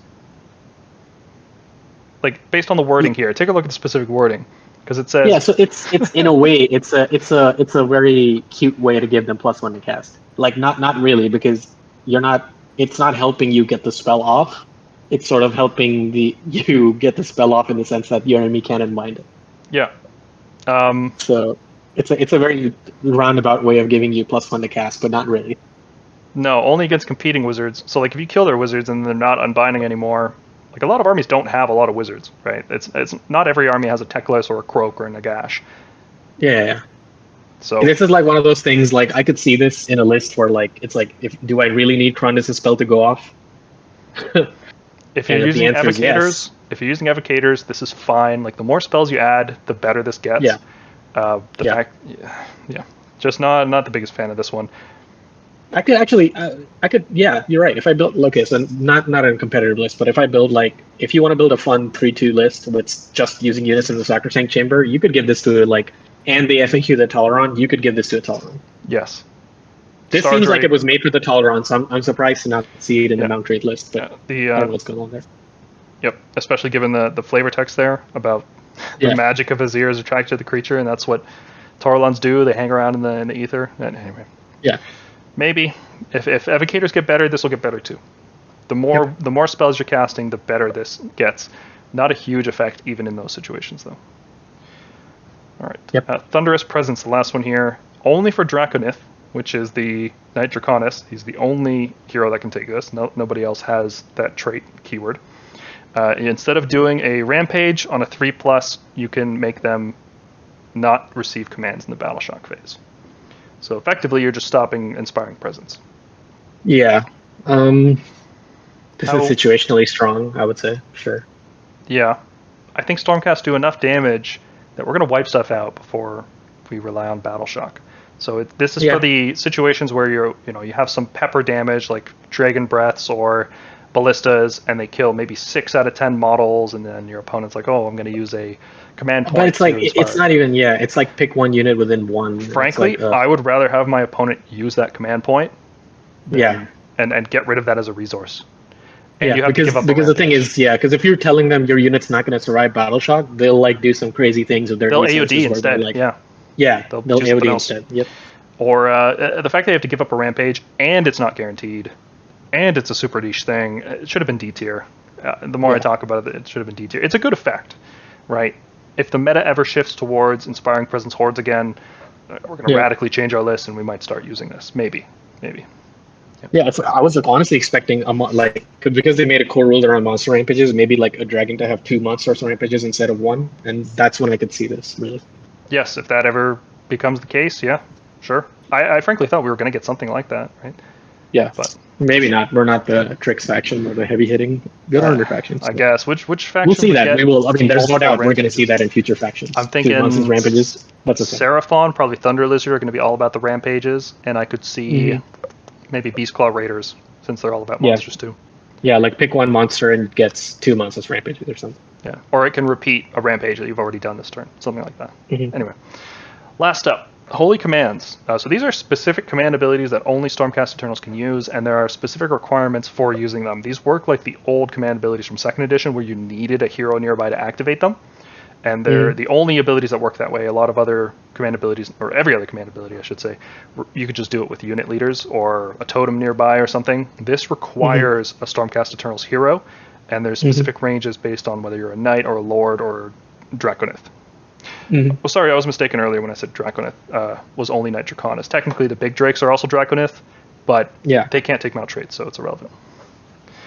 Like, based on the wording here, take a look at the specific wording, because it says... Yeah, so it's in a way, it's a very cute way to give them +1 to cast. Like, not really, because it's not helping you get the spell off. It's sort of helping you get the spell off in the sense that your enemy can't unbind it. Yeah. So... It's a very roundabout way of giving you +1 to cast, but not really. No, only against competing wizards. So, like, if you kill their wizards and they're not unbinding anymore, like, a lot of armies don't have a lot of wizards, right? It's not every army has a Teclis or a Croak or a Nagash. Yeah. So this is like one of those things. Like, I could see this in a list where, like, it's like, do I really need Krondus' spell to go off? If you're using Evocators, this is fine. Like, the more spells you add, the better this gets. Yeah. Just not the biggest fan of this one. I could, you're right. If I built, so not a competitive list, but if I build, like, if you want to build a fun 3-2 list with just using units in the Sacrosanct Chamber, you could give this to, like, and the FAQ the Toleron, you could give this to a Toleron. Yes. This seems like it was made for the Toleron, so I'm surprised to not see it in the mount trade list, but I don't know what's going on there. Yep, especially given the flavor text there about the magic of his ears attracted to the creature, and that's what Toralons do. They hang around in the ether. And anyway. Yeah. Maybe. If Evocators get better, this will get better too. The more spells you're casting, the better this gets. Not a huge effect even in those situations, though. All right. Yep. Thunderous Presence, the last one here. Only for Draconith, which is the Knight Draconis. He's the only hero that can take this. Nobody else has that trait keyword. Instead of doing a rampage on a 3+, you can make them not receive commands in the battle shock phase. So effectively, you're just stopping Inspiring Presence. Yeah. This is situationally strong, I would say. Sure. Yeah. I think Stormcast do enough damage that we're going to wipe stuff out before we rely on battle shock. So this is for the situations where you have some pepper damage, like Dragon Breaths or Ballistas, and they kill maybe 6 out of 10 models, and then your opponent's like, oh, I'm going to use a command point. But it's like, it's not even, it's like pick one unit within one. Frankly, like, I would rather have my opponent use that command point and get rid of that as a resource. And you have to give up because the thing is, because if you're telling them your unit's not going to survive battle shock, they'll like do some crazy things with their They'll AOD instead, like, they'll AOD instead. Yep. Or the fact they have to give up a rampage, and it's not guaranteed, and it's a super niche thing. It should have been D tier. The more I talk about it, it should have been D tier. It's a good effect, right? if the meta ever shifts towards Inspiring Presence Hordes again, we're going to radically change our list, and we might start using this. Maybe. Yeah, I was honestly expecting because they made a core rule around monster rampages, maybe like a dragon to have 2 monster rampages instead of 1, and that's when I could see this really. Yes, if that ever becomes the case, yeah, sure. I frankly thought we were going to get something like that, right? Yeah, but maybe not. We're not the tricks faction or the heavy hitting good armor factions. I guess which faction? We'll see that. We will. I mean, there's no doubt we're going to see that in future factions. I'm thinking 2 monsters rampages. That's okay. Seraphon, probably Thunder Lizard are going to be all about the rampages, and I could see maybe Beastclaw Raiders, since they're all about monsters too. Yeah, like pick 1 monster and gets 2 monsters rampages or something. Yeah, or it can repeat a rampage that you've already done this turn, something like that. Anyway, last up, Holy Commands. So these are specific command abilities that only Stormcast Eternals can use, and there are specific requirements for using them. These work like the old command abilities from 2nd edition, where you needed a hero nearby to activate them. And they're the only abilities that work that way. A lot of other command abilities, or every other command ability, I should say, you could just do it with unit leaders or a totem nearby or something. This requires a Stormcast Eternals hero, and there's specific ranges based on whether you're a knight or a lord or Draconith. Well, sorry, I was mistaken earlier when I said Draconith was only Knight Draconis. Technically, the big drakes are also Draconith, but they can't take mount traits, so it's irrelevant.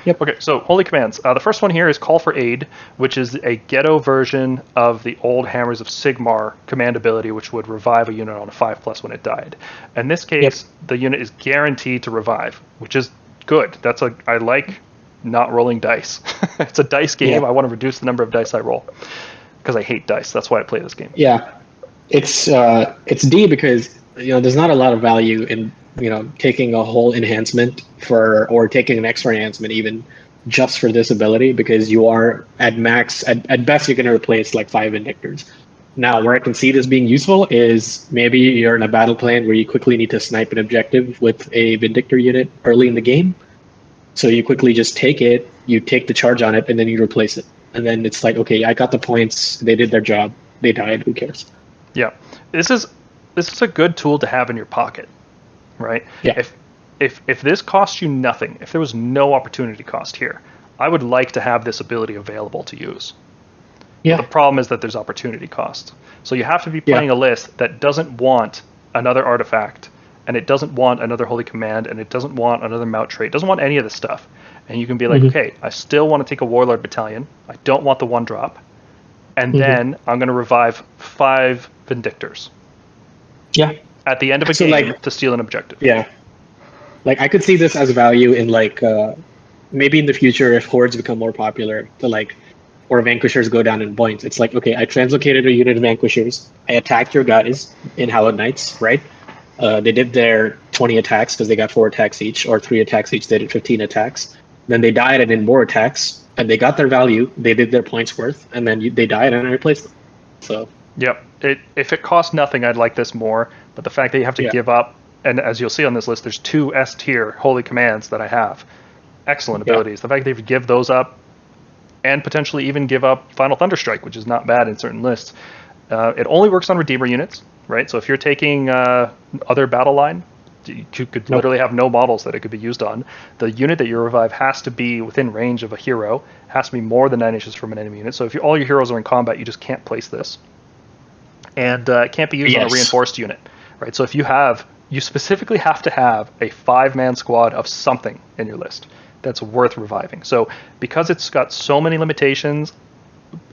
Okay, so Holy Commands. The first one here is Call for Aid, which is a ghetto version of the old Hammers of Sigmar command ability, which would revive a unit on a 5+ when it died. In this case, the unit is guaranteed to revive, which is good. I like not rolling dice. It's a dice game. I want to reduce the number of dice I roll because I hate dice. That's why I play this game. Yeah, it's D because there's not a lot of value in taking a whole enhancement or taking an extra enhancement even just for this ability, because you are at max at best you're going to replace like 5 Vindicators. Now, where I can see this being useful is maybe you're in a battle plan where you quickly need to snipe an objective with a Vindictor unit early in the game. So you quickly just take it, you take the charge on it, and then you replace it. And then it's like, okay, I got the points, they did their job, they died, who cares? Yeah. This is a good tool to have in your pocket, right? Yeah. If this costs you nothing, if there was no opportunity cost here, I would like to have this ability available to use. Yeah. But the problem is that there's opportunity cost. So you have to be playing a list that doesn't want another artifact, and it doesn't want another Holy Command, and it doesn't want another mount trait, it doesn't want any of this stuff. And you can be like, okay, I still want to take a Warlord Battalion, I don't want the 1-drop, and then I'm going to revive 5 Vindictors. Yeah. At the end of a game to steal an objective. Yeah. Like, I could see this as value in, maybe in the future if Hordes become more popular, or Vanquishers go down in points. It's like, okay, I translocated a unit of Vanquishers, I attacked your guys in Hallowed Knights, right? They did their 20 attacks because they got 4 attacks each, or 3 attacks each, they did 15 attacks. Then they died and did more attacks, and they got their value, they did their points worth, and then they died and I replaced them. So... Yep. If it costs nothing, I'd like this more. But the fact that you have to give up, and as you'll see on this list, there's 2 S-tier Holy Commands that I have. Excellent abilities. The fact that you give those up, and potentially even give up Final Thunderstrike, which is not bad in certain lists. It only works on Redeemer units, right? So if you're taking other battle line, you could literally have no models that it could be used on. The unit that you revive has to be within range of a hero, has to be more than 9 inches from an enemy unit. So if all your heroes are in combat, you just can't place this. And it can't be used on a reinforced unit, right? So if you specifically have to have a 5-man squad of something in your list that's worth reviving. So because it's got so many limitations,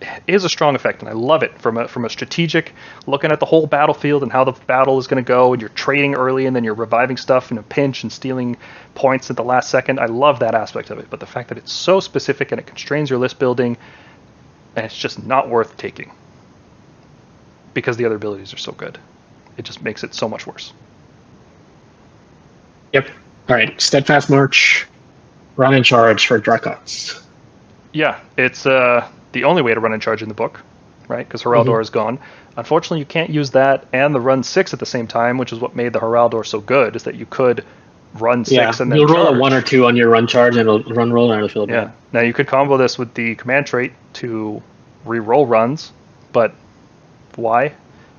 it is a strong effect, and I love it from a strategic, looking at the whole battlefield and how the battle is going to go, and you're trading early, and then you're reviving stuff in a pinch and stealing points at the last second. I love that aspect of it, but the fact that it's so specific and it constrains your list building, and it's just not worth taking. Because the other abilities are so good. It just makes it so much worse. Yep. All right. Steadfast March. Run in charge for Dracons. Yeah. It's the only way to run in charge in the book, right? Because Heraldor is gone. Unfortunately, you can't use that and the run 6 at the same time, which is what made the Heraldor so good, is that you could run 6 and then you'll roll a 1 or 2 on your run charge and it'll run roll and it'll feel bad. Now you could combo this with the command trait to re-roll runs, but why?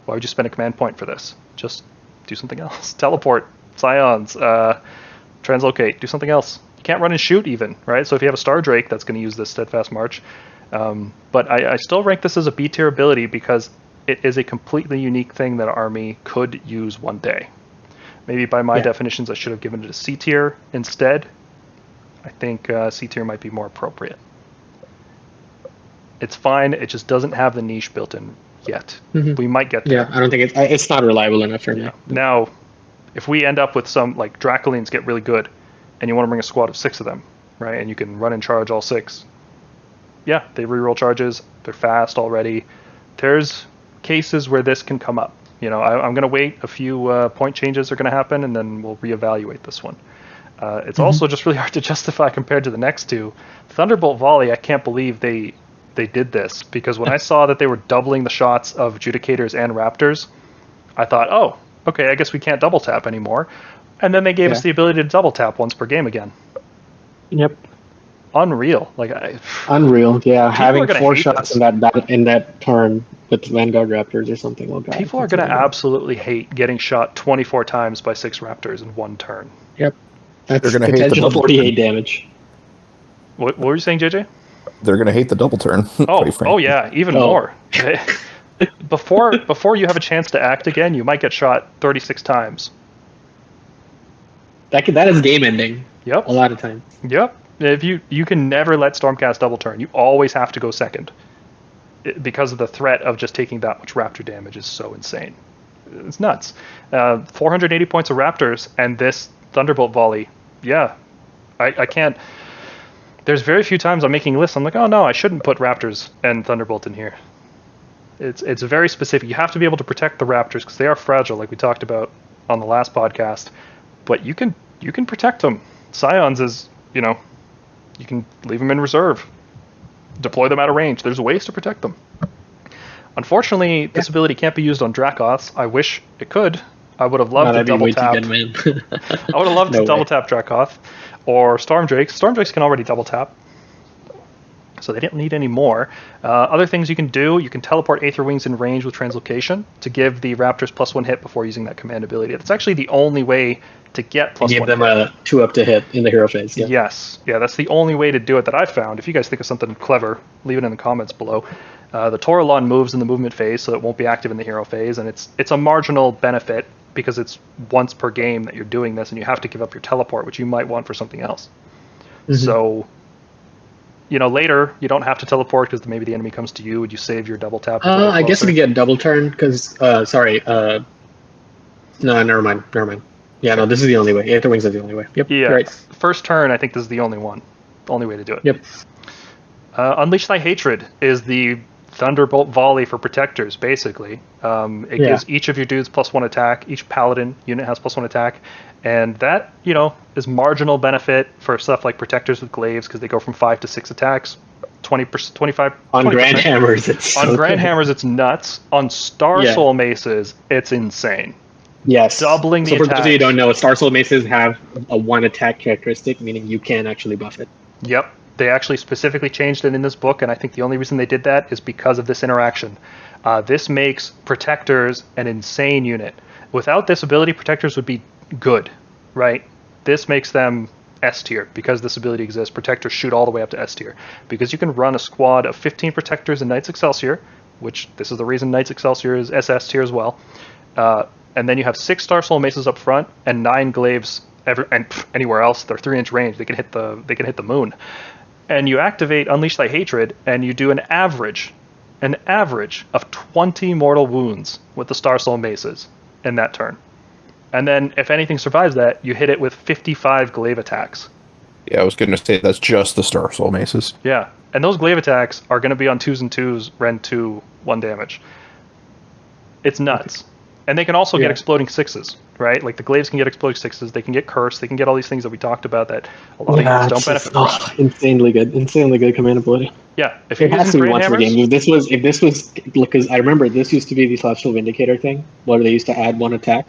Why would you spend a command point for this? Just do something else. Teleport, Scions, translocate, do something else. You can't run and shoot even, right? So if you have a Star Drake that's going to use this Steadfast March, But I still rank this as a B tier ability because it is a completely unique thing that an army could use one day. Maybe by my definitions, I should have given it a C tier instead. I think C tier might be more appropriate. It's fine. It just doesn't have the niche built in yet. We might get there. Yeah, I don't think it's not reliable enough for me. Now, if we end up with some, like, Dracolines get really good, and you want to bring a squad of 6 of them, right, and you can run and charge all 6, yeah, they reroll charges, they're fast already. There's cases where this can come up. I'm going to wait a few point changes are going to happen, and then we'll reevaluate this one. It's also just really hard to justify compared to the next two. Thunderbolt Volley, I can't believe they did this, because when I saw that they were doubling the shots of Vindicators and Raptors, I thought, oh, okay, I guess we can't double tap anymore. And then they gave us the ability to double tap once per game again. Yep. Unreal. Unreal, yeah. Having 4 shots in that turn with Vanguard Raptors or something like that. People are going to absolutely hate getting shot 24 times by 6 Raptors in one turn. Yep. That's potential 48 damage. What were you saying, JJ? They're going to hate the double turn. Oh yeah, even more. Before you have a chance to act again, you might get shot 36 times. That is game ending. Yep. A lot of times. Yep. If you can never let Stormcast double turn. You always have to go second, because of the threat of just taking that much Raptor damage is so insane. It's nuts. 480 points of Raptors and this Thunderbolt Volley. Yeah, I can't. There's very few times I'm making lists. I'm like, oh no, I shouldn't put Raptors and Thunderbolt in here. It's very specific. You have to be able to protect the Raptors because they are fragile, like we talked about on the last podcast. But you can protect them. Scions is, you can leave them in reserve, deploy them out of range. There's ways to protect them. Unfortunately, this ability can't be used on Dracoths. I wish it could. I would have loved to double tap. I would have loved to double tap Dracoth or Stormdrakes. Stormdrakes can already double tap, so they didn't need any more. Other things you can do: you can teleport Aether Wings in range with Translocation to give the Raptors +1 hit before using that command ability. That's actually the only way to get +1 give them a 2-up to hit in the hero phase. Yeah. Yes, that's the only way to do it that I've found. If you guys think of something clever, leave it in the comments below. The Toralon moves in the movement phase, so it won't be active in the hero phase, and it's a marginal benefit because it's once per game that you're doing this, and you have to give up your teleport, which you might want for something else. So, later you don't have to teleport because maybe the enemy comes to you. Would you save your double tap? I guess we get double turn because no, never mind. Yeah, no, this is the only way. Aether Wings is the only way. Yep. Yeah. Right. First turn, I think this is the only way to do it. Yep. Unleash Thy Hatred is the Thunderbolt Volley for Protectors, basically. It gives each of your dudes +1 attack. Each Paladin unit has +1 attack. And that, is marginal benefit for stuff like Protectors with Glaives, because they go from 5 to 6 attacks. 20%, 25%. On Grand Hammers, it's on Grand Hammers, it's nuts. On Star Soul Maces, it's insane. Yes. Doubling the attack. So for those of you who don't know, Star Soul Maces have a 1 attack characteristic, meaning you can actually buff it. Yep. They actually specifically changed it in this book, and I think the only reason they did that is because of this interaction. This makes Protectors an insane unit. Without this ability, Protectors would be good, right? This makes them S tier because this ability exists. Protectors shoot all the way up to S tier because you can run a squad of 15 Protectors and Knights Excelsior, which this is the reason Knights Excelsior is SS tier as well. And then you have 6 Star Soul Maces up front and 9 Glaives anywhere else. They're 3-inch range. They can hit the moon. And you activate Unleash Thy Hatred, and you do an average of 20 mortal wounds with the Star Soul Maces in that turn. And then, if anything survives that, you hit it with 55 glaive attacks. Yeah, I was going to say that's just the Star Soul Maces. Yeah, and those glaive attacks are going to be on 2s and 2s, Rend 2, 1 damage. It's nuts. And they can also get exploding 6s, right? Like the glaives can get exploding 6s, they can get cursed, they can get all these things that we talked about that a lot of units don't benefit from. Insanely good command ability. Yeah, if it has to be once per game. If this was, because I remember this used to be the Celestial Vindicator thing, where they used to add 1 attack.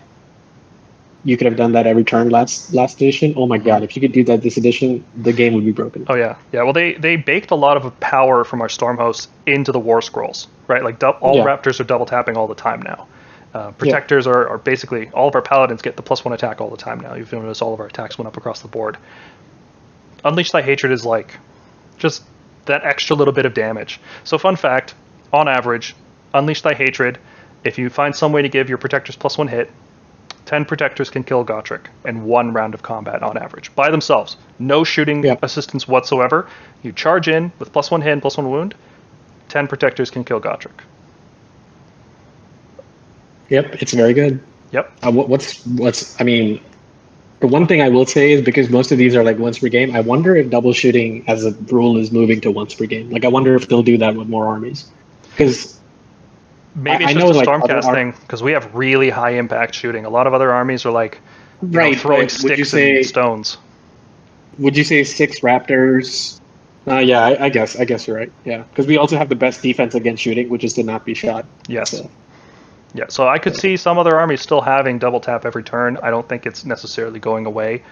You could have done that every turn last edition. Oh my god, if you could do that this edition, the game would be broken. Oh yeah. Well, they baked a lot of power from our Stormhosts into the War Scrolls, right? Like all Raptors are double tapping all the time now. Protectors are basically, all of our Paladins get the +1 attack all the time now. You've noticed all of our attacks went up across the board. Unleash Thy Hatred is like, just that extra little bit of damage. So fun fact, on average, Unleash Thy Hatred, if you find some way to give your protectors +1 hit, 10 protectors can kill Gotrek in 1 round of combat on average, by themselves. No shooting assistance whatsoever. You charge in with +1 hit and +1 wound, 10 protectors can kill Gotrek. Yep, it's very good. Yep. I mean, the one thing I will say is because most of these are like once per game, I wonder if double shooting as a rule is moving to once per game. Like, I wonder if they'll do that with more armies. Because maybe it's just a Stormcast thing, because we have really high impact shooting. A lot of other armies are like throwing sticks and stones. Would you say 6 Raptors? Yeah, I guess you're right. Yeah, because we also have the best defense against shooting, which is to not be shot. Yes. So. Yeah, so I could see some other armies still having double tap every turn. I don't think it's necessarily going away.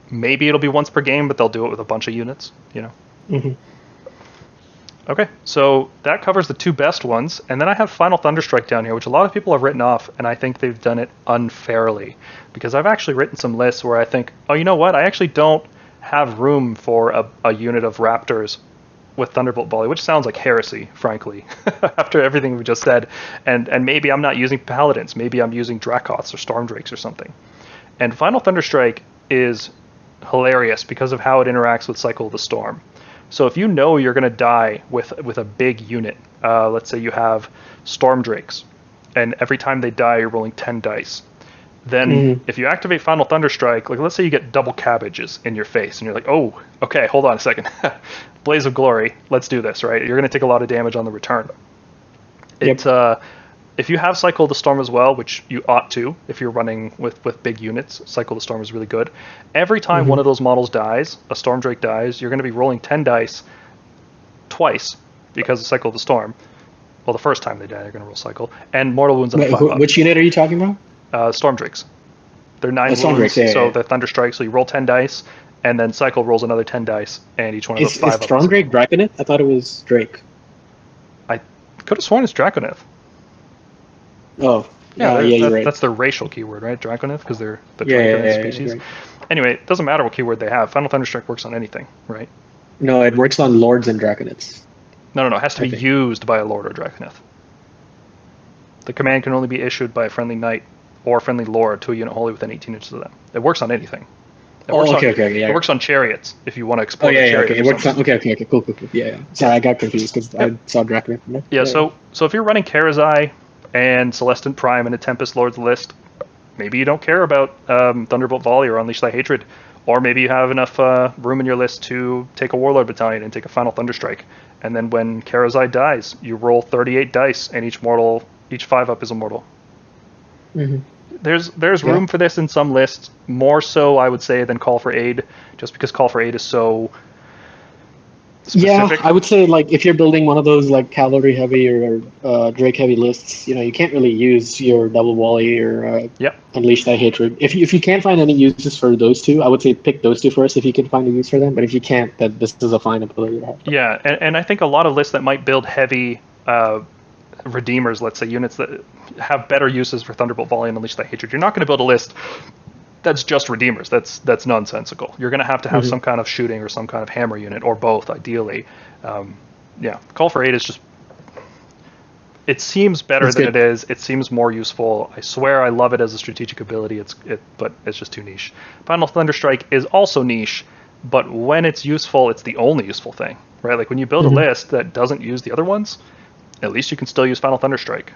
Maybe it'll be once per game, but they'll do it with a bunch of units, Mm-hmm. Okay, so that covers the 2 best ones, and then I have Final Thunderstrike down here, which a lot of people have written off, and I think they've done it unfairly, because I've actually written some lists where I think, oh, you know what, I actually don't have room for a unit of Raptors with Thunderbolt Volley, which sounds like heresy, frankly, after everything we just said, and maybe I'm not using Paladins, maybe I'm using Dracoths or Stormdrakes or something. And Final Thunderstrike is hilarious because of how it interacts with Cycle of the Storm. So if you know you're going to die with a big unit, let's say you have Stormdrakes, and every time they die you're rolling 10 dice, then if you activate Final Thunderstrike, like let's say you get double cabbages in your face, and you're like, oh, okay, hold on a second. Blaze of Glory, let's do this, right? You're going to take a lot of damage on the return. Yep. If you have Cycle of the Storm as well, which you ought to, if you're running with big units, Cycle of the Storm is really good. Every time one of those models dies, a Stormdrake dies, you're going to be rolling 10 dice twice because of Cycle of the Storm. Well, the first time they die, they're going to roll Cycle. And Mortal Wounds on 5-up. Which unit are you talking about? Stormdrakes. They're 9 wounds, so they're Thunderstrike, so you roll 10 dice, and then Cycle rolls another 10 dice, and each one of those 5-up. Is Stormdrake Draconith? I thought it was Drake. I could have sworn it's Draconith. Oh, yeah, you're right. That's their racial keyword, right? Draconith, because they're the Draconith species. Right. Anyway, it doesn't matter what keyword they have. Final Thunderstrike works on anything, right? No, it works on Lords and Draconiths. No, it has to be used by a Lord or Draconith. The command can only be issued by a friendly knight or friendly lord to a unit wholly within 18 inches of them. It works on anything. It works on chariots if you want to explore the chariot. It works on, okay, cool. Yeah. Sorry, I got confused because I saw Draconith from there. Yeah, so if you're running Karazai and Celestant Prime in a Tempest Lords list, maybe you don't care about Thunderbolt Volley or Unleash Thy Hatred, or maybe you have enough room in your list to take a Warlord Battalion and take a Final Thunderstrike, and then when Karazai dies, you roll 38 dice, and each 5-up is a mortal. Mm-hmm. There's room for this in some lists, more so I would say than Call for Aid, just because Call for Aid is so specific. Yeah, I would say like if you're building one of those like cavalry heavy or Drake heavy lists, you can't really use your double volley or Unleash Thy Hatred. If you can't find any uses for those two, I would say pick those two first if you can find a use for them. But if you can't, then this is a fine ability to have. Yeah, and I think a lot of lists that might build heavy Redeemers, let's say units that have better uses for Thunderbolt Volley and Unleash Thy Hatred, you're not going to build a list that's just Redeemers. That's nonsensical. You're going to have some kind of shooting or some kind of hammer unit, or both, ideally. Call for Aid is just... It seems better than it is. It seems more useful. I swear I love it as a strategic ability, but it's just too niche. Final Thunderstrike is also niche, but when it's useful, it's the only useful thing, right? Like when you build a list that doesn't use the other ones, at least you can still use Final Thunderstrike.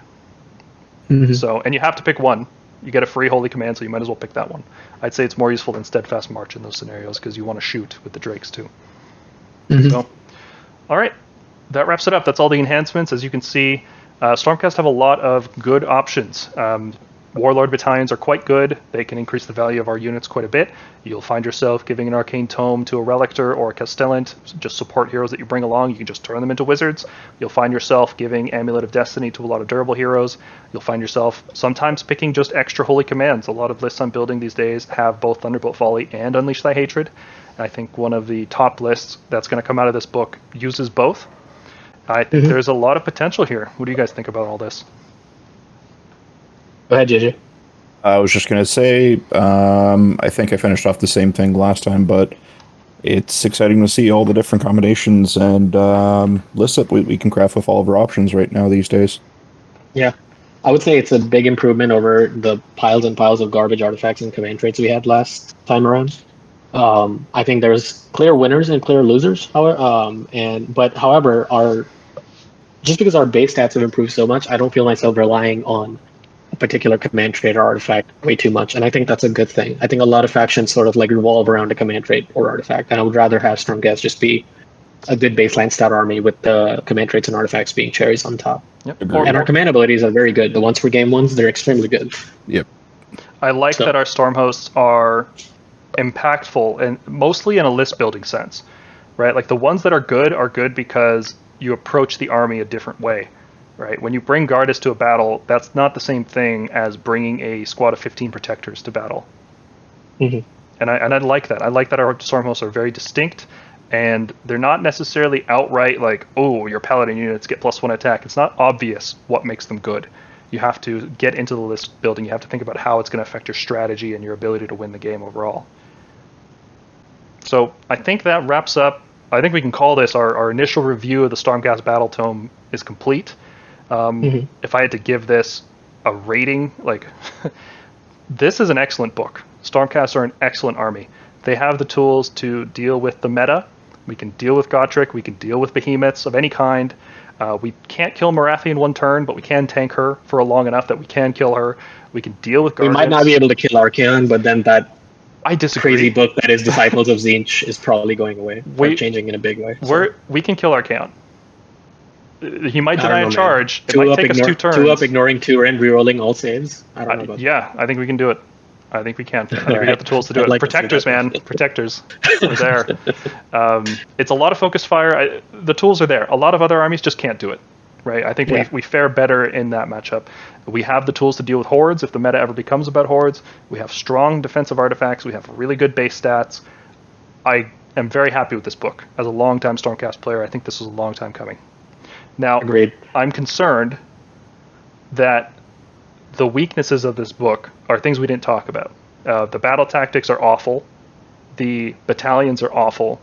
So, and you have to pick one. You get a free Holy Command, so you might as well pick that one. I'd say it's more useful than Steadfast March in those scenarios, because you want to shoot with the Drakes too. So, all right. That wraps it up. That's all the enhancements. As you can see, Stormcast have a lot of good options. Warlord battalions are quite good. They can increase the value of our units quite a bit. You'll find yourself giving an Arcane Tome to a Relictor or a Castellant, just support heroes that you bring along. You can just turn them into wizards. You'll find yourself giving Amulet of Destiny to a lot of durable heroes. You'll find yourself sometimes picking just extra holy commands. A lot of lists I'm building these days have both Thunderbolt Volley and Unleash Thy Hatred. I think one of the top lists that's going to come out of this book uses both. I think there's a lot of potential here. What do you guys think about all this? Go ahead, JJ. I was just going to say, I think I finished off the same thing last time, but it's exciting to see all the different combinations and lists that we can craft with all of our options right now these days. Yeah. I would say it's a big improvement over the piles and piles of garbage artifacts and command traits we had last time around. I think there's clear winners and clear losers. However, just because our base stats have improved so much, I don't feel myself relying on a particular command trait or artifact way too much, and I think that's a good thing. I think a lot of factions sort of like revolve around a command trait or artifact, and I would rather have Stormcast just be a good baseline stat army with the command traits and artifacts being cherries on top. Yep. And our command abilities are very good. The once per game ones, they're extremely good. Yep. I like that our Stormhosts are impactful and mostly in a list building sense, right? Like the ones that are good because you approach the army a different way, right? When you bring Gardas to a battle, that's not the same thing as bringing a squad of 15 protectors to battle. Mm-hmm. And I like that. I like that our Stormhosts are very distinct, and they're not necessarily outright like, oh, your paladin units get +1 attack. It's not obvious what makes them good. You have to get into the list building. You have to think about how it's going to affect your strategy and your ability to win the game overall. So I think that wraps up. I think we can call this our initial review of the Stormcast Battle Tome is complete. If I had to give this a rating, like this is an excellent book. Stormcasts are an excellent army. They have the tools to deal with the meta. We can deal with Gotrek. We can deal with behemoths of any kind. We can't kill Marathi in one turn, but we can tank her for long enough that we can kill her. We can deal with Guardians. We might not be able to kill Archaon, but then that I disagree. Crazy book that is Disciples of Tzeentch is probably going away. Changing in a big way. So. We can kill Archaon. He might deny a charge. It might take us 2 turns. 2 up, ignoring 2 and rerolling all saves. I don't know about that. I think we can do it. I think we can. I think we got the tools to do it. Like Protectors, man. Protectors. We're there. It's a lot of focus fire. The tools are there. A lot of other armies just can't do it. Right? I think we fare better in that matchup. We have the tools to deal with hordes if the meta ever becomes about hordes. We have strong defensive artifacts. We have really good base stats. I am very happy with this book. As a long-time Stormcast player, I think this was a long time coming. Now, agreed. I'm concerned that the weaknesses of this book are things we didn't talk about. The battle tactics are awful. The battalions are awful.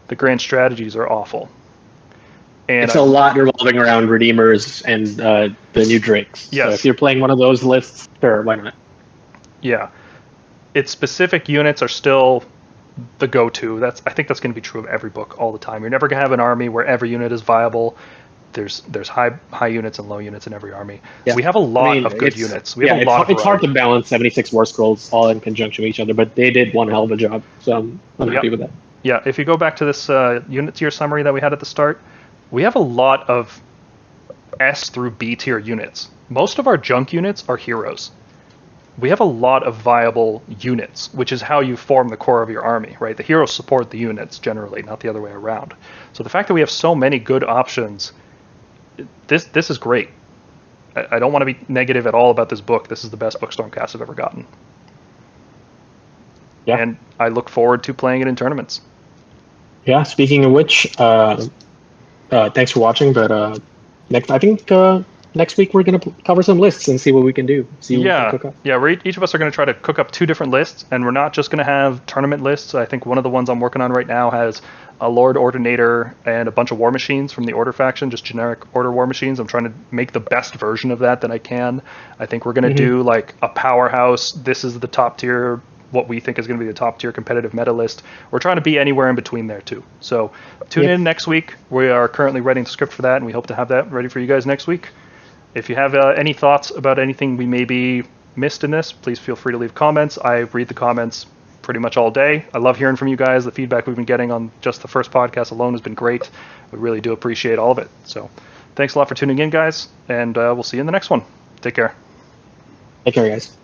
The grand strategies are awful. And it's a lot revolving around Redeemers and the new Drakes. Yes. So if you're playing one of those lists, sure, why not? Yeah. Its specific units are still the go-to. I think that's going to be true of every book all the time. You're never going to have an army where every unit is viable. There's high units and low units in every army. Yeah. We have a lot of good units. We have a lot. It's hard to balance 76 War Scrolls all in conjunction with each other, but they did one hell of a job. So I'm happy with that. Yeah, if you go back to this unit tier summary that we had at the start, we have a lot of S through B tier units. Most of our junk units are heroes. We have a lot of viable units, which is how you form the core of your army, right? The heroes support the units generally, not the other way around. So the fact that we have so many good options, this is great. I don't want to be negative at all about this book. This is the best book Stormcast have ever gotten. Yeah. And I look forward to playing it in tournaments. Yeah, speaking of which, thanks for watching, but next week we're going to cover some lists and see what we can do. See what we can cook up. Yeah, each of us are going to try to cook up 2 different lists, and we're not just going to have tournament lists. I think one of the ones I'm working on right now has a Lord Ordinator and a bunch of war machines from the Order faction, just generic Order war machines. I'm trying to make the best version of that I can. I think we're going to do like a powerhouse. This is the top tier, what we think is going to be the top tier competitive meta list. We're trying to be anywhere in between there too. So tune in next week. We are currently writing the script for that, and we hope to have that ready for you guys next week. If you have any thoughts about anything we maybe missed in this, please feel free to leave comments. I read the comments pretty much all day. I love hearing from you guys. The feedback we've been getting on just the first podcast alone has been great. We really do appreciate all of it. So thanks a lot for tuning in, guys, and we'll see you in the next one. Take care. Take care, guys.